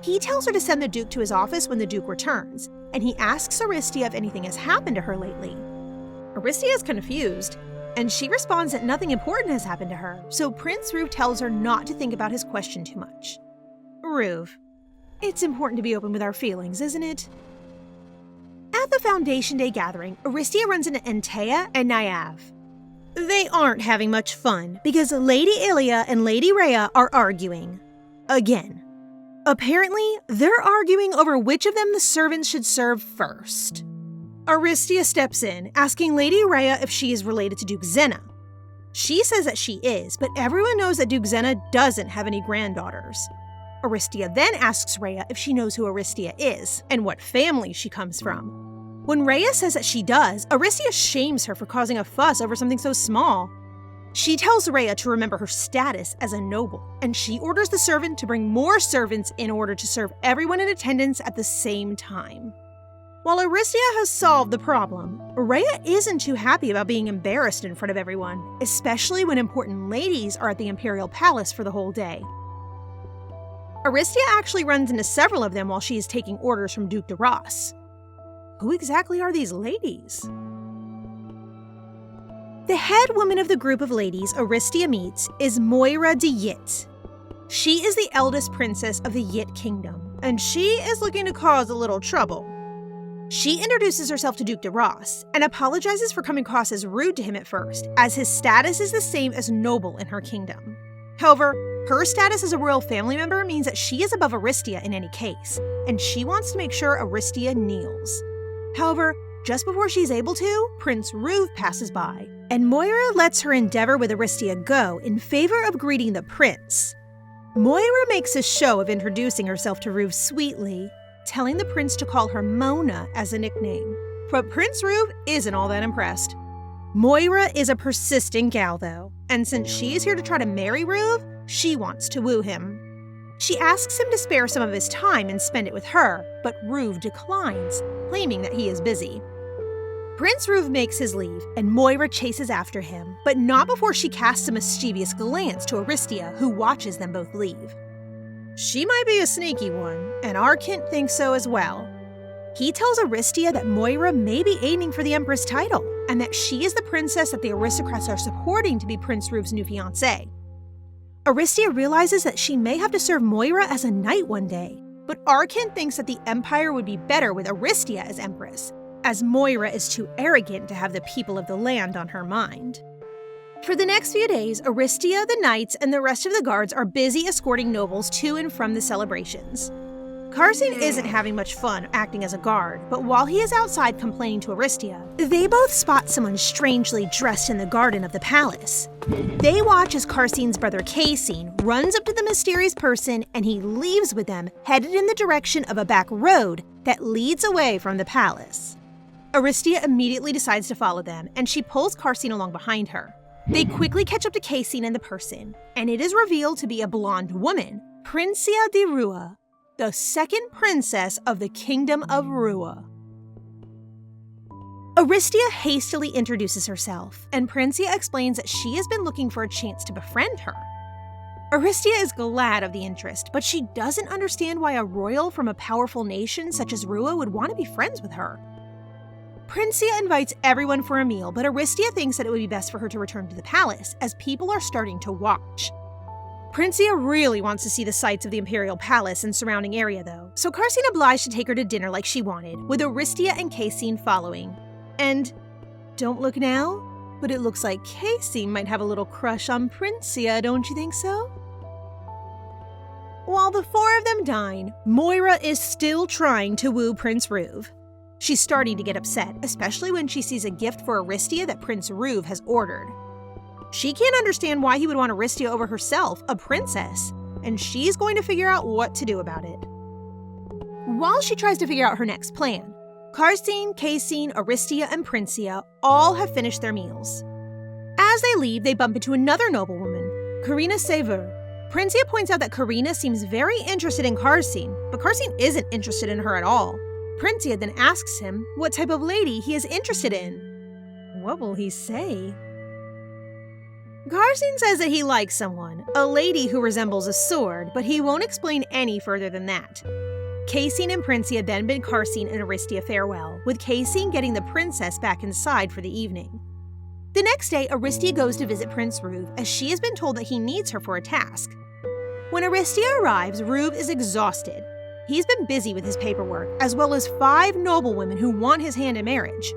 He tells her to send the Duke to his office when the Duke returns, and he asks Aristia if anything has happened to her lately. Aristia is confused, and she responds that nothing important has happened to her, so Prince Ruve tells her not to think about his question too much. Ruve, it's important to be open with our feelings, isn't it? At the Foundation Day gathering, Aristia runs into Antea and Naive. They aren't having much fun because Lady Ilia and Lady Rhea are arguing. Again. Apparently, they're arguing over which of them the servants should serve first. Aristia steps in, asking Lady Rhea if she is related to Duke Zena. She says that she is, but everyone knows that Duke Zena doesn't have any granddaughters. Aristia then asks Rhea if she knows who Aristia is and what family she comes from. When Rhea says that she does, Aristia shames her for causing a fuss over something so small. She tells Rhea to remember her status as a noble, and she orders the servant to bring more servants in order to serve everyone in attendance at the same time. While Aristia has solved the problem, Rhea isn't too happy about being embarrassed in front of everyone, especially when important ladies are at the Imperial Palace for the whole day. Aristia actually runs into several of them while she is taking orders from Duke de Ross. Who exactly are these ladies? The head woman of the group of ladies Aristia meets is Moira de Yit. She is the eldest princess of the Yit Kingdom, and she is looking to cause a little trouble. She introduces herself to Duke de Ross and apologizes for coming across as rude to him at first, as his status is the same as noble in her kingdom. However, her status as a royal family member means that she is above Aristia in any case, and she wants to make sure Aristia kneels. However, just before she's able to, Prince Ruve passes by, and Moira lets her endeavor with Aristia go in favor of greeting the prince. Moira makes a show of introducing herself to Ruve sweetly, telling the prince to call her Mona as a nickname. But Prince Ruve isn't all that impressed. Moira is a persistent gal though, and since she is here to try to marry Ruve, she wants to woo him. She asks him to spare some of his time and spend it with her, but Ruve declines, claiming that he is busy. Prince Ruve makes his leave, and Moira chases after him, but not before she casts a mischievous glance to Aristia, who watches them both leave. She might be a sneaky one, and Arkent thinks so as well. He tells Aristia that Moira may be aiming for the Empress title, and that she is the princess that the aristocrats are supporting to be Prince Ruve's new fiancée. Aristia realizes that she may have to serve Moira as a knight one day, but Arkent thinks that the Empire would be better with Aristia as Empress, as Moira is too arrogant to have the people of the land on her mind. For the next few days, Aristia, the knights, and the rest of the guards are busy escorting nobles to and from the celebrations. Karcine isn't having much fun acting as a guard, but while he is outside complaining to Aristia, they both spot someone strangely dressed in the garden of the palace. They watch as Karcine's brother Casine runs up to the mysterious person, and he leaves with them, headed in the direction of a back road that leads away from the palace. Aristia immediately decides to follow them, and she pulls Karcine along behind her. They quickly catch up to Casine and the person, and it is revealed to be a blonde woman, Princia de Rua, the second princess of the Kingdom of Rua. Aristia hastily introduces herself, and Princia explains that she has been looking for a chance to befriend her. Aristia is glad of the interest, but she doesn't understand why a royal from a powerful nation such as Rua would want to be friends with her. Princia invites everyone for a meal, but Aristia thinks that it would be best for her to return to the palace, as people are starting to watch. Princia really wants to see the sights of the Imperial Palace and surrounding area though, so Karcine obliged to take her to dinner like she wanted, with Aristia and Casine following. And don't look now, but it looks like Casine might have a little crush on Princia, don't you think so? While the four of them dine, Moira is still trying to woo Prince Ruve. She's starting to get upset, especially when she sees a gift for Aristia that Prince Ruve has ordered. She can't understand why he would want Aristia over herself, a princess, and she's going to figure out what to do about it. While she tries to figure out her next plan, Karcine, Casine, Aristia, and Princia all have finished their meals. As they leave, they bump into another noblewoman, Karina Sever. Princia points out that Karina seems very interested in Karcine, but Karcine isn't interested in her at all. Princia then asks him what type of lady he is interested in. What will he say? Karcine says that he likes someone, a lady who resembles a sword, but he won't explain any further than that. Casine and Princia then bid Karcine and Aristia farewell, with Casine getting the princess back inside for the evening. The next day, Aristia goes to visit Prince Ruve, as she has been told that he needs her for a task. When Aristia arrives, Ruve is exhausted. He's been busy with his paperwork, as well as 5 noblewomen who want his hand in marriage.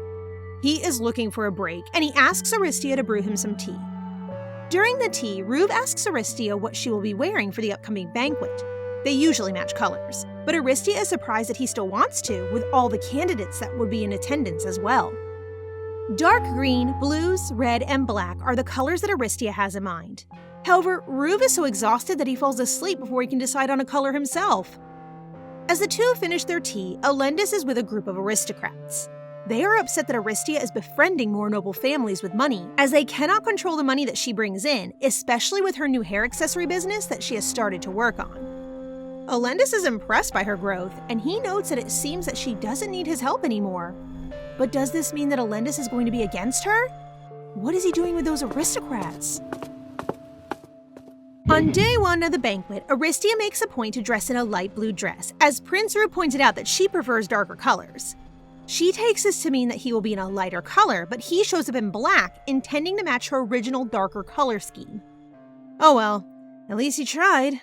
He is looking for a break, and he asks Aristia to brew him some tea. During the tea, Ruve asks Aristia what she will be wearing for the upcoming banquet. They usually match colors, but Aristia is surprised that he still wants to, with all the candidates that would be in attendance as well. Dark green, blues, red, and black are the colors that Aristia has in mind. However, Ruve is so exhausted that he falls asleep before he can decide on a color himself. As the two finish their tea, Alendis is with a group of aristocrats. They are upset that Aristia is befriending more noble families with money, as they cannot control the money that she brings in, especially with her new hair accessory business that she has started to work on. Alendis is impressed by her growth, and he notes that it seems that she doesn't need his help anymore. But does this mean that Alendis is going to be against her? What is he doing with those aristocrats? On day 1 of the banquet, Aristia makes a point to dress in a light blue dress, as Prince Rube pointed out that she prefers darker colors. She takes this to mean that he will be in a lighter color, but he shows up in black, intending to match her original darker color scheme. Oh well, at least he tried.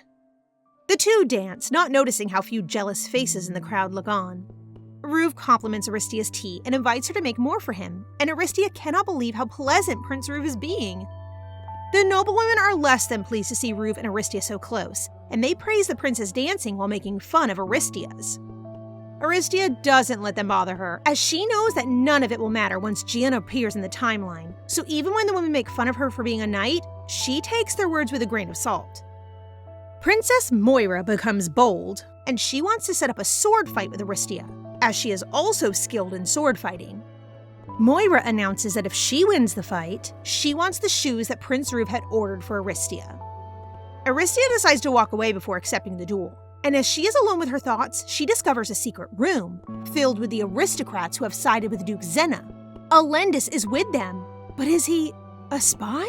The two dance, not noticing how few jealous faces in the crowd look on. Rube compliments Aristia's tea and invites her to make more for him, and Aristia cannot believe how pleasant Prince Rube is being. The noblewomen are less than pleased to see Rube and Aristia so close, and they praise the prince's dancing while making fun of Aristia's. Aristia doesn't let them bother her, as she knows that none of it will matter once Gian appears in the timeline, so even when the women make fun of her for being a knight, she takes their words with a grain of salt. Princess Moira becomes bold, and she wants to set up a sword fight with Aristia, as she is also skilled in sword fighting. Moira announces that if she wins the fight, she wants the shoes that Prince Rube had ordered for Aristia. Aristia decides to walk away before accepting the duel, and as she is alone with her thoughts, she discovers a secret room filled with the aristocrats who have sided with Duke Zena. Alendis is with them, but is he a spy?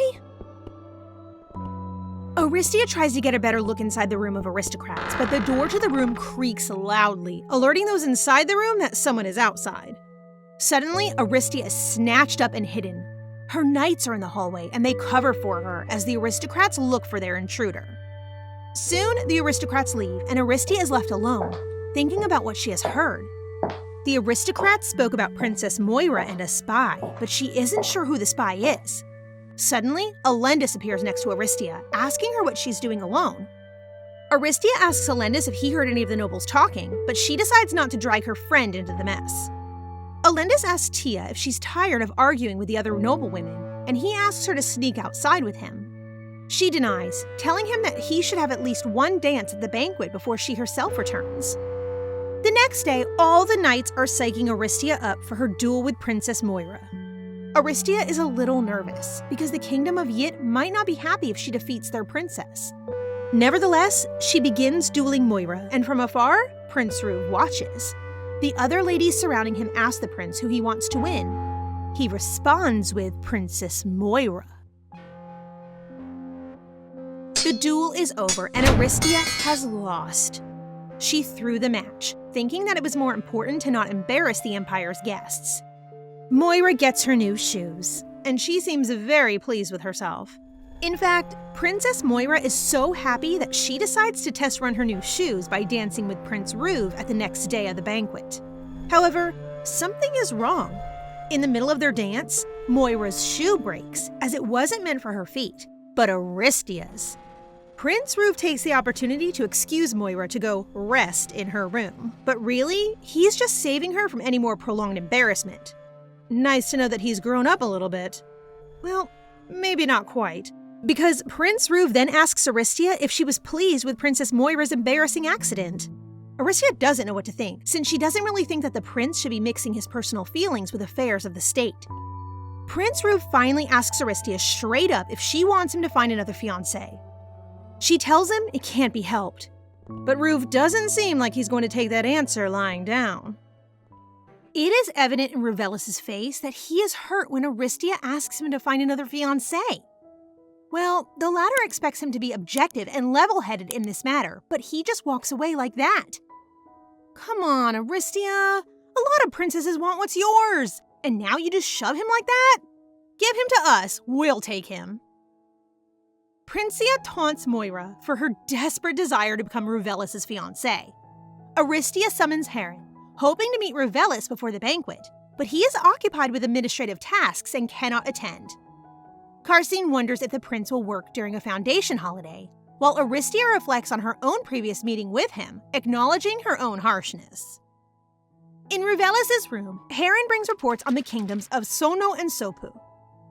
Aristia tries to get a better look inside the room of aristocrats, but the door to the room creaks loudly, alerting those inside the room that someone is outside. Suddenly, Aristia is snatched up and hidden. Her knights are in the hallway, and they cover for her as the aristocrats look for their intruder. Soon, the aristocrats leave, and Aristia is left alone, thinking about what she has heard. The aristocrats spoke about Princess Moira and a spy, but she isn't sure who the spy is. Suddenly, Alendis appears next to Aristia, asking her what she's doing alone. Aristia asks Alendis if he heard any of the nobles talking, but she decides not to drag her friend into the mess. Alendis asks Tia if she's tired of arguing with the other noblewomen, and he asks her to sneak outside with him. She denies, telling him that he should have at least one dance at the banquet before she herself returns. The next day, all the knights are psyching Aristia up for her duel with Princess Moira. Aristia is a little nervous, because the kingdom of Yit might not be happy if she defeats their princess. Nevertheless, she begins dueling Moira, and from afar, Prince Rube watches. The other ladies surrounding him ask the prince who he wants to win. He responds with Princess Moira. The duel is over, and Aristia has lost. She threw the match, thinking that it was more important to not embarrass the Empire's guests. Moira gets her new shoes, and she seems very pleased with herself. In fact, Princess Moira is so happy that she decides to test run her new shoes by dancing with Prince Rube at the next day of the banquet. However, something is wrong. In the middle of their dance, Moira's shoe breaks, as it wasn't meant for her feet, but Aristia's. Prince Rube takes the opportunity to excuse Moira to go rest in her room, but really, he's just saving her from any more prolonged embarrassment. Nice to know that he's grown up a little bit. Well, maybe not quite. Because Prince Rube then asks Aristia if she was pleased with Princess Moira's embarrassing accident. Aristia doesn't know what to think, since she doesn't really think that the prince should be mixing his personal feelings with affairs of the state. Prince Rube finally asks Aristia straight up if she wants him to find another fiancé. She tells him it can't be helped, but Rube doesn't seem like he's going to take that answer lying down. It is evident in Revelus's face that he is hurt when Aristia asks him to find another fiancé. Well, the latter expects him to be objective and level-headed in this matter, but he just walks away like that. Come on, Aristia. A lot of princesses want what's yours, and now you just shove him like that? Give him to us, we'll take him. Princia taunts Moira for her desperate desire to become Revelus's fiancé. Aristia summons Heron, hoping to meet Revelus before the banquet, but he is occupied with administrative tasks and cannot attend. Karsine wonders if the prince will work during a foundation holiday, while Aristia reflects on her own previous meeting with him, acknowledging her own harshness. In Revelus's room, Heron brings reports on the kingdoms of Sono and Sopu.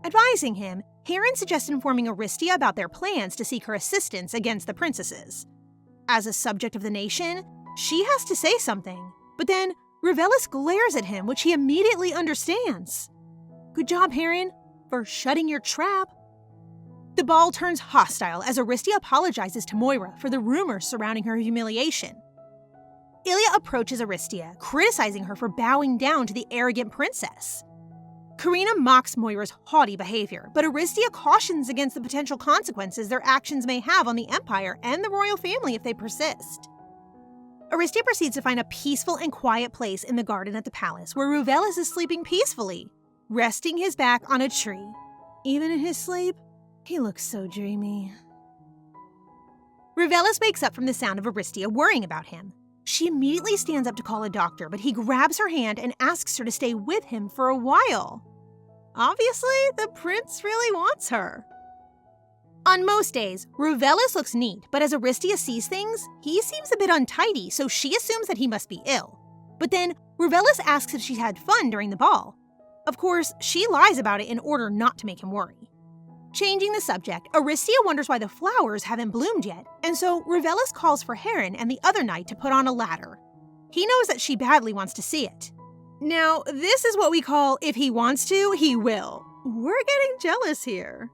Advising him, Heron suggests informing Aristia about their plans to seek her assistance against the princesses. As a subject of the nation, she has to say something, but then Revelus glares at him, which he immediately understands. Good job, Heron, for shutting your trap. The ball turns hostile as Aristia apologizes to Moira for the rumors surrounding her humiliation. Ilya approaches Aristia, criticizing her for bowing down to the arrogant princess. Karina mocks Moira's haughty behavior, but Aristia cautions against the potential consequences their actions may have on the Empire and the royal family if they persist. Aristia proceeds to find a peaceful and quiet place in the garden at the palace where Ruvelis is sleeping peacefully, resting his back on a tree. Even in his sleep, he looks so dreamy. Ruvelis wakes up from the sound of Aristia worrying about him. She immediately stands up to call a doctor, but he grabs her hand and asks her to stay with him for a while. Obviously, the prince really wants her. On most days, Ruvelis looks neat, but as Aristia sees things, he seems a bit untidy, so she assumes that he must be ill. But then, Ruvelis asks if she's had fun during the ball. Of course, she lies about it in order not to make him worry. Changing the subject, Aristia wonders why the flowers haven't bloomed yet, and so Ruvelis calls for Heron and the other knight to put on a ladder. He knows that she badly wants to see it. Now, this is what we call if he wants to, he will. We're getting jealous here.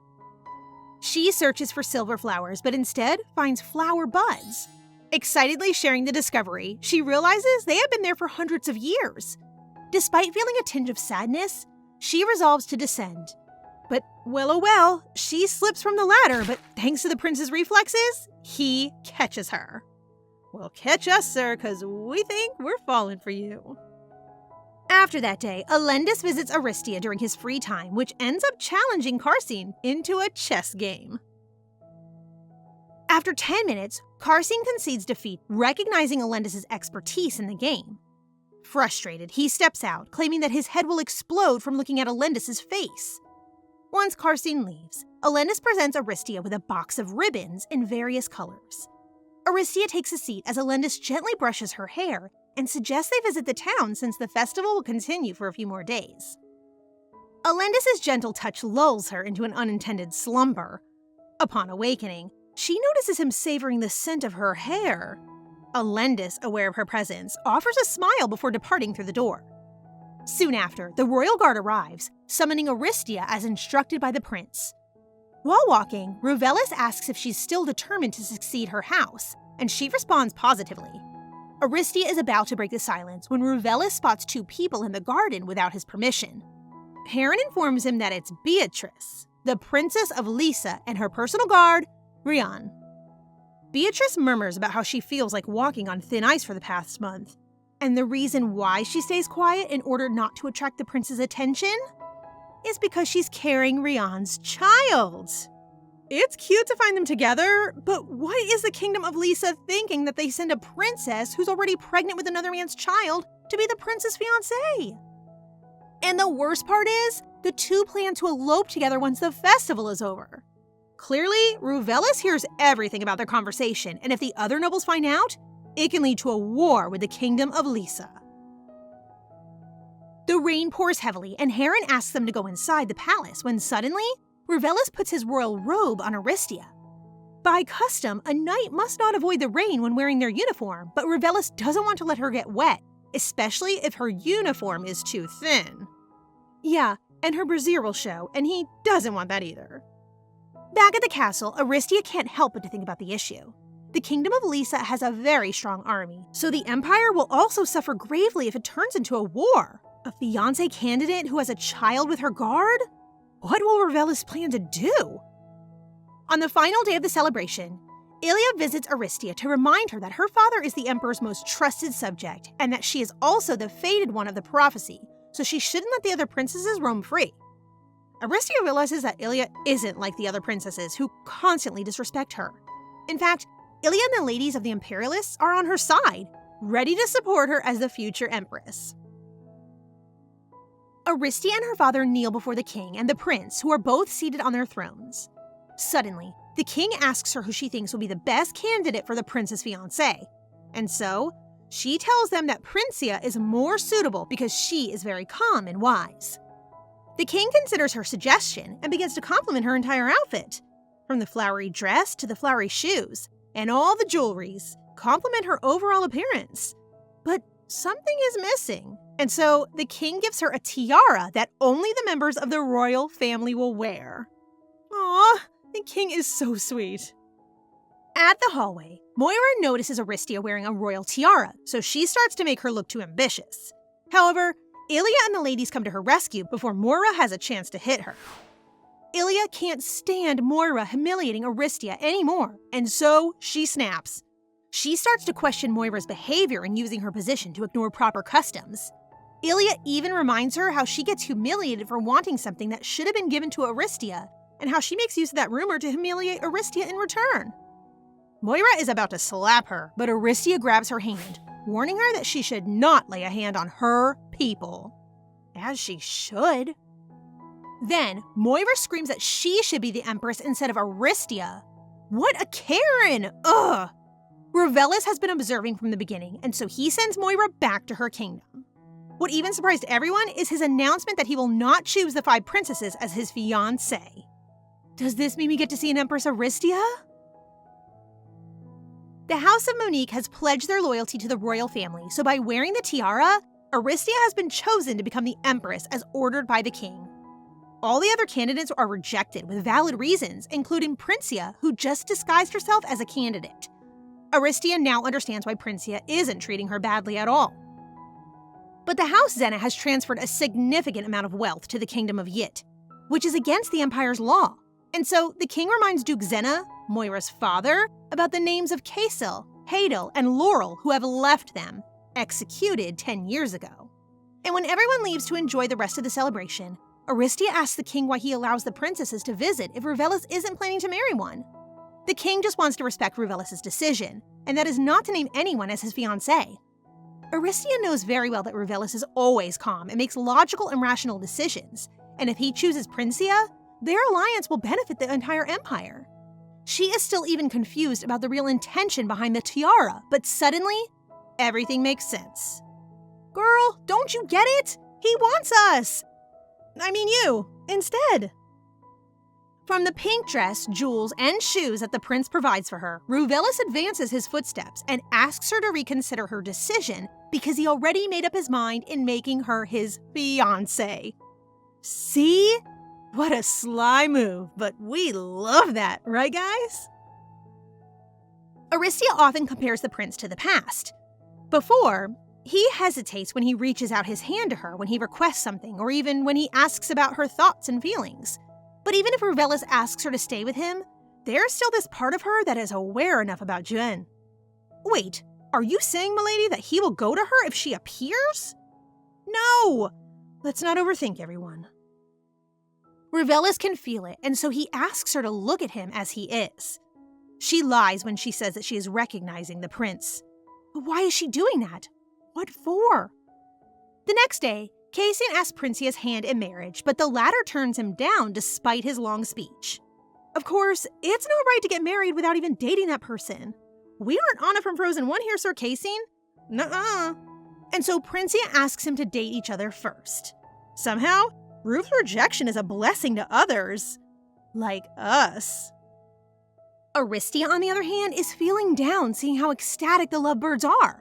She searches for silver flowers, but instead finds flower buds. Excitedly sharing the discovery, she realizes they have been there for hundreds of years. Despite feeling a tinge of sadness, she resolves to descend. But, well, oh well, she slips from the ladder, but thanks to the prince's reflexes, he catches her. Well, catch us, sir, because we think we're falling for you. After that day, Alendis visits Aristia during his free time, which ends up challenging Karsine into a chess game. After 10 minutes, Karsine concedes defeat, recognizing Alendis' expertise in the game. Frustrated, he steps out, claiming that his head will explode from looking at Alendis' face. Once Karsine leaves, Alendis presents Aristia with a box of ribbons in various colors. Aristia takes a seat as Alendis gently brushes her hair and suggests they visit the town since the festival will continue for a few more days. Alendis' gentle touch lulls her into an unintended slumber. Upon awakening, she notices him savoring the scent of her hair. Alendis, aware of her presence, offers a smile before departing through the door. Soon after, the royal guard arrives, summoning Aristia as instructed by the prince. While walking, Ruvelis asks if she's still determined to succeed her house, and she responds positively. Aristia is about to break the silence when Ruvelis spots two people in the garden without his permission. Heron informs him that it's Beatrice, the princess of Lisa, and her personal guard, Rian. Beatrice murmurs about how she feels like walking on thin ice for the past month, and the reason why she stays quiet in order not to attract the prince's attention is because she's carrying Rian's child. It's cute to find them together, but what is the kingdom of Lisa thinking that they send a princess who's already pregnant with another man's child to be the prince's fiancé? And the worst part is, the two plan to elope together once the festival is over. Clearly, Ruvelis hears everything about their conversation, and if the other nobles find out, it can lead to a war with the kingdom of Lisa. The rain pours heavily, and Heron asks them to go inside the palace when suddenly, Ruvelis puts his royal robe on Aristia. By custom, a knight must not avoid the rain when wearing their uniform, but Ruvelis doesn't want to let her get wet, especially if her uniform is too thin. Yeah, and her brassiere will show, and he doesn't want that either. Back at the castle, Aristia can't help but to think about the issue. The kingdom of Lisa has a very strong army, so the empire will also suffer gravely if it turns into a war. A fiancé candidate who has a child with her guard? What will Ruvelis plan to do? On the final day of the celebration, Ilia visits Aristia to remind her that her father is the emperor's most trusted subject and that she is also the fated one of the prophecy, so she shouldn't let the other princesses roam free. Aristia realizes that Ilia isn't like the other princesses who constantly disrespect her. In fact, Ilia and the ladies of the Imperialists are on her side, ready to support her as the future empress. Aristia and her father kneel before the king and the prince, who are both seated on their thrones. Suddenly, the king asks her who she thinks will be the best candidate for the prince's fiancé, and so she tells them that Princia is more suitable because she is very calm and wise. The king considers her suggestion and begins to compliment her entire outfit, from the flowery dress to the flowery shoes, and all the jewelries compliment her overall appearance. But something is missing, and so the king gives her a tiara that only the members of the royal family will wear. Aww, the king is so sweet. At the hallway, Moira notices Aristia wearing a royal tiara, so she starts to make her look too ambitious. However, Ilya and the ladies come to her rescue before Moira has a chance to hit her. Ilya can't stand Moira humiliating Aristia anymore, and so she snaps. She starts to question Moira's behavior in using her position to ignore proper customs. Ilya even reminds her how she gets humiliated for wanting something that should have been given to Aristia, and how she makes use of that rumor to humiliate Aristia in return. Moira is about to slap her, but Aristia grabs her hand, warning her that she should not lay a hand on her people. As she should. Then, Moira screams that she should be the empress instead of Aristia. What a Karen! Ugh! Revelis has been observing from the beginning, and so he sends Moira back to her kingdom. What even surprised everyone is his announcement that he will not choose the 5 princesses as his fiancée. Does this mean we get to see an Empress Aristia? The House of Monique has pledged their loyalty to the royal family, so by wearing the tiara, Aristia has been chosen to become the empress as ordered by the king. All the other candidates are rejected with valid reasons, including Princia, who just disguised herself as a candidate. Aristia now understands why Princia isn't treating her badly at all. But the House Xena has transferred a significant amount of wealth to the Kingdom of Yit, which is against the Empire's law. And so the king reminds Duke Xena, Moira's father, about the names of Kasil, Hadel, and Laurel who have left them, executed 10 years ago. And when everyone leaves to enjoy the rest of the celebration, Aristia asks the king why he allows the princesses to visit if Revelis isn't planning to marry one. The king just wants to respect Revelis' decision, and that is not to name anyone as his fiancée. Aristia knows very well that Revelis is always calm and makes logical and rational decisions, and if he chooses Princia, their alliance will benefit the entire empire. She is still even confused about the real intention behind the tiara, but suddenly, everything makes sense. Girl, don't you get it? He wants us! I mean you, instead. From the pink dress, jewels, and shoes that the prince provides for her, Revelis advances his footsteps and asks her to reconsider her decision because he already made up his mind in making her his fiancée. See? What a sly move, but we love that, right guys? Aristia often compares the prince to the past. Before, he hesitates when he reaches out his hand to her when he requests something, or even when he asks about her thoughts and feelings. But even if Revelis asks her to stay with him, there's still this part of her that is aware enough about Juen. Wait, are you saying, milady, that he will go to her if she appears? No! Let's not overthink, everyone. Revelis can feel it, and so he asks her to look at him as he is. She lies when she says that she is recognizing the prince. But why is she doing that? What for? The next day, Cassian asks Princia's hand in marriage, but the latter turns him down despite his long speech. Of course, it's not right to get married without even dating that person. We aren't Anna from Frozen 1 here, Sir Cassian. Nuh-uh. And so Princia asks him to date each other first. Somehow, Ruth's rejection is a blessing to others. Like us. Aristia, on the other hand, is feeling down seeing how ecstatic the lovebirds are.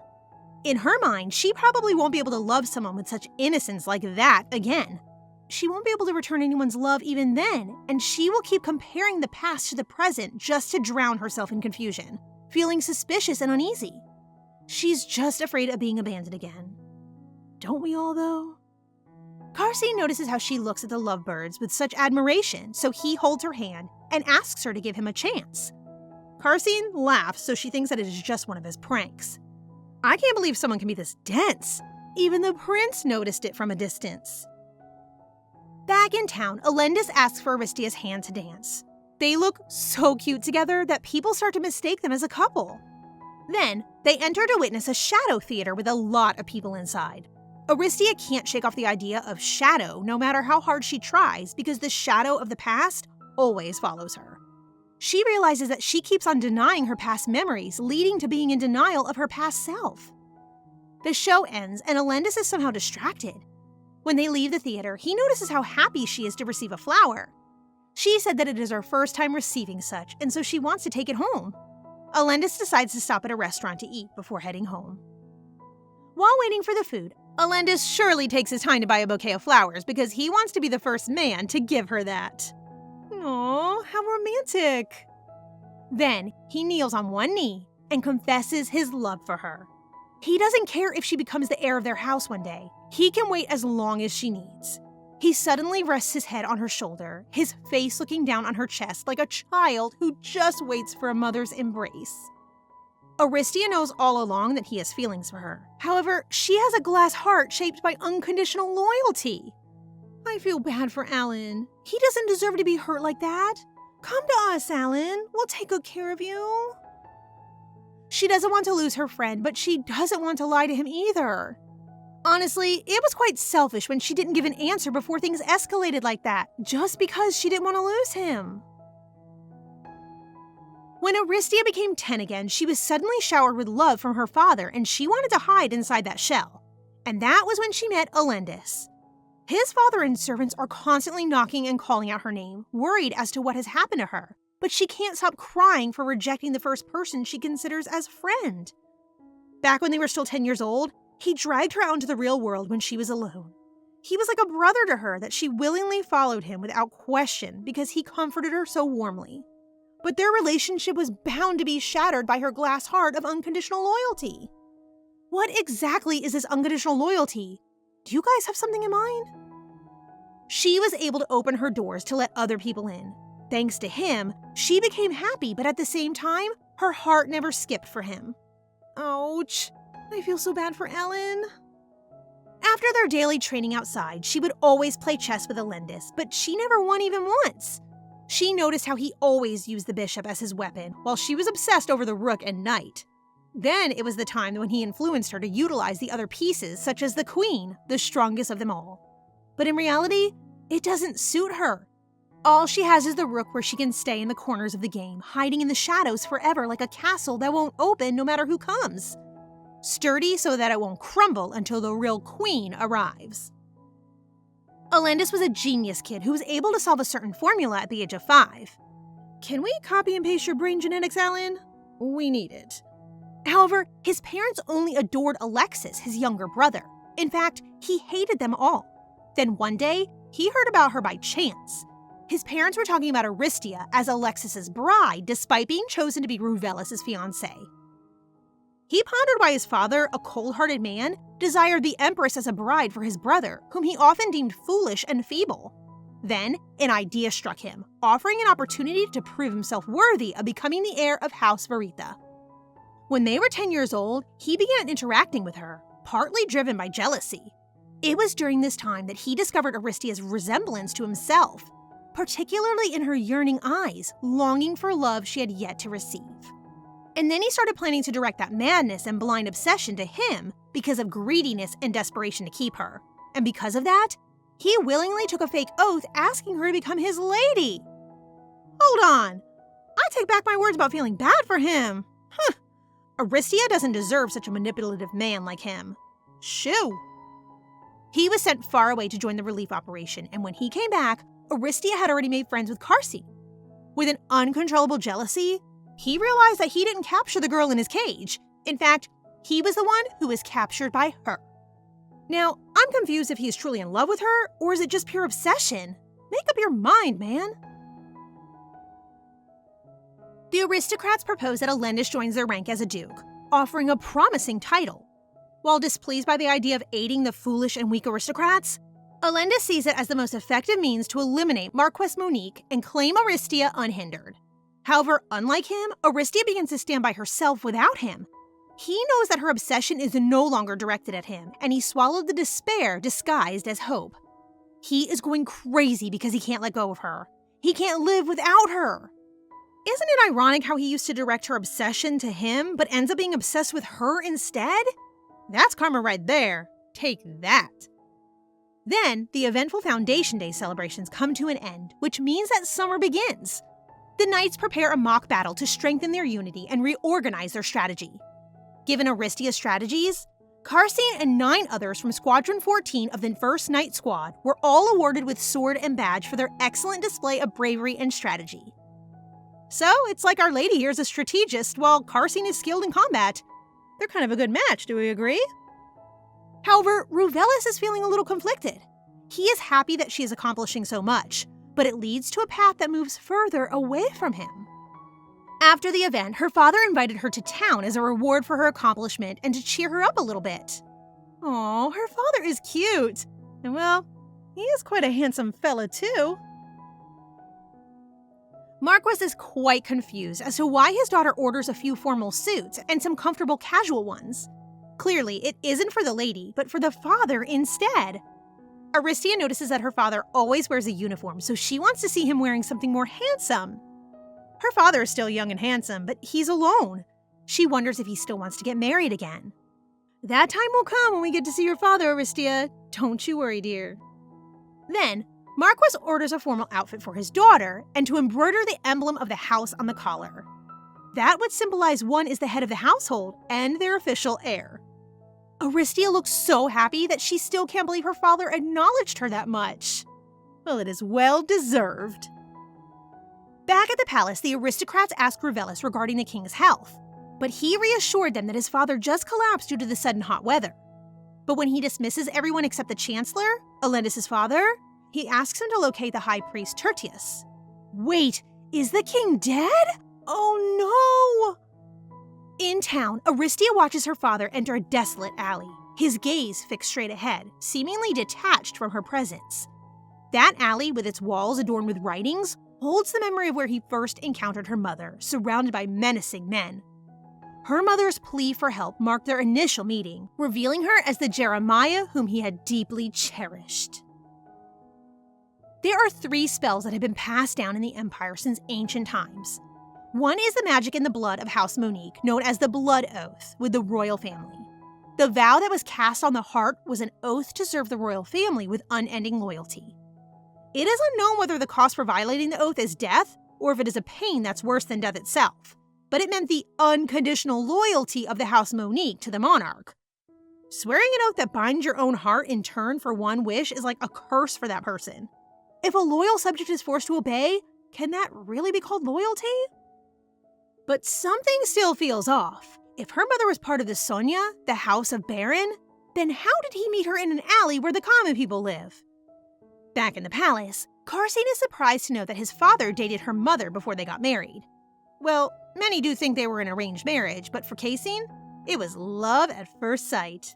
In her mind, she probably won't be able to love someone with such innocence like that again. She won't be able to return anyone's love even then, and she will keep comparing the past to the present just to drown herself in confusion, feeling suspicious and uneasy. She's just afraid of being abandoned again. Don't we all, though? Carsey notices how she looks at the lovebirds with such admiration, so he holds her hand and asks her to give him a chance. Carsey laughs, so she thinks that it is just one of his pranks. I can't believe someone can be this dense. Even the prince noticed it from a distance. Back in town, Elendis asks for Aristia's hand to dance. They look so cute together that people start to mistake them as a couple. Then, they enter to witness a shadow theater with a lot of people inside. Aristia can't shake off the idea of shadow no matter how hard she tries because the shadow of the past always follows her. She realizes that she keeps on denying her past memories, leading to being in denial of her past self. The show ends and Elendis is somehow distracted. When they leave the theater, he notices how happy she is to receive a flower. She said that it is her first time receiving such, and so she wants to take it home. Elendis decides to stop at a restaurant to eat before heading home. While waiting for the food, Elendis surely takes his time to buy a bouquet of flowers because he wants to be the first man to give her that. Aww, how romantic. Then, he kneels on one knee and confesses his love for her. He doesn't care if she becomes the heir of their house one day. He can wait as long as she needs. He suddenly rests his head on her shoulder, his face looking down on her chest like a child who just waits for a mother's embrace. Aristia knows all along that he has feelings for her. However, she has a glass heart shaped by unconditional loyalty. I feel bad for Alan. He doesn't deserve to be hurt like that. Come to us, Alan. We'll take good care of you. She doesn't want to lose her friend, but she doesn't want to lie to him either. Honestly, it was quite selfish when she didn't give an answer before things escalated like that, just because she didn't want to lose him. When Aristia became 10 again, she was suddenly showered with love from her father, and she wanted to hide inside that shell. And that was when she met Alendis. His father and servants are constantly knocking and calling out her name, worried as to what has happened to her, but she can't stop crying for rejecting the first person she considers as friend. Back when they were still 10 years old, he dragged her out into the real world when she was alone. He was like a brother to her that she willingly followed him without question because he comforted her so warmly. But their relationship was bound to be shattered by her glass heart of unconditional loyalty. What exactly is this unconditional loyalty? Do you guys have something in mind? She was able to open her doors to let other people in. Thanks to him, she became happy, but at the same time, her heart never skipped for him. Ouch. I feel so bad for Ellen. After their daily training outside, she would always play chess with Alendis, but she never won even once. She noticed how he always used the bishop as his weapon, while she was obsessed over the rook and knight. Then it was the time when he influenced her to utilize the other pieces, such as the queen, the strongest of them all. But in reality, it doesn't suit her. All she has is the rook where she can stay in the corners of the game, hiding in the shadows forever like a castle that won't open no matter who comes. Sturdy so that it won't crumble until the real queen arrives. Alendis was a genius kid who was able to solve a certain formula at the age of 5. Can we copy and paste your brain genetics, Alan? We need it. However, his parents only adored Alexis, his younger brother. In fact, he hated them all. Then one day, he heard about her by chance. His parents were talking about Aristia as Alexis's bride, despite being chosen to be Ruvelis' fiancée. He pondered why his father, a cold-hearted man, desired the empress as a bride for his brother, whom he often deemed foolish and feeble. Then, an idea struck him, offering an opportunity to prove himself worthy of becoming the heir of House Verita. When they were 10 years old, he began interacting with her, partly driven by jealousy. It was during this time that he discovered Aristia's resemblance to himself, particularly in her yearning eyes, longing for love she had yet to receive. And then he started planning to direct that madness and blind obsession to him because of greediness and desperation to keep her. And because of that, he willingly took a fake oath asking her to become his lady. Hold on. I take back my words about feeling bad for him. Aristia doesn't deserve such a manipulative man like him. Shoo. He was sent far away to join the relief operation, and when he came back, Aristia had already made friends with Karsi. With an uncontrollable jealousy, he realized that he didn't capture the girl in his cage. In fact, he was the one who was captured by her. Now, I'm confused if he is truly in love with her, or is it just pure obsession? Make up your mind, man. The aristocrats propose that Alendis joins their rank as a duke, offering a promising title. While displeased by the idea of aiding the foolish and weak aristocrats, Alendis sees it as the most effective means to eliminate Marquess Monique and claim Aristia unhindered. However, unlike him, Aristia begins to stand by herself without him. He knows that her obsession is no longer directed at him, and he swallowed the despair disguised as hope. He is going crazy because he can't let go of her. He can't live without her. Isn't it ironic how he used to direct her obsession to him, but ends up being obsessed with her instead? That's karma right there. Take that. Then, the eventful Foundation Day celebrations come to an end, which means that summer begins. The knights prepare a mock battle to strengthen their unity and reorganize their strategy. Given Aristia's strategies, Karsin and 9 others from Squadron 14 of the 1st Knight Squad were all awarded with sword and badge for their excellent display of bravery and strategy. So, it's like Our Lady here is a strategist while Karsin is skilled in combat. They're kind of a good match, do we agree? However, Ruvelis is feeling a little conflicted. He is happy that she is accomplishing so much, but it leads to a path that moves further away from him. After the event, her father invited her to town as a reward for her accomplishment and to cheer her up a little bit. Aw, her father is cute. And well, he is quite a handsome fella too. Marquis is quite confused as to why his daughter orders a few formal suits and some comfortable casual ones. Clearly, it isn't for the lady, but for the father instead. Aristia notices that her father always wears a uniform, so she wants to see him wearing something more handsome. Her father is still young and handsome, but he's alone. She wonders if he still wants to get married again. That time will come when we get to see your father, Aristia. Don't you worry, dear. Then, Marquis orders a formal outfit for his daughter and to embroider the emblem of the house on the collar. That would symbolize one is the head of the household and their official heir. Aristia looks so happy that she still can't believe her father acknowledged her that much. Well, it is well deserved. Back at the palace, the aristocrats ask Revellis regarding the king's health, but he reassured them that his father just collapsed due to the sudden hot weather. But when he dismisses everyone except the chancellor, Elendis' father, he asks him to locate the high priest Tertius. Wait, is the king dead? Oh no! In town, Aristia watches her father enter a desolate alley, his gaze fixed straight ahead, seemingly detached from her presence. That alley, with its walls adorned with writings, holds the memory of where he first encountered her mother, surrounded by menacing men. Her mother's plea for help marked their initial meeting, revealing her as the Jeremiah whom he had deeply cherished. There are 3 spells that have been passed down in the Empire since ancient times. One is the magic in the blood of House Monique, known as the Blood Oath, with the royal family. The vow that was cast on the heart was an oath to serve the royal family with unending loyalty. It is unknown whether the cost for violating the oath is death, or if it is a pain that's worse than death itself, but it meant the unconditional loyalty of the House Monique to the monarch. Swearing an oath that binds your own heart in turn for one wish is like a curse for that person. If a loyal subject is forced to obey, can that really be called loyalty? But something still feels off. If her mother was part of the Sonia, the House of Baron, then how did he meet her in an alley where the common people live? Back in the palace, Carsine is surprised to know that his father dated her mother before they got married. Well, many do think they were an arranged marriage, but for Cassine, it was love at first sight.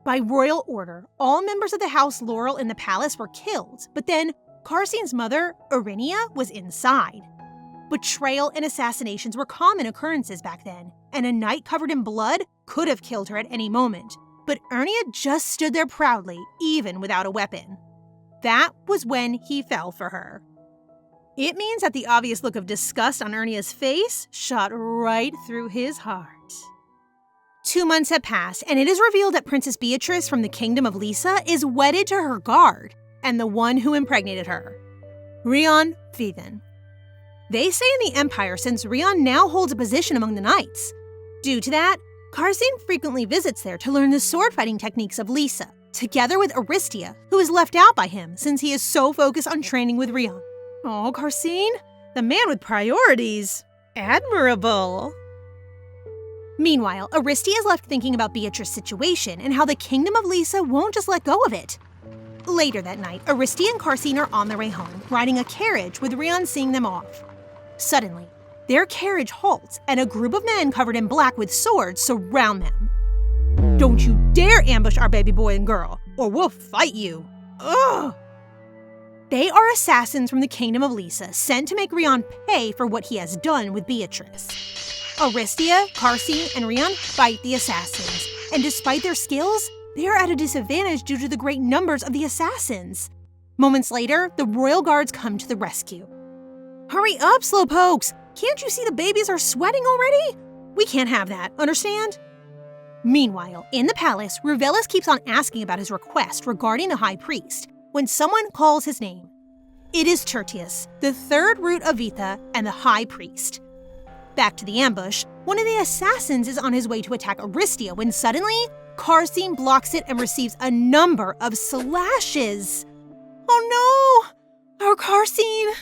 By royal order, all members of the House Laurel in the palace were killed, but then Carsine's mother, Erinia, was inside. Betrayal and assassinations were common occurrences back then, and a night covered in blood could have killed her at any moment, but Ernia just stood there proudly, even without a weapon. That was when he fell for her. It means that the obvious look of disgust on Ernia's face shot right through his heart. 2 months have passed, and it is revealed that Princess Beatrice from the Kingdom of Lisa is wedded to her guard, and the one who impregnated her, Rion Feathen. They say in the Empire since Rion now holds a position among the knights. Due to that, Carsine frequently visits there to learn the sword-fighting techniques of Lisa, together with Aristia, who is left out by him since he is so focused on training with Rion. Oh, Carsine, the man with priorities. Admirable. Meanwhile, Aristia is left thinking about Beatrice's situation and how the Kingdom of Lisa won't just let go of it. Later that night, Aristia and Carsine are on their way home, riding a carriage with Rion seeing them off. Suddenly, their carriage halts and a group of men covered in black with swords surround them. Don't you dare ambush our baby boy and girl, or we'll fight you. Ugh! They are assassins from the Kingdom of Lisa, sent to make Rion pay for what he has done with Beatrice. Aristia, Carsine, and Rion fight the assassins, and despite their skills, they are at a disadvantage due to the great numbers of the assassins. Moments later, the royal guards come to the rescue. Hurry up, slowpokes! Can't you see the babies are sweating already? We can't have that, understand? Meanwhile, in the palace, Revellis keeps on asking about his request regarding the high priest, when someone calls his name. It is Tertius, the third root of Vitha and the high priest. Back to the ambush, one of the assassins is on his way to attack Aristia when suddenly, Carsine blocks it and receives a number of slashes. Oh no! Our Carsine!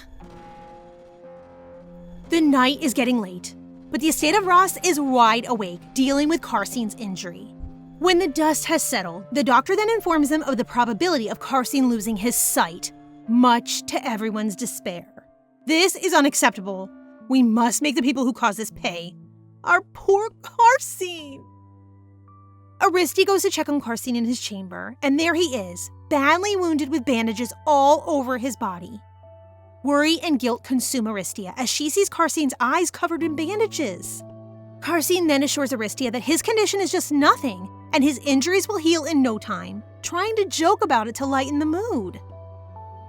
The night is getting late, but the estate of Ross is wide awake, dealing with Carsine's injury. When the dust has settled, the doctor then informs them of the probability of Carsine losing his sight, much to everyone's despair. This is unacceptable. We must make the people who caused this pay. Our poor Carsine! Aristia goes to check on Castina in his chamber, and there he is, badly wounded with bandages all over his body. Worry and guilt consume Aristia as she sees Casina's eyes covered in bandages. Casina then assures Aristia that his condition is just nothing, and his injuries will heal in no time, trying to joke about it to lighten the mood.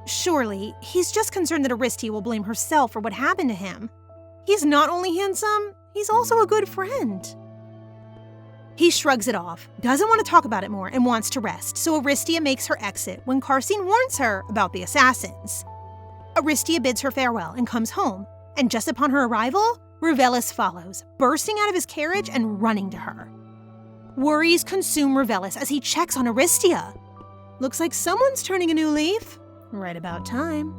Surely, he's just concerned that Aristia will blame herself for what happened to him. He's not only handsome, he's also a good friend. He shrugs it off, doesn't want to talk about it more, and wants to rest, so Aristia makes her exit when Casina warns her about the assassins. Aristia bids her farewell and comes home, and just upon her arrival, Revelis follows, bursting out of his carriage and running to her. Worries consume Revelis as he checks on Aristia. Looks like someone's turning a new leaf. Right about time.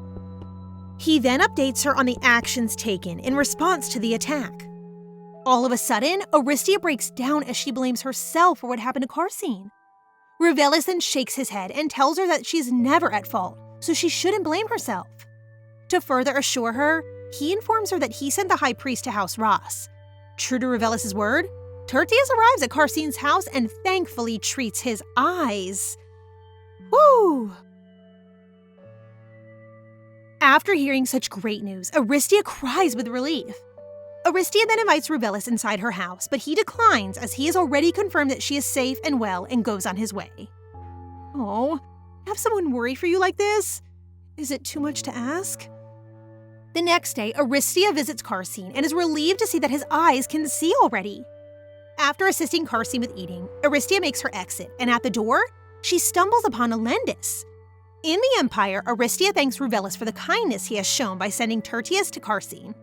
He then updates her on the actions taken in response to the attack. All of a sudden, Aristia breaks down as she blames herself for what happened to Casina. Revelis then shakes his head and tells her that she's never at fault, so she shouldn't blame herself. To further assure her, he informs her that he sent the high priest to House Ross. True to Revelis' word, Tertius arrives at Casina's house and thankfully treats his eyes. Woo! After hearing such great news, Aristia cries with relief. Aristia then invites Revelis inside her house, but he declines as he has already confirmed that she is safe and well and goes on his way. Oh, have someone worry for you like this? Is it too much to ask? The next day, Aristia visits Casina and is relieved to see that his eyes can see already. After assisting Casina with eating, Aristia makes her exit, and at the door, she stumbles upon Alendis. In the Empire, Aristia thanks Revelis for the kindness he has shown by sending Tertius to Casina.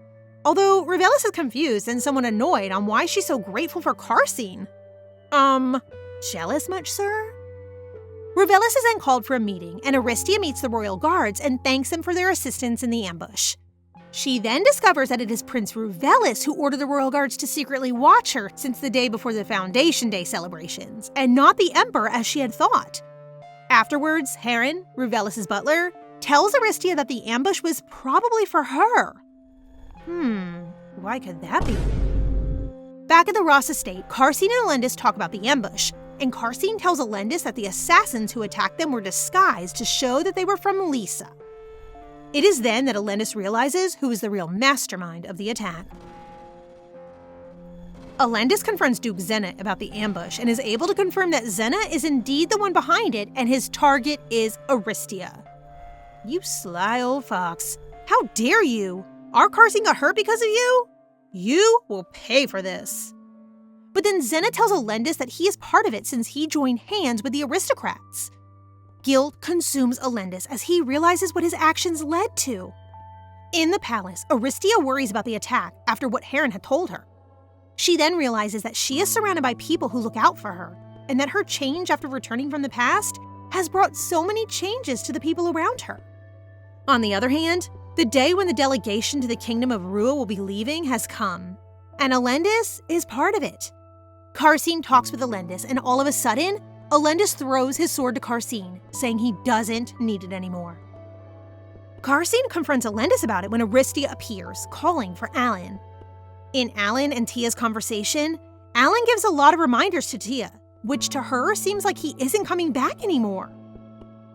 Although Revelis is confused and somewhat annoyed on why she's so grateful for Casina. Jealous much, sir? Revelis is then called for a meeting, and Aristia meets the royal guards and thanks them for their assistance in the ambush. She then discovers that it is Prince Revelis who ordered the royal guards to secretly watch her since the day before the Foundation Day celebrations, and not the Emperor as she had thought. Afterwards, Heron, Revelis' butler, tells Aristia that the ambush was probably for her. Why could that be? Back at the Ross estate, Casina and Alendis talk about the ambush, and Casina tells Alendis that the assassins who attacked them were disguised to show that they were from Lisa. It is then that Alendis realizes who is the real mastermind of the attack. Alendis confronts Duke Zenit about the ambush and is able to confirm that Zenit is indeed the one behind it and his target is Aristia. You sly old fox. How dare you? Our Casina got hurt because of you? You will pay for this. But then Zenit tells Alendis that he is part of it since he joined hands with the aristocrats. Guilt consumes Alendis as he realizes what his actions led to. In the palace, Aristia worries about the attack after what Heron had told her. She then realizes that she is surrounded by people who look out for her, and that her change after returning from the past has brought so many changes to the people around her. On the other hand, the day when the delegation to the kingdom of Rua will be leaving has come, and Alendis is part of it. Casina talks with Alendis, and all of a sudden, Alendis throws his sword to Casina, saying he doesn't need it anymore. Casina confronts Alendis about it when Aristia appears, calling for Alan. In Alan and Tia's conversation, Alan gives a lot of reminders to Tia, which to her seems like he isn't coming back anymore.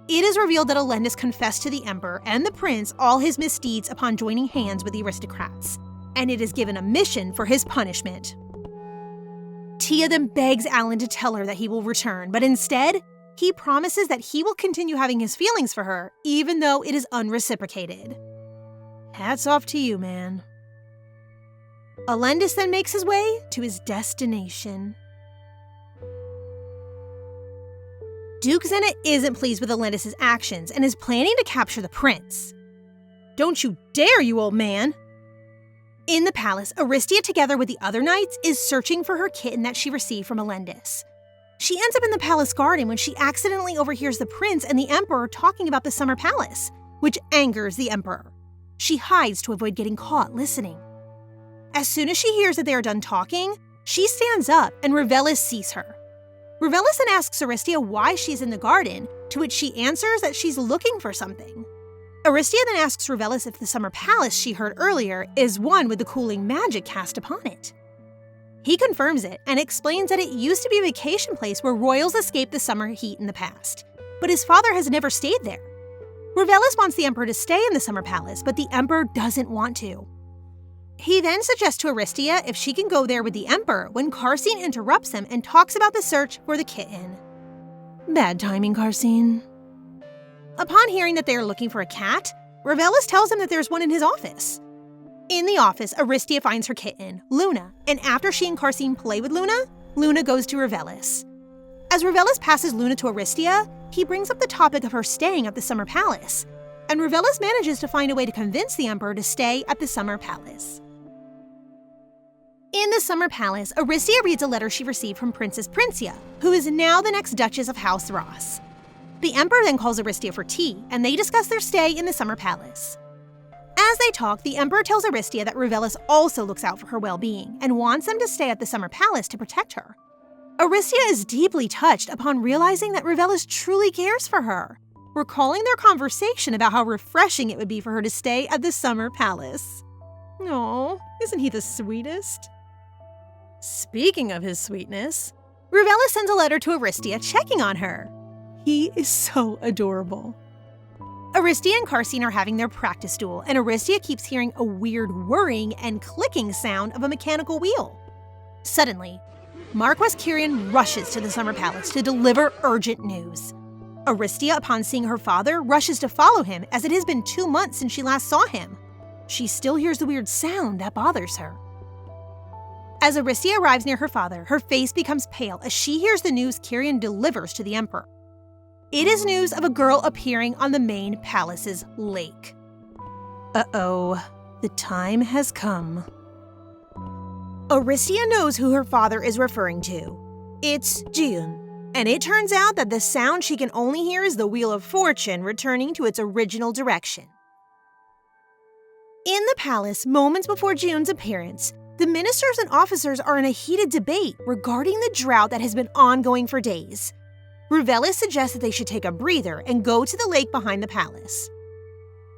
It is revealed that Alendis confessed to the Emperor and the Prince all his misdeeds upon joining hands with the aristocrats, and it is given a mission for his punishment. Tia then begs Alan to tell her that he will return, but instead, he promises that he will continue having his feelings for her, even though it is unreciprocated. Hats off to you, man. Alendis then makes his way to his destination. Duke Zenit isn't pleased with Alendis' actions and is planning to capture the prince. Don't you dare, you old man! In the palace, Aristia, together with the other knights, is searching for her kitten that she received from Alendis. She ends up in the palace garden when she accidentally overhears the prince and the emperor talking about the summer palace, which angers the emperor. She hides to avoid getting caught listening. As soon as she hears that they are done talking, she stands up and Revelis sees her. Revelis then asks Aristia why she's in the garden, to which she answers that she's looking for something. Aristia then asks Revelis if the summer palace she heard earlier is one with the cooling magic cast upon it. He confirms it and explains that it used to be a vacation place where royals escaped the summer heat in the past, but his father has never stayed there. Revelis wants the emperor to stay in the summer palace, but the emperor doesn't want to. He then suggests to Aristia if she can go there with the emperor when Castina interrupts him and talks about the search for the kitten. Bad timing, Castina. Upon hearing that they are looking for a cat, Revelis tells him that there's one in his office. In the office, Aristia finds her kitten, Luna, and after she and Castina play with Luna, Luna goes to Revelis. As Revelis passes Luna to Aristia, he brings up the topic of her staying at the summer palace, and Revelis manages to find a way to convince the emperor to stay at the summer palace. In the summer palace, Aristia reads a letter she received from Princess Princia, who is now the next Duchess of House Ross. The emperor then calls Aristia for tea, and they discuss their stay in the summer palace. As they talk, the emperor tells Aristia that Revelis also looks out for her well-being and wants them to stay at the summer palace to protect her. Aristia is deeply touched upon realizing that Revelis truly cares for her, recalling their conversation about how refreshing it would be for her to stay at the summer palace. Aw, isn't he the sweetest? Speaking of his sweetness, Revelis sends a letter to Aristia checking on her. He is so adorable. Aristia and Castina are having their practice duel, and Aristia keeps hearing a weird whirring and clicking sound of a mechanical wheel. Suddenly, Marquess Kyrian rushes to the summer palace to deliver urgent news. Aristia, upon seeing her father, rushes to follow him as it has been 2 months since she last saw him. She still hears the weird sound that bothers her. As Aristia arrives near her father, her face becomes pale as she hears the news Kyrian delivers to the emperor. It is news of a girl appearing on the main palace's lake. Uh-oh, the time has come. Aristia knows who her father is referring to. It's June, and it turns out that the sound she can only hear is the Wheel of Fortune returning to its original direction. In the palace, moments before June's appearance, the ministers and officers are in a heated debate regarding the drought that has been ongoing for days. Revelis suggests that they should take a breather and go to the lake behind the palace.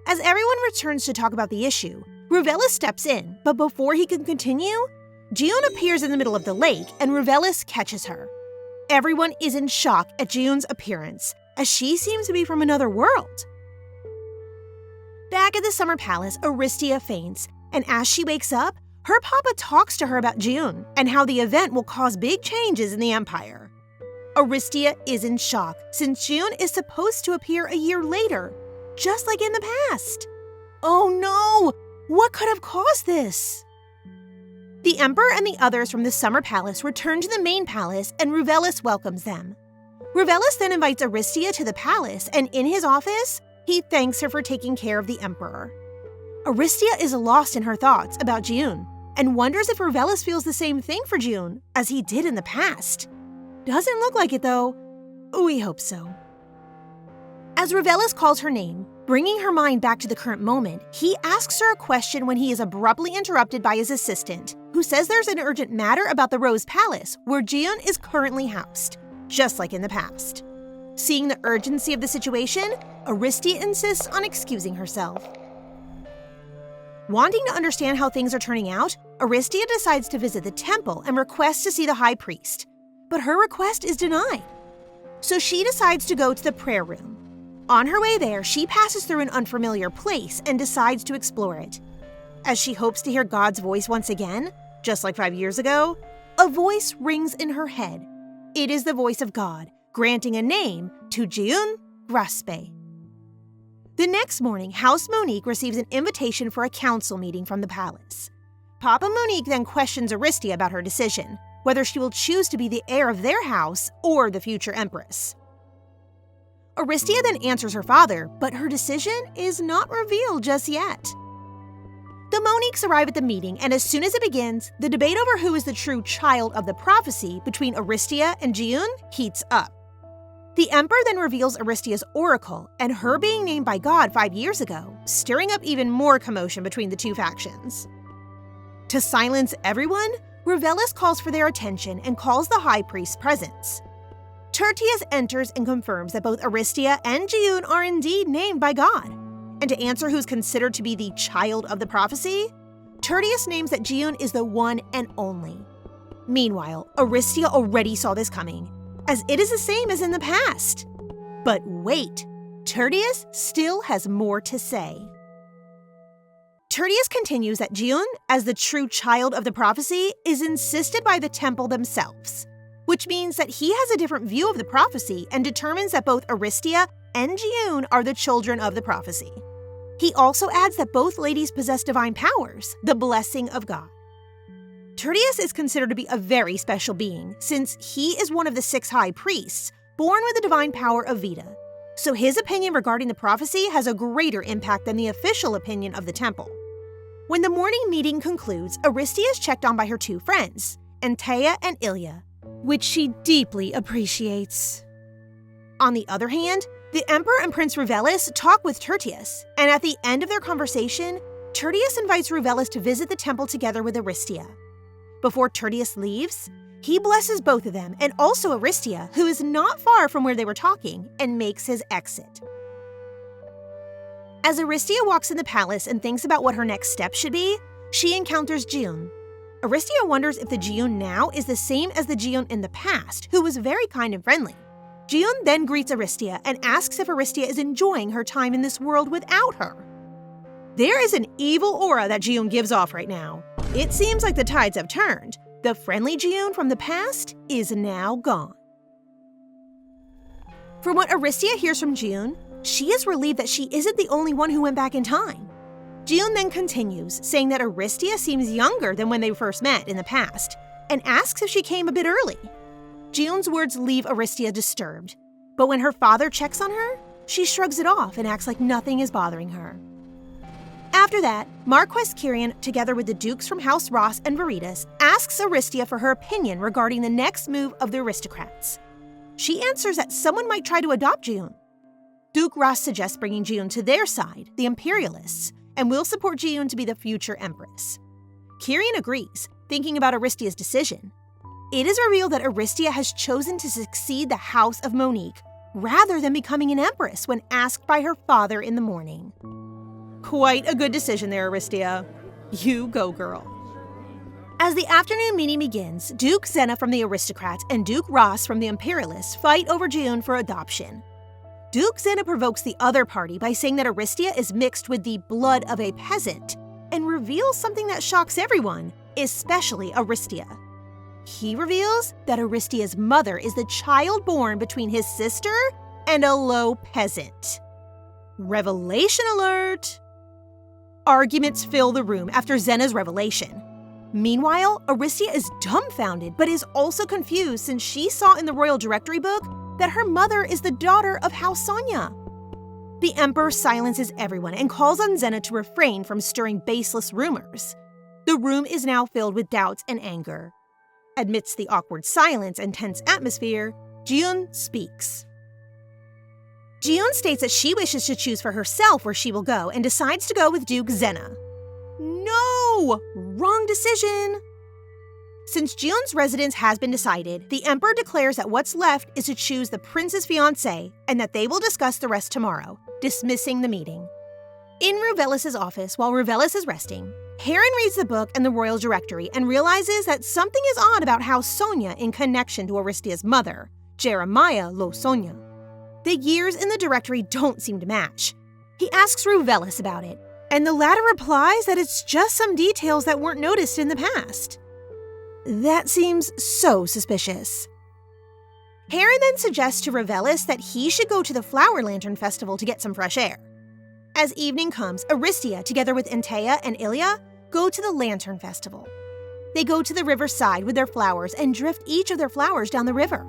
As everyone returns to talk about the issue, Revelis steps in, but before he can continue, June appears in the middle of the lake and Revelis catches her. Everyone is in shock at June's appearance, as she seems to be from another world. Back at the summer palace, Aristia faints, and as she wakes up, her papa talks to her about June and how the event will cause big changes in the empire. Aristia is in shock, since June is supposed to appear a year later, just like in the past. Oh no! What could have caused this? The emperor and the others from the summer palace return to the main palace and Revelis welcomes them. Revelis then invites Aristia to the palace, and in his office, he thanks her for taking care of the emperor. Aristia is lost in her thoughts about June and wonders if Revelis feels the same thing for June as he did in the past. Doesn't look like it though. We hope so. As Revelis calls her name, bringing her mind back to the current moment, he asks her a question when he is abruptly interrupted by his assistant, who says there's an urgent matter about the Rose Palace, where June is currently housed, just like in the past. Seeing the urgency of the situation, Aristia insists on excusing herself. Wanting to understand how things are turning out, Aristia decides to visit the temple and requests to see the high priest, but her request is denied. So she decides to go to the prayer room. On her way there, she passes through an unfamiliar place and decides to explore it. As she hopes to hear God's voice once again, just like 5 years ago, a voice rings in her head. It is the voice of God, granting a name to June Graspe. The next morning, House Monique receives an invitation for a council meeting from the palace. Papa Monique then questions Aristia about her decision, whether she will choose to be the heir of their house or the future empress. Aristia then answers her father, but her decision is not revealed just yet. The Moniques arrive at the meeting, and as soon as it begins, the debate over who is the true child of the prophecy between Aristia and June heats up. The emperor then reveals Aristia's oracle and her being named by God 5 years ago, stirring up even more commotion between the two factions. To silence everyone, Revelis calls for their attention and calls the high priest's presence. Tertius enters and confirms that both Aristia and June are indeed named by God. And to answer who's considered to be the child of the prophecy, Tertius names that June is the one and only. Meanwhile, Aristia already saw this coming, as it is the same as in the past. But wait, Tertius still has more to say. Tertius continues that Jiun, as the true child of the prophecy, is insisted by the temple themselves, which means that he has a different view of the prophecy and determines that both Aristia and Jiun are the children of the prophecy. He also adds that both ladies possess divine powers, the blessing of God. Tertius is considered to be a very special being, since he is one of the 6 high priests, born with the divine power of Vita. So his opinion regarding the prophecy has a greater impact than the official opinion of the temple. When the morning meeting concludes, Aristia is checked on by her 2 friends, Antea and Ilya, which she deeply appreciates. On the other hand, the Emperor and Prince Ruvelis talk with Tertius, and at the end of their conversation, Tertius invites Ruvelis to visit the temple together with Aristia. Before Tertius leaves, he blesses both of them and also Aristia, who is not far from where they were talking, and makes his exit. As Aristia walks in the palace and thinks about what her next step should be, she encounters Jiun. Aristia wonders if the Jiun now is the same as the Jiun in the past, who was very kind and friendly. Jiun then greets Aristia and asks if Aristia is enjoying her time in this world without her. There is an evil aura that Jiun gives off right now. It seems like the tides have turned. The friendly Jiun from the past is now gone. From what Aristia hears from Jiun, she is relieved that she isn't the only one who went back in time. Jiun then continues, saying that Aristia seems younger than when they first met in the past, and asks if she came a bit early. Jiun's words leave Aristia disturbed, but when her father checks on her, she shrugs it off and acts like nothing is bothering her. After that, Marquess Kyrian, together with the dukes from House Ross and Veritas, asks Aristia for her opinion regarding the next move of the aristocrats. She answers that someone might try to adopt Jiun. Duke Ross suggests bringing Jiun to their side, the Imperialists, and will support Jiun to be the future empress. Kyrian agrees, thinking about Aristia's decision. It is revealed that Aristia has chosen to succeed the House of Monique rather than becoming an empress when asked by her father in the morning. Quite a good decision there, Aristia. You go, girl. As the afternoon meeting begins, Duke Zena from the Aristocrats and Duke Ross from the Imperialists fight over Jiun for adoption. Duke Zena provokes the other party by saying that Aristia is mixed with the blood of a peasant and reveals something that shocks everyone, especially Aristia. He reveals that Aristia's mother is the child born between his sister and a low peasant. Revelation alert! Arguments fill the room after Zena's revelation. Meanwhile, Aristia is dumbfounded but is also confused since she saw in the royal directory book that her mother is the daughter of House Sonia. The Emperor silences everyone and calls on Zena to refrain from stirring baseless rumors. The room is now filled with doubts and anger. Amidst the awkward silence and tense atmosphere, Jiun speaks. Jiun states that she wishes to choose for herself where she will go and decides to go with Duke Zena. No! Wrong decision! Since Jiun's residence has been decided, the Emperor declares that what's left is to choose the prince's fiancé and that they will discuss the rest tomorrow, dismissing the meeting. In Ruvelis' office, while Ruvelis is resting, Heron reads the book and the royal directory and realizes that something is odd about House Sonia in connection to Aristia's mother, Jeremiah Lo Sonia. The years in the directory don't seem to match. He asks Ruvelis about it, and the latter replies that it's just some details that weren't noticed in the past. That seems so suspicious. Heron then suggests to Ruvelis that he should go to the Flower Lantern Festival to get some fresh air. As evening comes, Aristia, together with Antea and Ilya, go to the Lantern Festival. They go to the riverside with their flowers and drift each of their flowers down the river.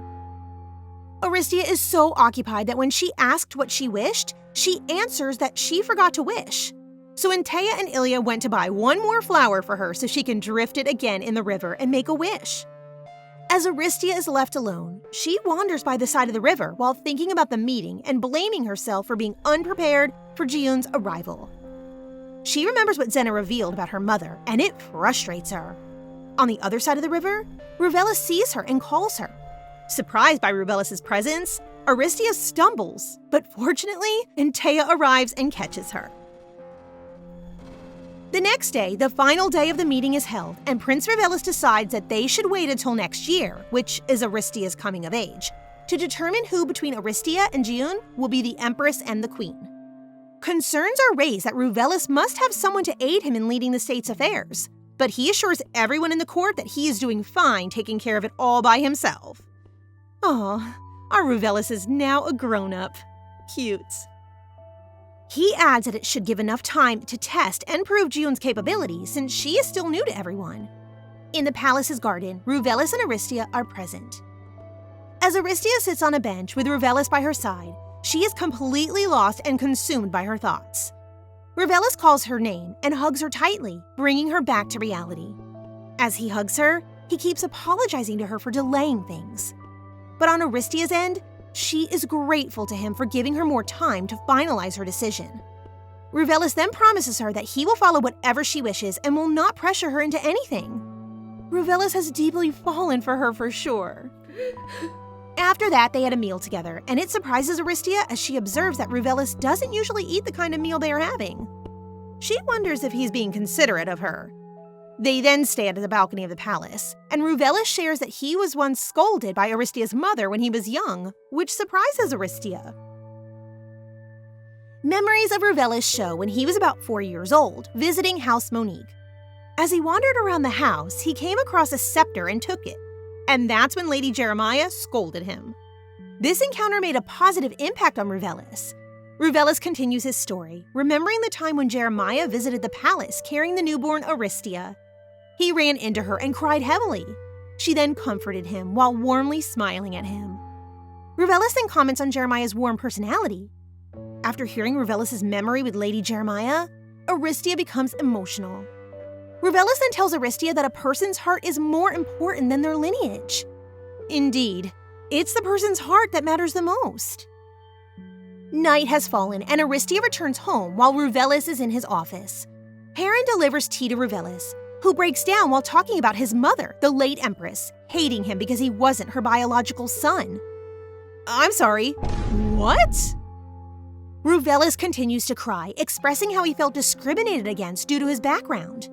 Aristia is so occupied that when she asked what she wished, she answers that she forgot to wish. So Antea and Ilya went to buy one more flower for her so she can drift it again in the river and make a wish. As Aristia is left alone, she wanders by the side of the river while thinking about the meeting and blaming herself for being unprepared for Jiun's arrival. She remembers what Zena revealed about her mother, and it frustrates her. On the other side of the river, Ruvelis sees her and calls her. Surprised by Ruvelis' presence, Aristia stumbles, but fortunately, Antea arrives and catches her. The next day, the final day of the meeting is held, and Prince Revelis decides that they should wait until next year, which is Aristia's coming of age, to determine who between Aristia and June will be the empress and the queen. Concerns are raised that Revelis must have someone to aid him in leading the state's affairs, but he assures everyone in the court that he is doing fine taking care of it all by himself. Aw, our Revelis is now a grown-up. Cute. He adds that it should give enough time to test and prove June's capabilities since she is still new to everyone. In the palace's garden, Revelis and Aristia are present. As Aristia sits on a bench with Revelis by her side, she is completely lost and consumed by her thoughts. Revelis calls her name and hugs her tightly, bringing her back to reality. As he hugs her, he keeps apologizing to her for delaying things. But on Aristia's end, she is grateful to him for giving her more time to finalize her decision. Revelis then promises her that he will follow whatever she wishes and will not pressure her into anything. Revelis has deeply fallen for her for sure. After that, they had a meal together, and it surprises Aristia as she observes that Revelis doesn't usually eat the kind of meal they are having. She wonders if he's being considerate of her. They then stand at the balcony of the palace, and Revelis shares that he was once scolded by Aristia's mother when he was young, which surprises Aristia. Memories of Revelis show when he was about 4 years old, visiting House Monique. As he wandered around the house, he came across a scepter and took it, and that's when Lady Jeremiah scolded him. This encounter made a positive impact on Revelis. Revelis continues his story, remembering the time when Jeremiah visited the palace carrying the newborn Aristia. He ran into her and cried heavily. She then comforted him while warmly smiling at him. Revelis then comments on Jeremiah's warm personality. After hearing Revelis' memory with Lady Jeremiah, Aristia becomes emotional. Revelis then tells Aristia that a person's heart is more important than their lineage. Indeed, it's the person's heart that matters the most. Night has fallen and Aristia returns home while Revelis is in his office. Heron delivers tea to Revelis, who breaks down while talking about his mother, the late empress, hating him because he wasn't her biological son. I'm sorry, what? Revelis continues to cry, expressing how he felt discriminated against due to his background.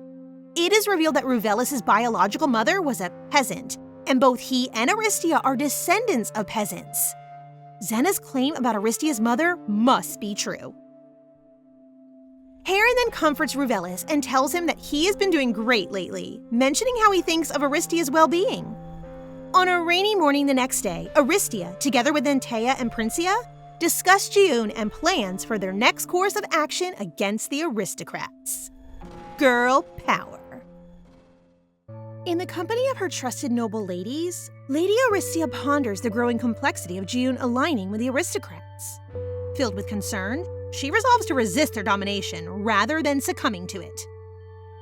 It is revealed that Revelis' biological mother was a peasant, and both he and Aristia are descendants of peasants. Xena's claim about Aristia's mother must be true. Heron then comforts Revelis and tells him that he has been doing great lately, mentioning how he thinks of Aristia's well-being. On a rainy morning the next day, Aristia, together with Antea and Princia, discuss June and plans for their next course of action against the aristocrats. Girl power. In the company of her trusted noble ladies, Lady Aristia ponders the growing complexity of June aligning with the aristocrats. Filled with concern, she resolves to resist their domination rather than succumbing to it.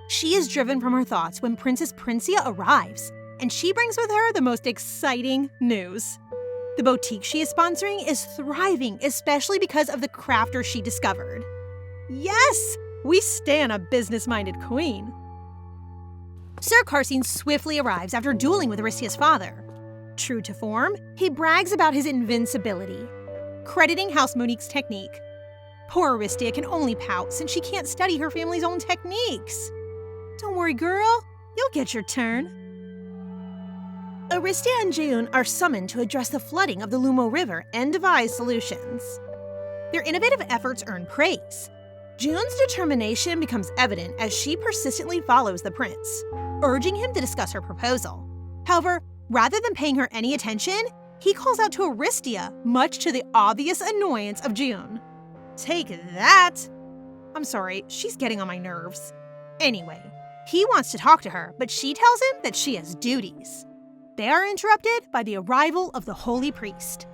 She is driven from her thoughts when Princess Princia arrives, and she brings with her the most exciting news. The boutique she is sponsoring is thriving, especially because of the crafter she discovered. Yes! We stan a business-minded queen. Sir Carsine swiftly arrives after dueling with Aristia's father. True to form, he brags about his invincibility, crediting House Monique's technique. Poor Aristia can only pout since she can't study her family's own techniques. Don't worry, girl. You'll get your turn. Aristia and June are summoned to address the flooding of the Lumo River and devise solutions. Their innovative efforts earn praise. June's determination becomes evident as she persistently follows the prince, urging him to discuss her proposal. However, rather than paying her any attention, he calls out to Aristia, much to the obvious annoyance of June. Take that! I'm sorry, she's getting on my nerves. Anyway, he wants to talk to her, but she tells him that she has duties. They are interrupted by the arrival of the holy priest.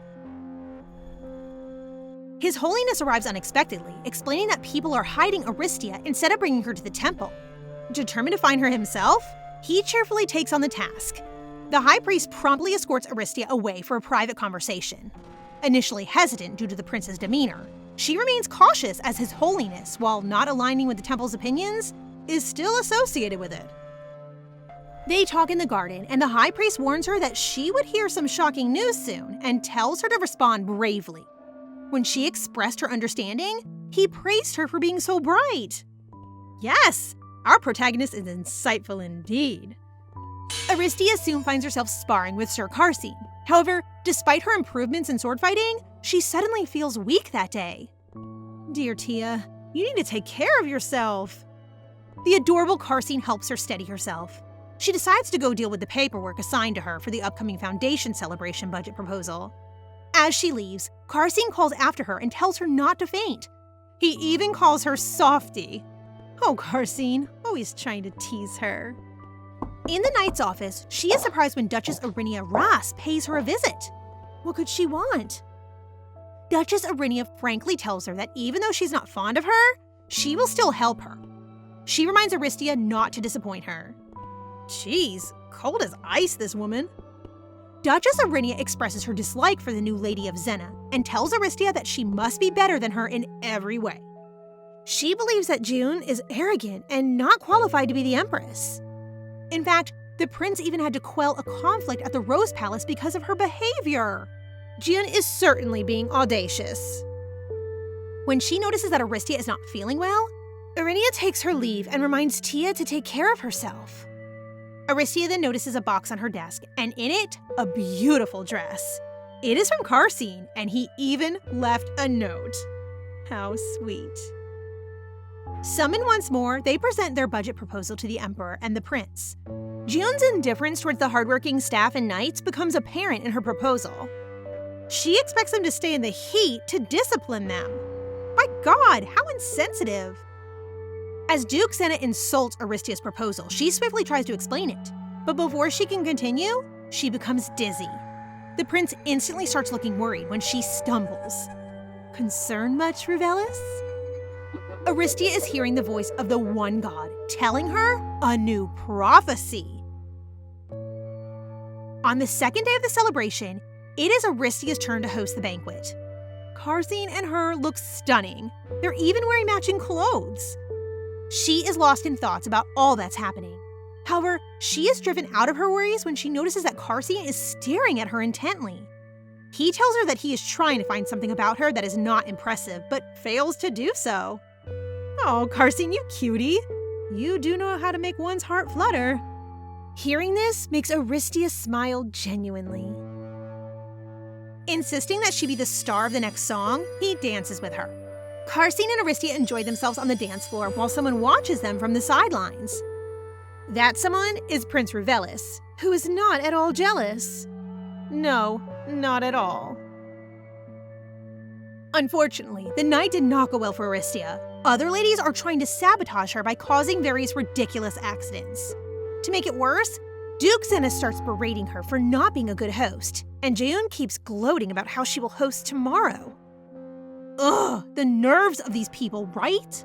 His Holiness arrives unexpectedly, explaining that people are hiding Aristia instead of bringing her to the temple. Determined to find her himself, he cheerfully takes on the task. The High Priest promptly escorts Aristia away for a private conversation. Initially hesitant due to the prince's demeanor, she remains cautious as His Holiness, while not aligning with the temple's opinions, is still associated with it. They talk in the garden, and the High Priest warns her that she would hear some shocking news soon and tells her to respond bravely. When she expressed her understanding, he praised her for being so bright. Yes, Our protagonist is insightful indeed. Aristia soon finds herself sparring with Sir Carsine. However, despite her improvements in sword fighting, she suddenly feels weak that day. Dear Tia, you need to take care of yourself. The adorable Carsine helps her steady herself. She decides to go deal with the paperwork assigned to her for the upcoming Foundation celebration budget proposal. As she leaves, Carsine calls after her and tells her not to faint. He even calls her Softy. Oh, Carsine, always trying to tease her. In the knight's office, she is surprised when Duchess Arinia Ras pays her a visit. What could she want? Duchess Arinia frankly tells her that even though she's not fond of her, she will still help her. She reminds Aristia not to disappoint her. Jeez, cold as ice, this woman. Duchess Arinia expresses her dislike for the new Lady of Zena and tells Aristia that she must be better than her in every way. She believes that June is arrogant and not qualified to be the empress. In fact, the prince even had to quell a conflict at the Rose Palace because of her behavior. June is certainly being audacious. When she notices that Aristia is not feeling well, Arinia takes her leave and reminds Tia to take care of herself. Aristia then notices a box on her desk, and in it, a beautiful dress. It is from Carsine, and he even left a note. How sweet. Summoned once more, they present their budget proposal to the Emperor and the Prince. June's indifference towards the hardworking staff and knights becomes apparent in her proposal. She expects them to stay in the heat to discipline them. My God, how insensitive. As Duke Zena insults Aristia's proposal, she swiftly tries to explain it. But before she can continue, she becomes dizzy. The prince instantly starts looking worried when she stumbles. Concerned much, Revelis? Aristia is hearing the voice of the one god, telling her a new prophecy. On the second day of the celebration, it is Aristia's turn to host the banquet. Carsine and her look stunning. They're even wearing matching clothes. She is lost in thoughts about all that's happening. However, she is driven out of her worries when she notices that Carsine is staring at her intently. He tells her that he is trying to find something about her that is not impressive, but fails to do so. Oh, Carsine, you cutie. You do know how to make one's heart flutter. Hearing this makes Aristia smile genuinely. Insisting that she be the star of the next song, he dances with her. Carsine and Aristia enjoy themselves on the dance floor while someone watches them from the sidelines. That someone is Prince Revelis, who is not at all jealous. No, not at all. Unfortunately, the night did not go well for Aristia. Other ladies are trying to sabotage her by causing various ridiculous accidents. To make it worse, Duke Zena starts berating her for not being a good host, and June keeps gloating about how she will host tomorrow. Ugh, the nerves of these people, right?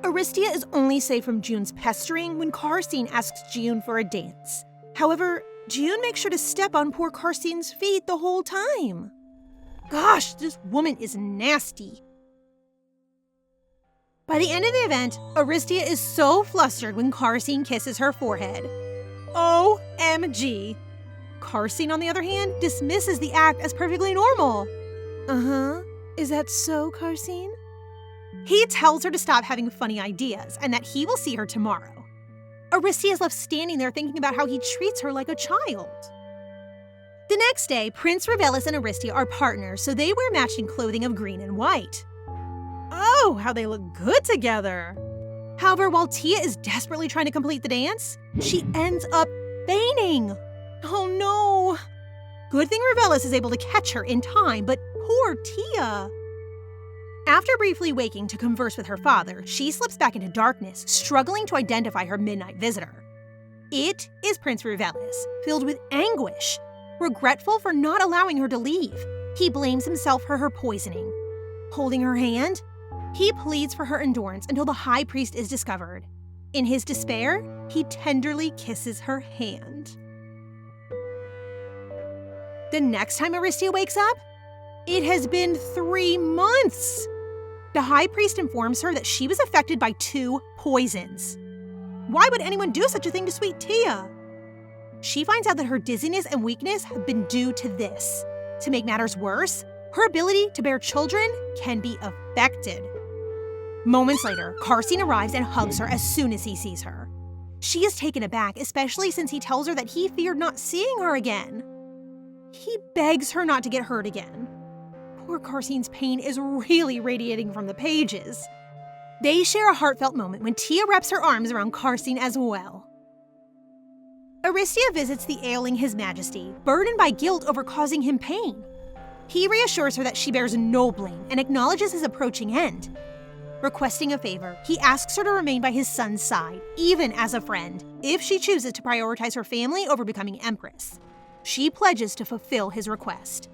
Aristia is only safe from June's pestering when Carsine asks June for a dance. However, June makes sure to step on poor Carsine's feet the whole time. Gosh, this woman is nasty. By the end of the event, Aristia is so flustered when Carsine kisses her forehead. OMG. Carsine, on the other hand, dismisses the act as perfectly normal. Uh-huh. Is that so, Carsine? He tells her to stop having funny ideas and that he will see her tomorrow. Aristia is left standing there thinking about how he treats her like a child. The next day, Prince Revelis and Aristia are partners, so they wear matching clothing of green and white. Oh, how they look good together! However, while Tia is desperately trying to complete the dance, she ends up fainting. Oh no! Good thing Revelis is able to catch her in time, but poor Tia. After briefly waking to converse with her father, she slips back into darkness, struggling to identify her midnight visitor. It is Prince Revelis, filled with anguish, regretful for not allowing her to leave. He blames himself for her poisoning. Holding her hand, he pleads for her endurance until the high priest is discovered. In his despair, he tenderly kisses her hand. The next time Aristia wakes up, it has been 3 months. The high priest informs her that she was affected by 2 poisons. Why would anyone do such a thing to sweet Tia? She finds out that her dizziness and weakness have been due to this. To make matters worse, her ability to bear children can be affected. Moments later, Castina arrives and hugs her as soon as he sees her. She is taken aback, especially since he tells her that he feared not seeing her again. He begs her not to get hurt again. Poor Casina's pain is really radiating from the pages. They share a heartfelt moment when Tia wraps her arms around Castina as well. Aristia visits the ailing His Majesty, burdened by guilt over causing him pain. He reassures her that she bears no blame and acknowledges his approaching end. Requesting a favor, he asks her to remain by his son's side, even as a friend, if she chooses to prioritize her family over becoming empress. She pledges to fulfill his request.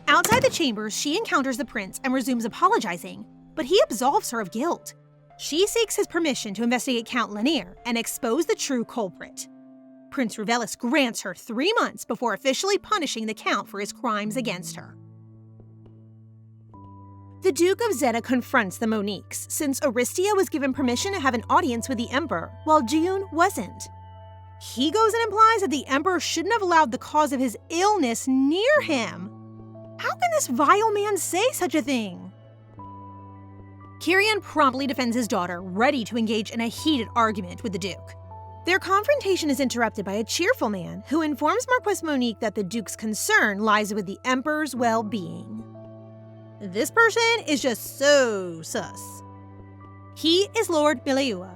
Outside the chambers, she encounters the prince and resumes apologizing, but he absolves her of guilt. She seeks his permission to investigate Count Lanier and expose the true culprit. Prince Ruvelis grants her 3 months before officially punishing the Count for his crimes against her. The Duke of Zeta confronts the Moniques, since Aristia was given permission to have an audience with the Emperor, while June wasn't. He goes and implies that the Emperor shouldn't have allowed the cause of his illness near him. How can this vile man say such a thing? Kyrian promptly defends his daughter, ready to engage in a heated argument with the Duke. Their confrontation is interrupted by a cheerful man who informs Marquise Monique that the Duke's concern lies with the Emperor's well-being. This person is just so sus. He is Lord Miliua,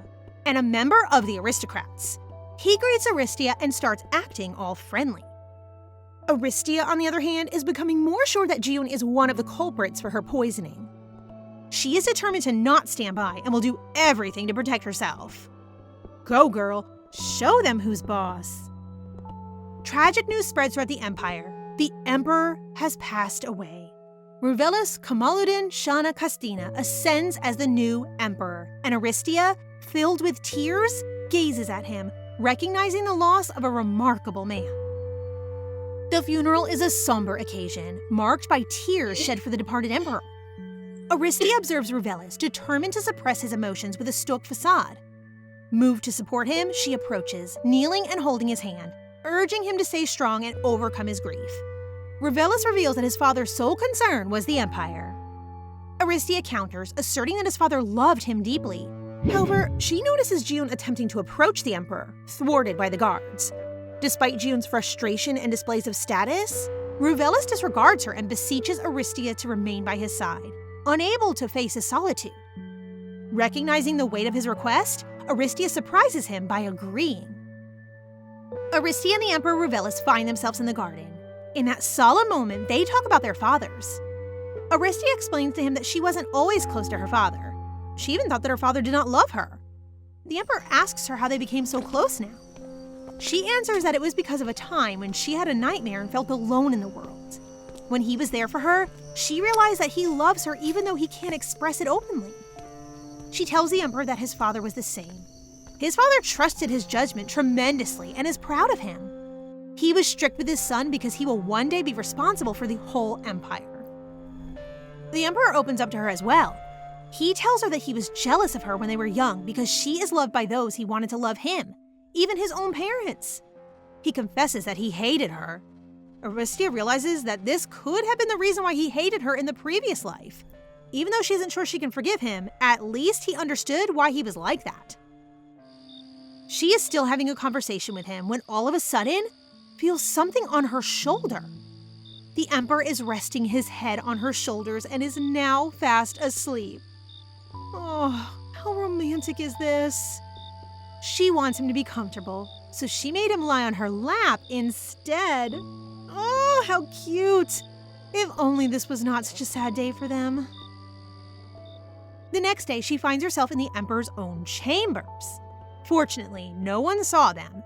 and a member of the aristocrats. He greets Aristia and starts acting all friendly. Aristia, on the other hand, is becoming more sure that June is one of the culprits for her poisoning. She is determined to not stand by and will do everything to protect herself. Go, girl. Show them who's boss. Tragic news spreads throughout the Empire. The Emperor has passed away. Ruvelis Kamaluddin Shana Castina ascends as the new Emperor, and Aristia, filled with tears, gazes at him, recognizing the loss of a remarkable man. The funeral is a somber occasion, marked by tears shed for the departed Emperor. Aristia observes Ruvelis, determined to suppress his emotions with a stoic facade. Moved to support him, she approaches, kneeling and holding his hand, urging him to stay strong and overcome his grief. Ruvelis reveals that his father's sole concern was the Empire. Aristia counters, asserting that his father loved him deeply. However, she notices June attempting to approach the Emperor, thwarted by the guards. Despite June's frustration and displays of status, Ruvelis disregards her and beseeches Aristia to remain by his side, unable to face his solitude. Recognizing the weight of his request, Aristia surprises him by agreeing. Aristia and the Emperor Ruvelis find themselves in the garden. In that solemn moment, they talk about their fathers. Aristia explains to him that she wasn't always close to her father. She even thought that her father did not love her. The Emperor asks her how they became so close now. She answers that it was because of a time when she had a nightmare and felt alone in the world. When he was there for her, she realized that he loves her even though he can't express it openly. She tells the Emperor that his father was the same. His father trusted his judgment tremendously and is proud of him. He was strict with his son because he will one day be responsible for the whole empire. The Emperor opens up to her as well. He tells her that he was jealous of her when they were young because she is loved by those he wanted to love him, even his own parents. He confesses that he hated her. Aristia realizes that this could have been the reason why he hated her in the previous life. Even though she isn't sure she can forgive him, at least he understood why he was like that. She is still having a conversation with him when all of a sudden, feels something on her shoulder. The Emperor is resting his head on her shoulders and is now fast asleep. Oh, how romantic is this? She wants him to be comfortable, so she made him lie on her lap instead. Oh, how cute! If only this was not such a sad day for them. The next day, she finds herself in the Emperor's own chambers. Fortunately, no one saw them.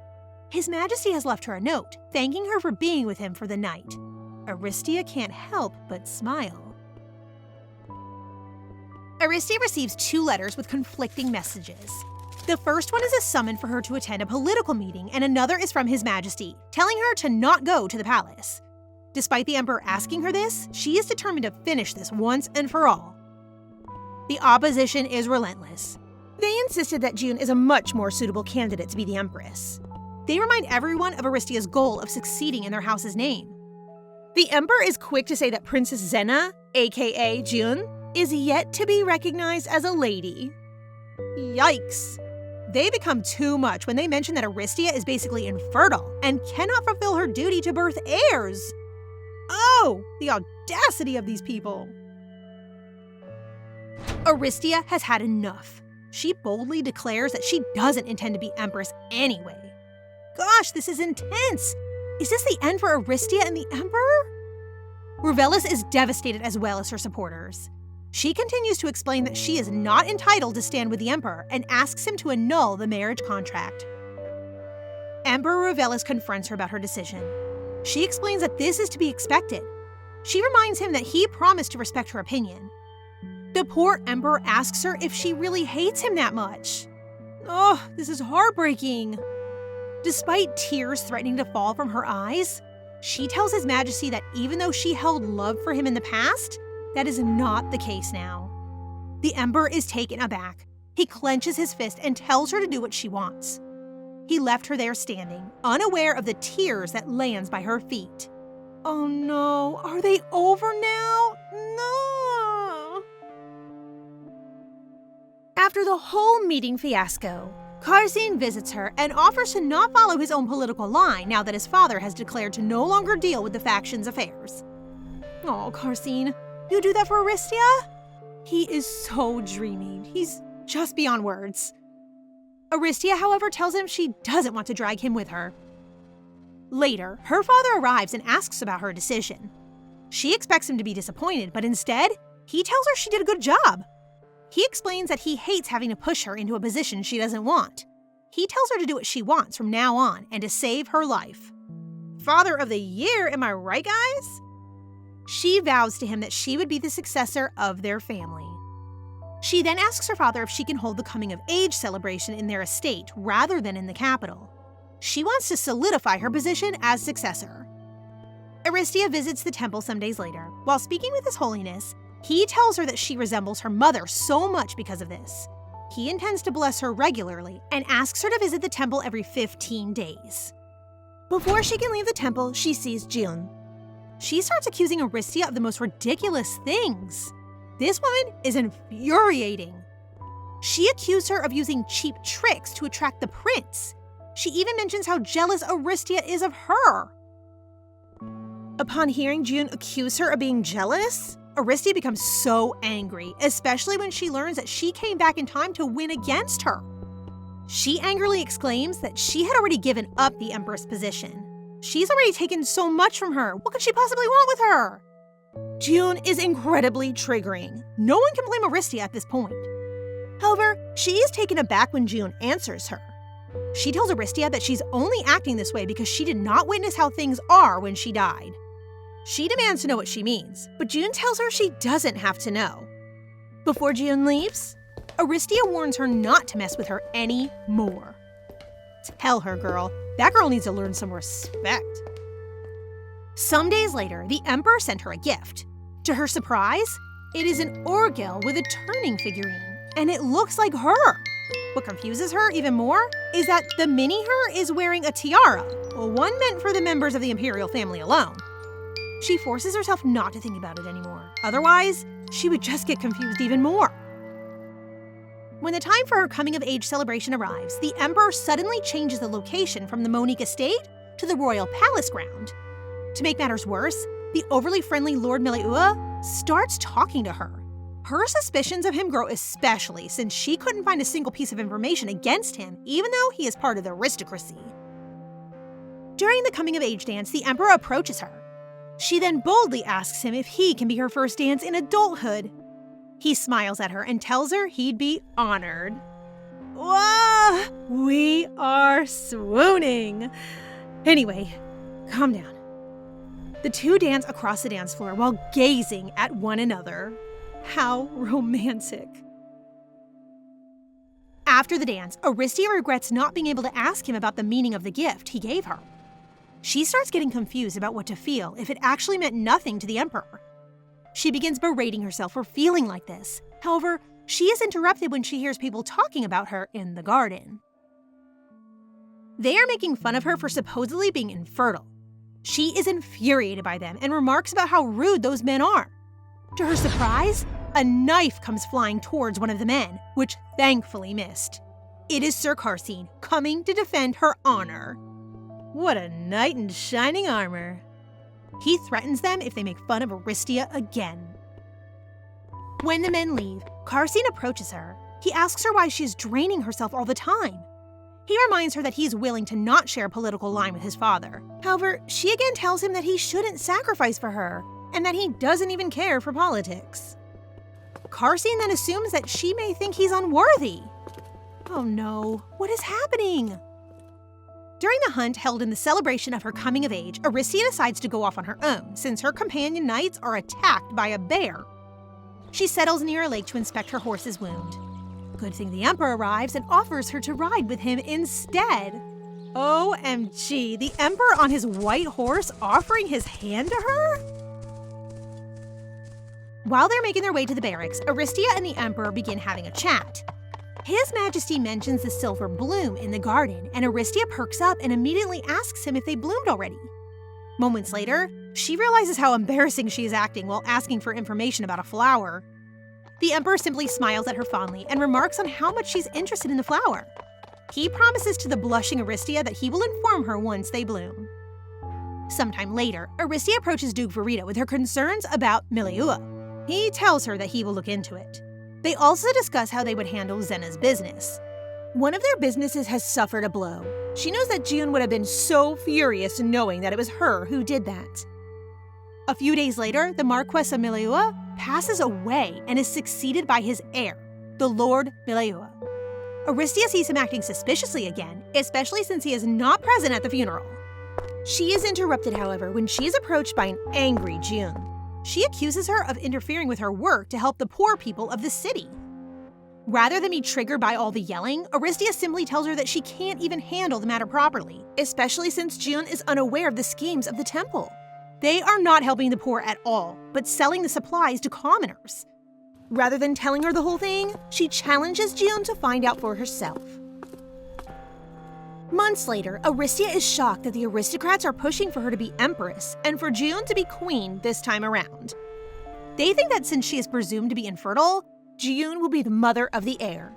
His Majesty has left her a note, thanking her for being with him for the night. Aristia can't help but smile. Aristia receives 2 letters with conflicting messages. The first one is a summon for her to attend a political meeting, and another is from His Majesty, telling her to not go to the palace. Despite the Emperor asking her this, she is determined to finish this once and for all. The opposition is relentless. They insisted that June is a much more suitable candidate to be the Empress. They remind everyone of Aristia's goal of succeeding in their house's name. The Emperor is quick to say that Princess Zena, aka June, is yet to be recognized as a lady. Yikes. They become too much when they mention that Aristia is basically infertile and cannot fulfill her duty to birth heirs. Oh, the audacity of these people. Aristia has had enough. She boldly declares that she doesn't intend to be empress anyway. Gosh, this is intense. Is this the end for Aristia and the emperor? Revelis is devastated as well as her supporters. She continues to explain that she is not entitled to stand with the emperor and asks him to annul the marriage contract. Emperor Revelis confronts her about her decision. She explains that this is to be expected. She reminds him that he promised to respect her opinion. The poor emperor asks her if she really hates him that much. Oh, this is heartbreaking. Despite tears threatening to fall from her eyes, she tells His Majesty that even though she held love for him in the past, that is not the case now. The emperor is taken aback. He clenches his fist and tells her to do what she wants. He left her there standing, unaware of the tears that lands by her feet. Oh no, are they over now? No! After the whole meeting fiasco, Karzin visits her and offers to not follow his own political line now that his father has declared to no longer deal with the faction's affairs. Oh, Karzin, you do that for Aristia? He is so dreamy. He's just beyond words. Aristia, however, tells him she doesn't want to drag him with her. Later, her father arrives and asks about her decision. She expects him to be disappointed, but instead, he tells her she did a good job. He explains that he hates having to push her into a position she doesn't want. He tells her to do what she wants from now on and to save her life. Father of the Year, am I right, guys? She vows to him that she would be the successor of their family. She then asks her father if she can hold the coming-of-age celebration in their estate rather than in the capital. She wants to solidify her position as successor. Aristia visits the temple some days later. While speaking with His Holiness, he tells her that she resembles her mother so much because of this. He intends to bless her regularly and asks her to visit the temple every 15 days. Before she can leave the temple, she sees June. She starts accusing Aristia of the most ridiculous things. This woman is infuriating. She accused her of using cheap tricks to attract the prince. She even mentions how jealous Aristia is of her. Upon hearing June accuse her of being jealous, Aristia becomes so angry, especially when she learns that she came back in time to win against her. She angrily exclaims that she had already given up the empress position. She's already taken so much from her. What could she possibly want with her? June is incredibly triggering. No one can blame Aristia at this point. However, she is taken aback when June answers her. She tells Aristia that she's only acting this way because she did not witness how things are when she died. She demands to know what she means, but June tells her she doesn't have to know. Before June leaves, Aristia warns her not to mess with her anymore. Tell her, girl. That girl needs to learn some respect. Some days later, the emperor sent her a gift. To her surprise, it is an orgel with a turning figurine, and it looks like her. What confuses her even more is that the mini-her is wearing a tiara, one meant for the members of the imperial family alone. She forces herself not to think about it anymore. Otherwise, she would just get confused even more. When the time for her coming-of-age celebration arrives, the emperor suddenly changes the location from the Monique estate to the royal palace ground. To make matters worse, the overly friendly Lord Meleua starts talking to her. Her suspicions of him grow especially since she couldn't find a single piece of information against him, even though he is part of the aristocracy. During the coming-of-age dance, the emperor approaches her. She then boldly asks him if he can be her first dance in adulthood. He smiles at her and tells her he'd be honored. Whoa! We are swooning. Anyway, calm down. The two dance across the dance floor while gazing at one another. How romantic. After the dance, Aristia regrets not being able to ask him about the meaning of the gift he gave her. She starts getting confused about what to feel if it actually meant nothing to the emperor. She begins berating herself for feeling like this. However, she is interrupted when she hears people talking about her in the garden. They are making fun of her for supposedly being infertile. She is infuriated by them and remarks about how rude those men are. To her surprise, a knife comes flying towards one of the men, which thankfully missed. It is Sir Castina coming to defend her honor. What a knight in shining armor. He threatens them if they make fun of Aristia again. When the men leave, Castina approaches her. He asks her why she is draining herself all the time. He reminds her that he is willing to not share a political line with his father. However, she again tells him that he shouldn't sacrifice for her, and that he doesn't even care for politics. Castina then assumes that she may think he's unworthy. Oh no, what is happening? During the hunt held in the celebration of her coming of age, Aristia decides to go off on her own, since her companion knights are attacked by a bear. She settles near a lake to inspect her horse's wound. Good thing the Emperor arrives and offers her to ride with him instead. OMG, the Emperor on his white horse offering his hand to her? While they're making their way to the barracks, Aristia and the Emperor begin having a chat. His Majesty mentions the silver bloom in the garden, and Aristia perks up and immediately asks him if they bloomed already. Moments later, she realizes how embarrassing she is acting while asking for information about a flower. The Emperor simply smiles at her fondly and remarks on how much she's interested in the flower. He promises to the blushing Aristia that he will inform her once they bloom. Sometime later, Aristia approaches Duke Verita with her concerns about Miliua. He tells her that he will look into it. They also discuss how they would handle Zena's business. One of their businesses has suffered a blow. She knows that June would have been so furious knowing that it was her who did that. A few days later, the Marquess of Miliua passes away and is succeeded by his heir, the Lord Miliua. Aristia sees him acting suspiciously again, especially since he is not present at the funeral. She is interrupted, however, when she is approached by an angry June. She accuses her of interfering with her work to help the poor people of the city. Rather than be triggered by all the yelling, Aristia simply tells her that she can't even handle the matter properly, especially since June is unaware of the schemes of the temple. They are not helping the poor at all, but selling the supplies to commoners. Rather than telling her the whole thing, she challenges June to find out for herself. Months later, Aristia is shocked that the aristocrats are pushing for her to be empress and for June to be queen this time around. They think that since she is presumed to be infertile, June will be the mother of the heir.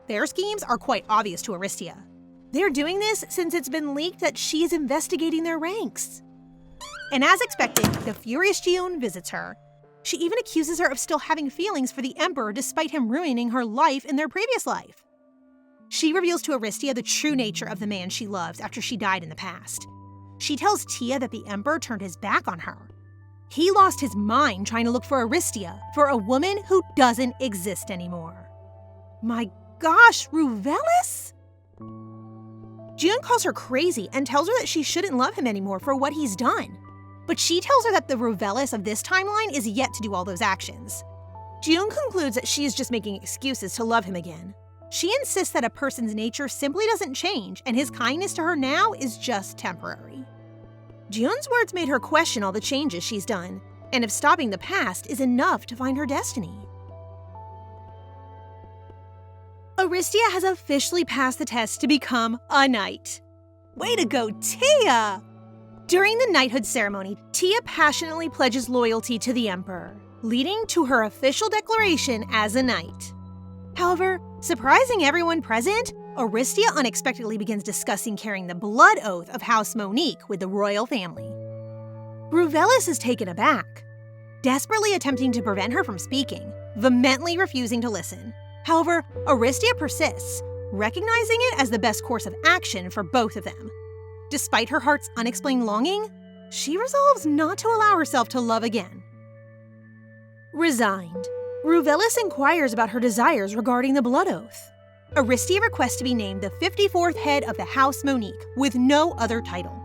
Their schemes are quite obvious to Aristia. They're doing this since it's been leaked that she is investigating their ranks. And as expected, the furious June visits her. She even accuses her of still having feelings for the Emperor despite him ruining her life in their previous life. She reveals to Aristia the true nature of the man she loves after she died in the past. She tells Tia that the Emperor turned his back on her. He lost his mind trying to look for Aristia, for a woman who doesn't exist anymore. My gosh, Ruvelis? June calls her crazy and tells her that she shouldn't love him anymore for what he's done. But she tells her that the Ruvelis of this timeline is yet to do all those actions. June concludes that she is just making excuses to love him again. She insists that a person's nature simply doesn't change, and his kindness to her now is just temporary. June's words made her question all the changes she's done, and if stopping the past is enough to find her destiny. Aristia has officially passed the test to become a knight. Way to go, Tia! During the knighthood ceremony, Tia passionately pledges loyalty to the Emperor, leading to her official declaration as a knight. However, surprising everyone present, Aristia unexpectedly begins discussing carrying the blood oath of House Monique with the royal family. Ruvelis is taken aback, desperately attempting to prevent her from speaking, vehemently refusing to listen. However, Aristia persists, recognizing it as the best course of action for both of them. Despite her heart's unexplained longing, she resolves not to allow herself to love again. Resigned, Ruvelis inquires about her desires regarding the blood oath. Aristia requests to be named the 54th head of the House Monique with no other title.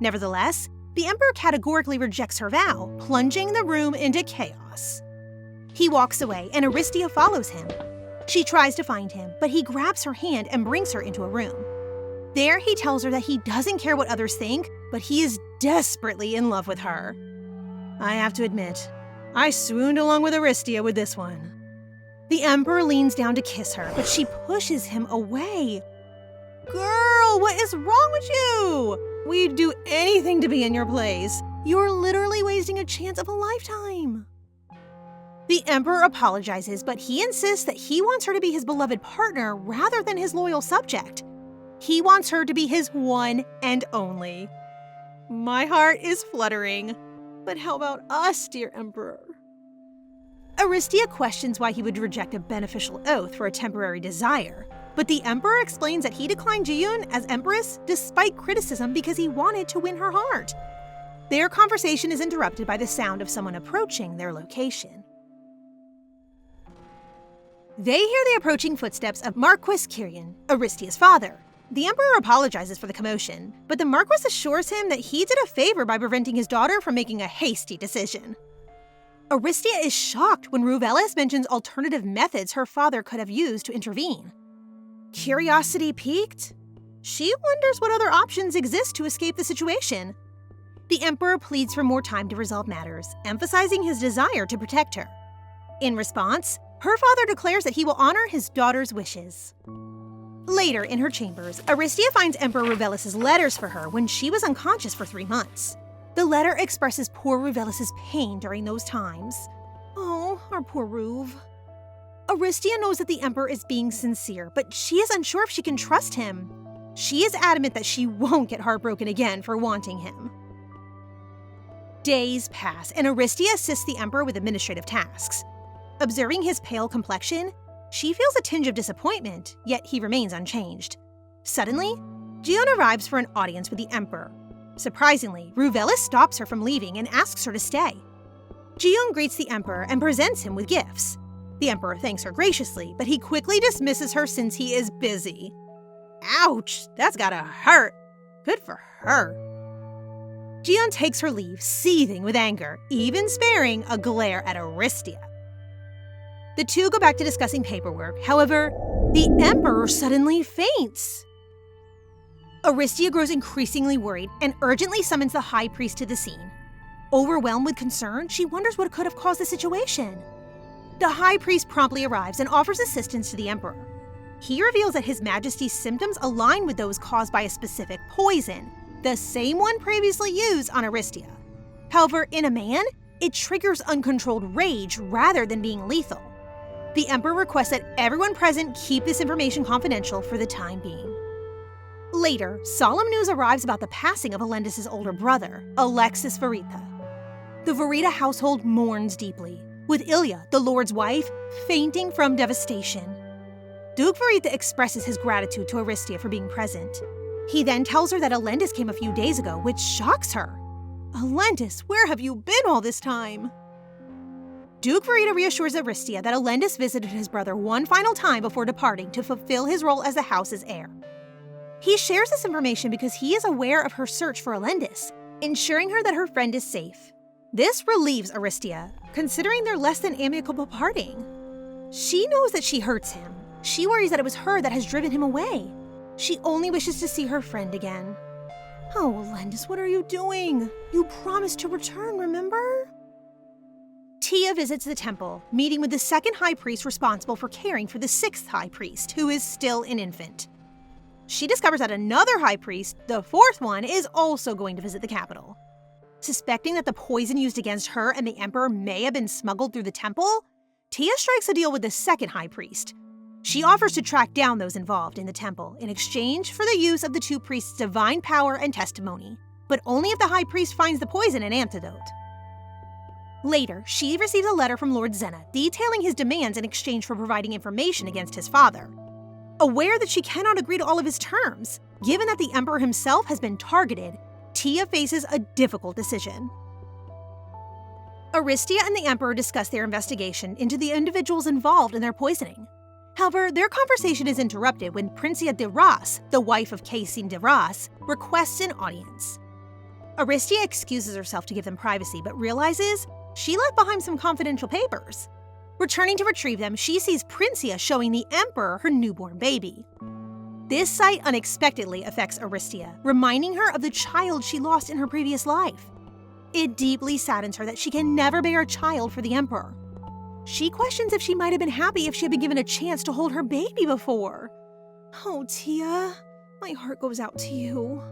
Nevertheless, the Emperor categorically rejects her vow, plunging the room into chaos. He walks away and Aristia follows him. She tries to find him, but he grabs her hand and brings her into a room. There, he tells her that he doesn't care what others think, but he is desperately in love with her. I have to admit, I swooned along with Aristia with this one. The Emperor leans down to kiss her, but she pushes him away. Girl, what is wrong with you? We'd do anything to be in your place. You're literally wasting a chance of a lifetime. The emperor apologizes, but he insists that he wants her to be his beloved partner rather than his loyal subject. He wants her to be his one and only. My heart is fluttering. But how about us, dear emperor? Aristia questions why he would reject a beneficial oath for a temporary desire, but the emperor explains that he declined Jiyun as empress despite criticism because he wanted to win her heart. Their conversation is interrupted by the sound of someone approaching their location. They hear the approaching footsteps of Marquis Kirian, Aristia's father. The emperor apologizes for the commotion, but the Marquis assures him that he did a favor by preventing his daughter from making a hasty decision. Aristia is shocked when Ruvelis mentions alternative methods her father could have used to intervene. Curiosity piqued? She wonders what other options exist to escape the situation. The emperor pleads for more time to resolve matters, emphasizing his desire to protect her. In response, her father declares that he will honor his daughter's wishes. Later, in her chambers, Aristia finds Emperor Ruvelis' letters for her when she was unconscious for 3 months. The letter expresses poor Ruvelis' pain during those times. Oh, our poor Ruve. Aristia knows that the emperor is being sincere, but she is unsure if she can trust him. She is adamant that she won't get heartbroken again for wanting him. Days pass, and Aristia assists the emperor with administrative tasks. Observing his pale complexion, she feels a tinge of disappointment, yet he remains unchanged. Suddenly, Jiyun arrives for an audience with the emperor. Surprisingly, Ruvelis stops her from leaving and asks her to stay. Jiyun greets the emperor and presents him with gifts. The emperor thanks her graciously, but he quickly dismisses her since he is busy. Ouch, that's gotta hurt. Good for her. Jiyun takes her leave, seething with anger, even sparing a glare at Aristia. The two go back to discussing paperwork. However, the emperor suddenly faints. Aristia grows increasingly worried and urgently summons the high priest to the scene. Overwhelmed with concern, she wonders what could have caused the situation. The high priest promptly arrives and offers assistance to the emperor. He reveals that His Majesty's symptoms align with those caused by a specific poison, the same one previously used on Aristia. However, in a man, it triggers uncontrolled rage rather than being lethal. The emperor requests that everyone present keep this information confidential for the time being. Later, solemn news arrives about the passing of Alendis' older brother, Alexis Verita. The Verita household mourns deeply, with Ilya, the Lord's wife, fainting from devastation. Duke Verita expresses his gratitude to Aristia for being present. He then tells her that Alendis came a few days ago, which shocks her. Alendis, where have you been all this time? Duke Verita reassures Aristia that Alendis visited his brother one final time before departing to fulfill his role as the house's heir. He shares this information because he is aware of her search for Alendis, ensuring her that her friend is safe. This relieves Aristia, considering their less than amicable parting. She knows that she hurts him. She worries that it was her that has driven him away. She only wishes to see her friend again. Oh, Alendis, what are you doing? You promised to return, remember? Tia visits the temple, meeting with the second high priest responsible for caring for the sixth high priest, who is still an infant. She discovers that another high priest, the fourth one, is also going to visit the capital. Suspecting that the poison used against her and the emperor may have been smuggled through the temple, Tia strikes a deal with the second high priest. She offers to track down those involved in the temple in exchange for the use of the two priests' divine power and testimony, but only if the high priest finds the poison and antidote. Later, she receives a letter from Lord Zena detailing his demands in exchange for providing information against his father. Aware that she cannot agree to all of his terms, given that the emperor himself has been targeted, Tia faces a difficult decision. Aristia and the emperor discuss their investigation into the individuals involved in their poisoning. However, their conversation is interrupted when Princia de Ras, the wife of Castina de Ras, requests an audience. Aristia excuses herself to give them privacy, but realizes she left behind some confidential papers. Returning to retrieve them, she sees Princia showing the emperor her newborn baby. This sight unexpectedly affects Aristia, reminding her of the child she lost in her previous life. It deeply saddens her that she can never bear a child for the emperor. She questions if she might have been happy if she had been given a chance to hold her baby before. Oh, Tia, my heart goes out to you.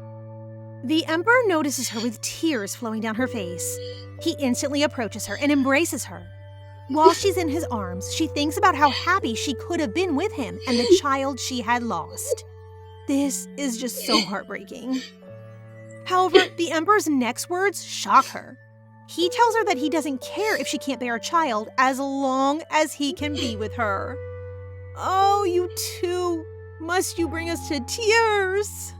The emperor notices her with tears flowing down her face. He instantly approaches her and embraces her. While she's in his arms, she thinks about how happy she could have been with him and the child she had lost. This is just so heartbreaking. However, the Emperor's next words shock her. He tells her that he doesn't care if she can't bear a child as long as he can be with her. Oh, you two, must you bring us to tears?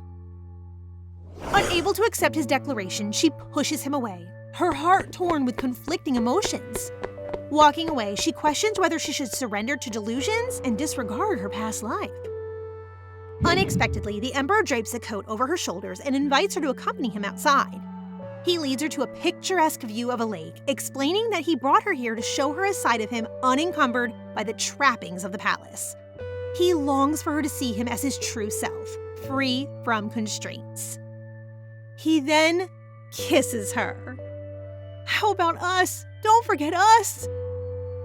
Unable to accept his declaration, she pushes him away, her heart torn with conflicting emotions. Walking away, she questions whether she should surrender to delusions and disregard her past life. Unexpectedly, the Emperor drapes a coat over her shoulders and invites her to accompany him outside. He leads her to a picturesque view of a lake, explaining that he brought her here to show her a side of him unencumbered by the trappings of the palace. He longs for her to see him as his true self, free from constraints. He then kisses her. How about us? Don't forget us!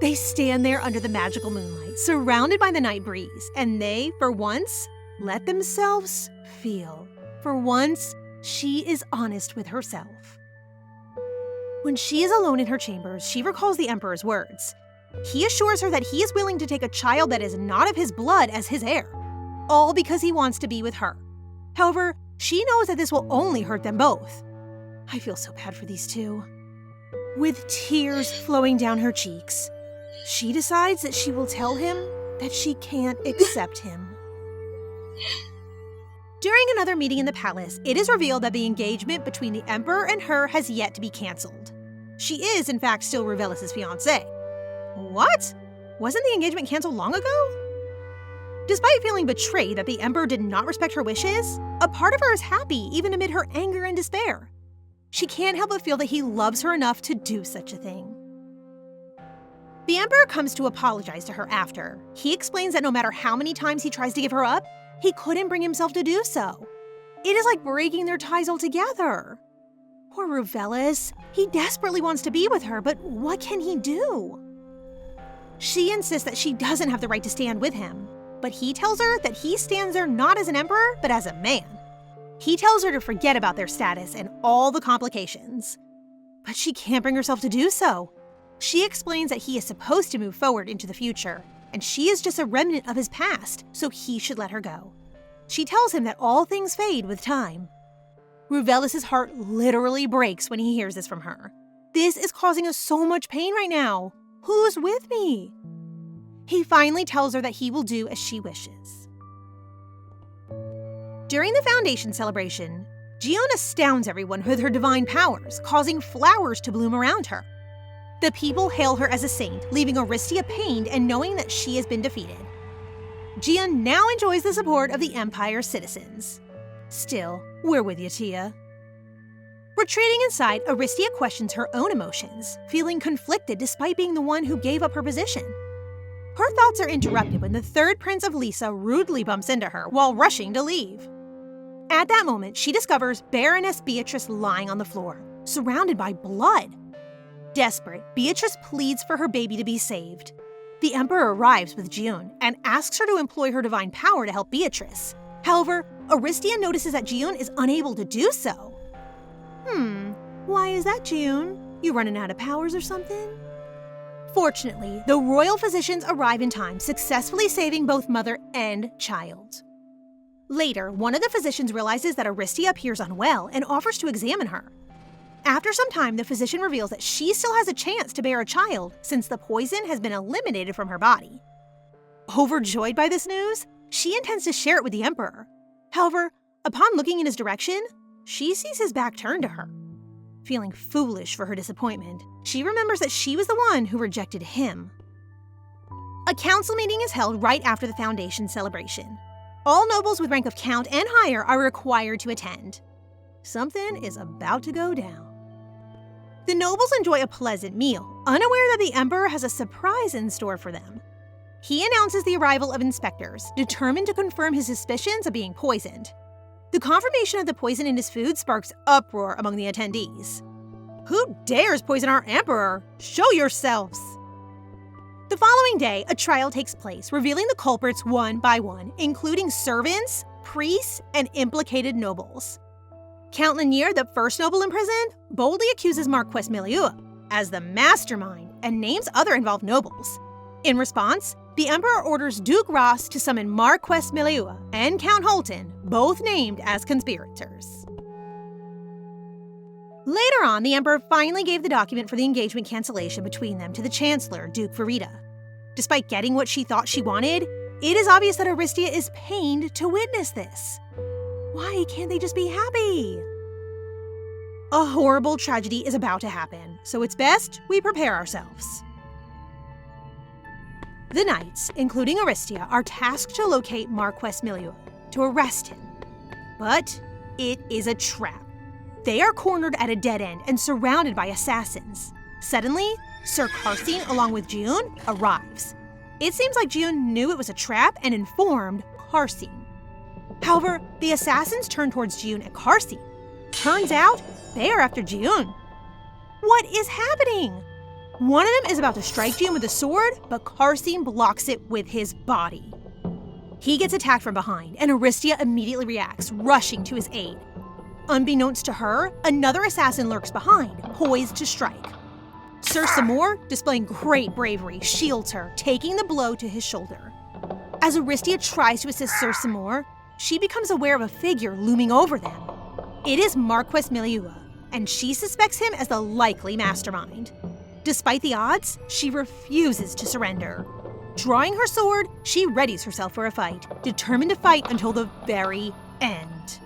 They stand there under the magical moonlight, surrounded by the night breeze, and they, for once, let themselves feel. For once, she is honest with herself. When she is alone in her chambers, she recalls the Emperor's words. He assures her that he is willing to take a child that is not of his blood as his heir, all because he wants to be with her. However, she knows that this will only hurt them both. I feel so bad for these two. With tears flowing down her cheeks, she decides that she will tell him that she can't accept him. During another meeting in the palace, it is revealed that the engagement between the Emperor and her has yet to be cancelled. She is, in fact, still Ruvelis' fiancée. What? Wasn't the engagement cancelled long ago? Despite feeling betrayed that the Emperor did not respect her wishes, a part of her is happy even amid her anger and despair. She can't help but feel that he loves her enough to do such a thing. The Emperor comes to apologize to her after. He explains that no matter how many times he tries to give her up, he couldn't bring himself to do so. It is like breaking their ties altogether. Poor Ruvelis. He desperately wants to be with her, but what can he do? She insists that she doesn't have the right to stand with him, but he tells her that he stands there not as an emperor, but as a man. He tells her to forget about their status and all the complications. But she can't bring herself to do so. She explains that he is supposed to move forward into the future, and she is just a remnant of his past, so he should let her go. She tells him that all things fade with time. Ruvelis' heart literally breaks when he hears this from her. This is causing us so much pain right now. Who's with me? He finally tells her that he will do as she wishes. During the Foundation celebration, Gion astounds everyone with her divine powers, causing flowers to bloom around her. The people hail her as a saint, leaving Aristia pained and knowing that she has been defeated. Gion now enjoys the support of the Empire's citizens. Still, we're with you, Tia. Retreating inside, Aristia questions her own emotions, feeling conflicted despite being the one who gave up her position. Her thoughts are interrupted when the third prince of Lisa rudely bumps into her while rushing to leave. At that moment, she discovers Baroness Beatrice lying on the floor, surrounded by blood. Desperate, Beatrice pleads for her baby to be saved. The Emperor arrives with Gion and asks her to employ her divine power to help Beatrice. However, Aristia notices that Gion is unable to do so. Why is that, Gion? You running out of powers or something? Fortunately, the royal physicians arrive in time, successfully saving both mother and child. Later, one of the physicians realizes that Aristia appears unwell and offers to examine her. After some time, the physician reveals that she still has a chance to bear a child since the poison has been eliminated from her body. Overjoyed by this news, she intends to share it with the Emperor. However, upon looking in his direction, she sees his back turned to her. Feeling foolish for her disappointment, she remembers that she was the one who rejected him. A council meeting is held right after the Foundation celebration. All nobles with rank of Count and higher are required to attend. Something is about to go down. The nobles enjoy a pleasant meal, unaware that the Emperor has a surprise in store for them. He announces the arrival of inspectors, determined to confirm his suspicions of being poisoned. The confirmation of the poison in his food sparks uproar among the attendees. Who dares poison our Emperor? Show yourselves! The following day, a trial takes place, revealing the culprits one by one, including servants, priests, and implicated nobles. Count Lanier, the first noble imprisoned, boldly accuses Marquess Milieu. as the mastermind and names other involved nobles. In response, the Emperor orders Duke Ross to summon Marquess Meliua and Count Holton, both named as conspirators. Later on, the Emperor finally gave the document for the engagement cancellation between them to the Chancellor, Duke Verita. Despite getting what she thought she wanted, it is obvious that Aristia is pained to witness this. Why can't they just be happy? A horrible tragedy is about to happen, so it's best we prepare ourselves. The knights, including Aristia, are tasked to locate Marquess Meliua, to arrest him. But it is a trap. They are cornered at a dead end and surrounded by assassins. Suddenly, Sir Karsine, along with June, arrives. It seems like June knew it was a trap and informed Karsine. However, the assassins turn towards June and Karsine. Turns out, they are after June. What is happening? One of them is about to strike June with a sword, but Karsine blocks it with his body. He gets attacked from behind, and Aristia immediately reacts, rushing to his aid. Unbeknownst to her, another assassin lurks behind, poised to strike. Sir Samor, displaying great bravery, shields her, taking the blow to his shoulder. As Aristia tries to assist Sir Samor, she becomes aware of a figure looming over them. It is Marquess Meliua, and she suspects him as the likely mastermind. Despite the odds, she refuses to surrender. Drawing her sword, she readies herself for a fight, determined to fight until the very end.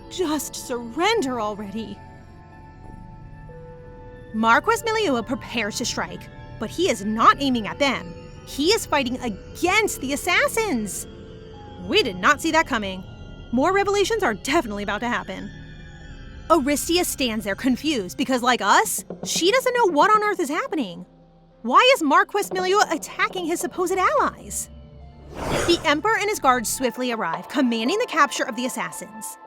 Just surrender already. Marquess Meliua prepares to strike, but he is not aiming at them. He is fighting against the assassins. We did not see that coming. More revelations are definitely about to happen. Aristia stands there confused because, like us, she doesn't know what on earth is happening. Why is Marquess Meliua attacking his supposed allies? The Emperor and his guards swiftly arrive, commanding the capture of the assassins.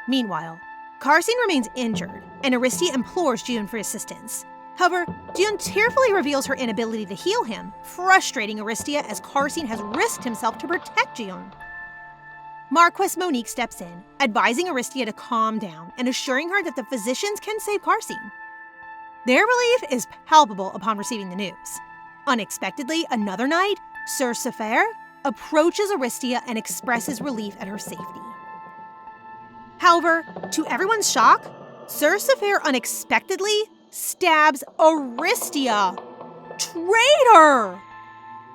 Meanwhile, Karsine remains injured, and Aristia implores June for assistance. However, June tearfully reveals her inability to heal him, frustrating Aristia as Karsine has risked himself to protect June. Marquess Monique steps in, advising Aristia to calm down and assuring her that the physicians can save Karsine. Their relief is palpable upon receiving the news. Unexpectedly, another knight, Sir Sefer, approaches Aristia and expresses relief at her safety. However, to everyone's shock, Sir Sefer unexpectedly stabs Aristia. Traitor!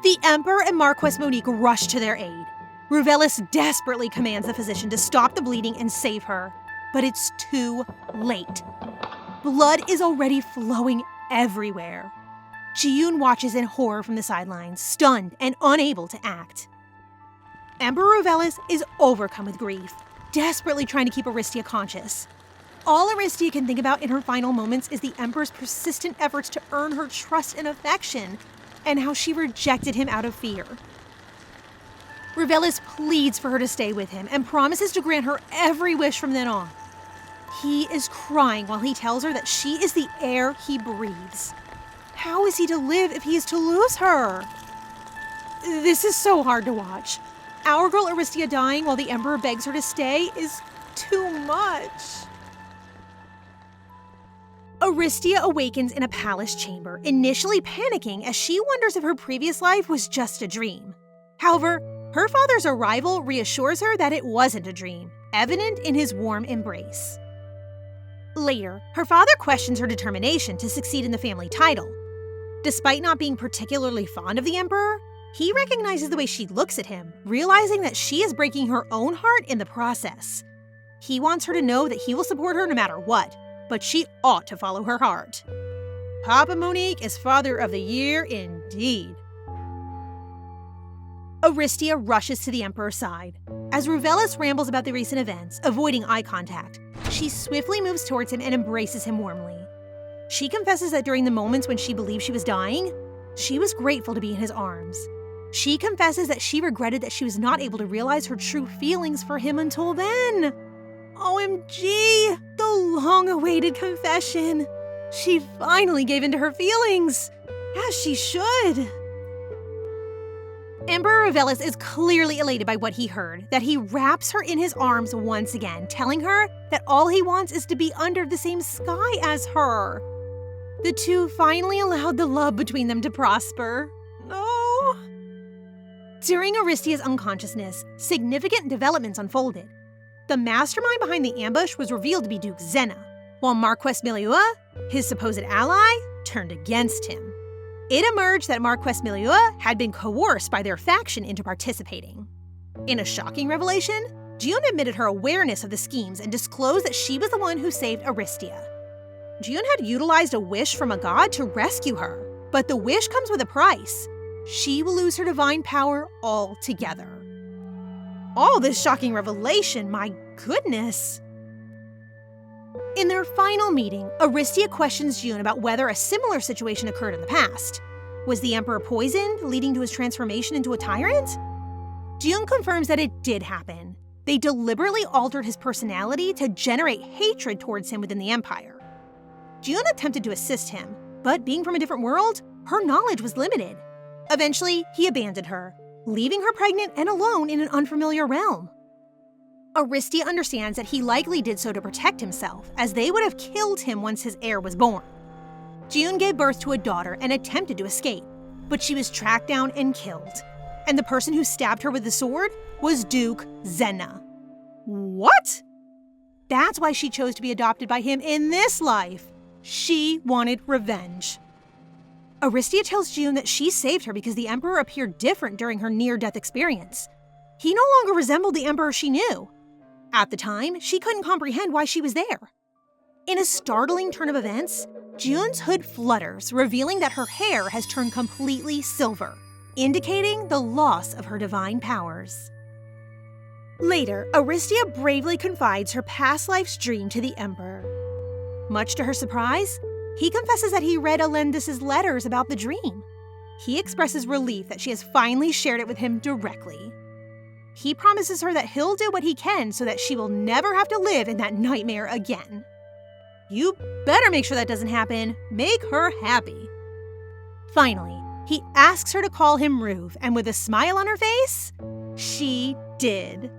The Emperor and Marquess Monique rush to their aid. Ruvelis desperately commands the physician to stop the bleeding and save her, but it's too late. Blood is already flowing everywhere. Jiyun watches in horror from the sidelines, stunned and unable to act. Emperor Ruvelis is overcome with grief, desperately trying to keep Aristia conscious. All Aristia can think about in her final moments is the Emperor's persistent efforts to earn her trust and affection, and how she rejected him out of fear. Ruvelis pleads for her to stay with him and promises to grant her every wish from then on. He is crying while he tells her that she is the air he breathes. How is he to live if he is to lose her? This is so hard to watch. Our girl Aristia dying while the Emperor begs her to stay is too much. Aristia awakens in a palace chamber, initially panicking as she wonders if her previous life was just a dream. However, her father's arrival reassures her that it wasn't a dream, evident in his warm embrace. Later, her father questions her determination to succeed in the family title. Despite not being particularly fond of the Emperor, he recognizes the way she looks at him, realizing that she is breaking her own heart in the process. He wants her to know that he will support her no matter what, but she ought to follow her heart. Papa Monique is Father of the Year indeed. Aristia rushes to the Emperor's side. As Ruvelis rambles about the recent events, avoiding eye contact, she swiftly moves towards him and embraces him warmly. She confesses that during the moments when she believed she was dying, she was grateful to be in his arms. She confesses that she regretted that she was not able to realize her true feelings for him until then. OMG, the long-awaited confession. She finally gave in to her feelings, as she should. Emperor Ruvelis is clearly elated by what he heard, that he wraps her in his arms once again, telling her that all he wants is to be under the same sky as her. The two finally allowed the love between them to prosper. No. During Aristia's unconsciousness, significant developments unfolded. The mastermind behind the ambush was revealed to be Duke Zena, while Marquess Milieu, his supposed ally, turned against him. It emerged that Marquess Milieu had been coerced by their faction into participating. In a shocking revelation, June admitted her awareness of the schemes and disclosed that she was the one who saved Aristia. June had utilized a wish from a god to rescue her, but the wish comes with a price. She will lose her divine power altogether. All this shocking revelation, my goodness. In their final meeting, Aristia questions June about whether a similar situation occurred in the past. Was the Emperor poisoned, leading to his transformation into a tyrant? June confirms that it did happen. They deliberately altered his personality to generate hatred towards him within the Empire. June attempted to assist him, but being from a different world, her knowledge was limited. Eventually, he abandoned her, leaving her pregnant and alone in an unfamiliar realm. Aristia understands that he likely did so to protect himself, as they would have killed him once his heir was born. June gave birth to a daughter and attempted to escape, but she was tracked down and killed. And the person who stabbed her with the sword was Duke Zena. What? That's why she chose to be adopted by him in this life. She wanted revenge. Aristia tells June that she saved her because the Emperor appeared different during her near-death experience. He no longer resembled the Emperor she knew. At the time, she couldn't comprehend why she was there. In a startling turn of events, June's hood flutters, revealing that her hair has turned completely silver, indicating the loss of her divine powers. Later, Aristia bravely confides her past life's dream to the Emperor. Much to her surprise, he confesses that he read Elendis's letters about the dream. He expresses relief that she has finally shared it with him directly. He promises her that he'll do what he can so that she will never have to live in that nightmare again. You better make sure that doesn't happen. Make her happy. Finally, he asks her to call him Ruve, and with a smile on her face, she did.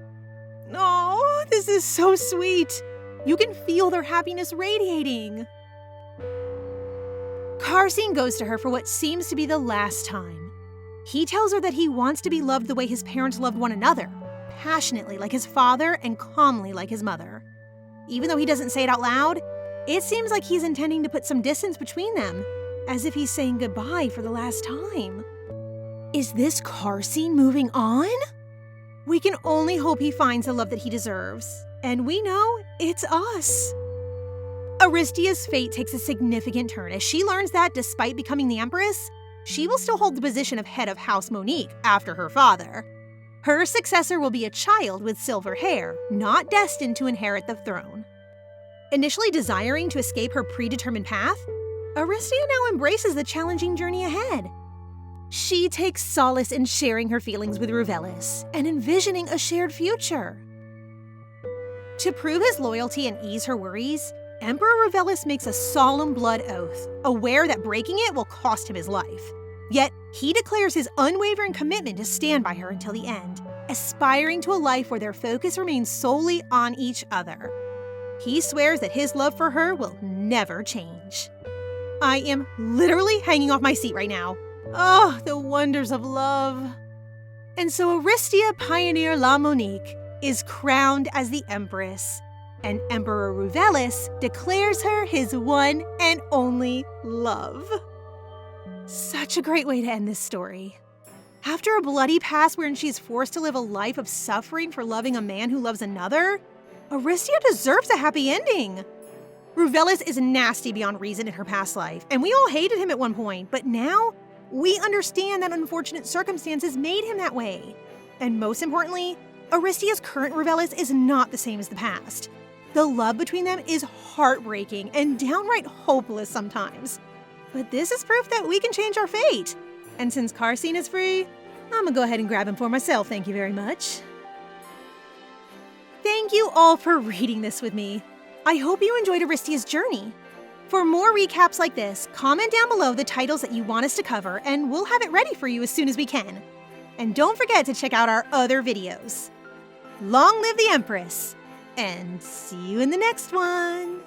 Oh, this is so sweet. You can feel their happiness radiating. Karcine goes to her for what seems to be the last time. He tells her that he wants to be loved the way his parents loved one another, passionately like his father and calmly like his mother. Even though he doesn't say it out loud, it seems like he's intending to put some distance between them, as if he's saying goodbye for the last time. Is this Karcine moving on? We can only hope he finds the love that he deserves, and we know it's us. Aristia's fate takes a significant turn as she learns that despite becoming the Empress, she will still hold the position of head of House Monique after her father. Her successor will be a child with silver hair, not destined to inherit the throne. Initially desiring to escape her predetermined path, Aristia now embraces the challenging journey ahead. She takes solace in sharing her feelings with Ruvelis and envisioning a shared future. To prove his loyalty and ease her worries, Emperor Ruvelis makes a solemn blood oath, aware that breaking it will cost him his life. Yet, he declares his unwavering commitment to stand by her until the end, aspiring to a life where their focus remains solely on each other. He swears that his love for her will never change. I am literally hanging off my seat right now. Oh, the wonders of love. And so Aristia Pioneer La Monique is crowned as the Empress, and Emperor Ruvelis declares her his one and only love. Such a great way to end this story. After a bloody past wherein she's forced to live a life of suffering for loving a man who loves another, Aristia deserves a happy ending. Ruvelis is nasty beyond reason in her past life, and we all hated him at one point, but now we understand that unfortunate circumstances made him that way. And most importantly, Aristia's current Ruvelis is not the same as the past. The love between them is heartbreaking and downright hopeless sometimes. But this is proof that we can change our fate. And since Karcine is free, I'm gonna go ahead and grab him for myself, thank you very much. Thank you all for reading this with me. I hope you enjoyed Aristia's journey. For more recaps like this, comment down below the titles that you want us to cover, and we'll have it ready for you as soon as we can. And don't forget to check out our other videos. Long live the Empress, and see you in the next one!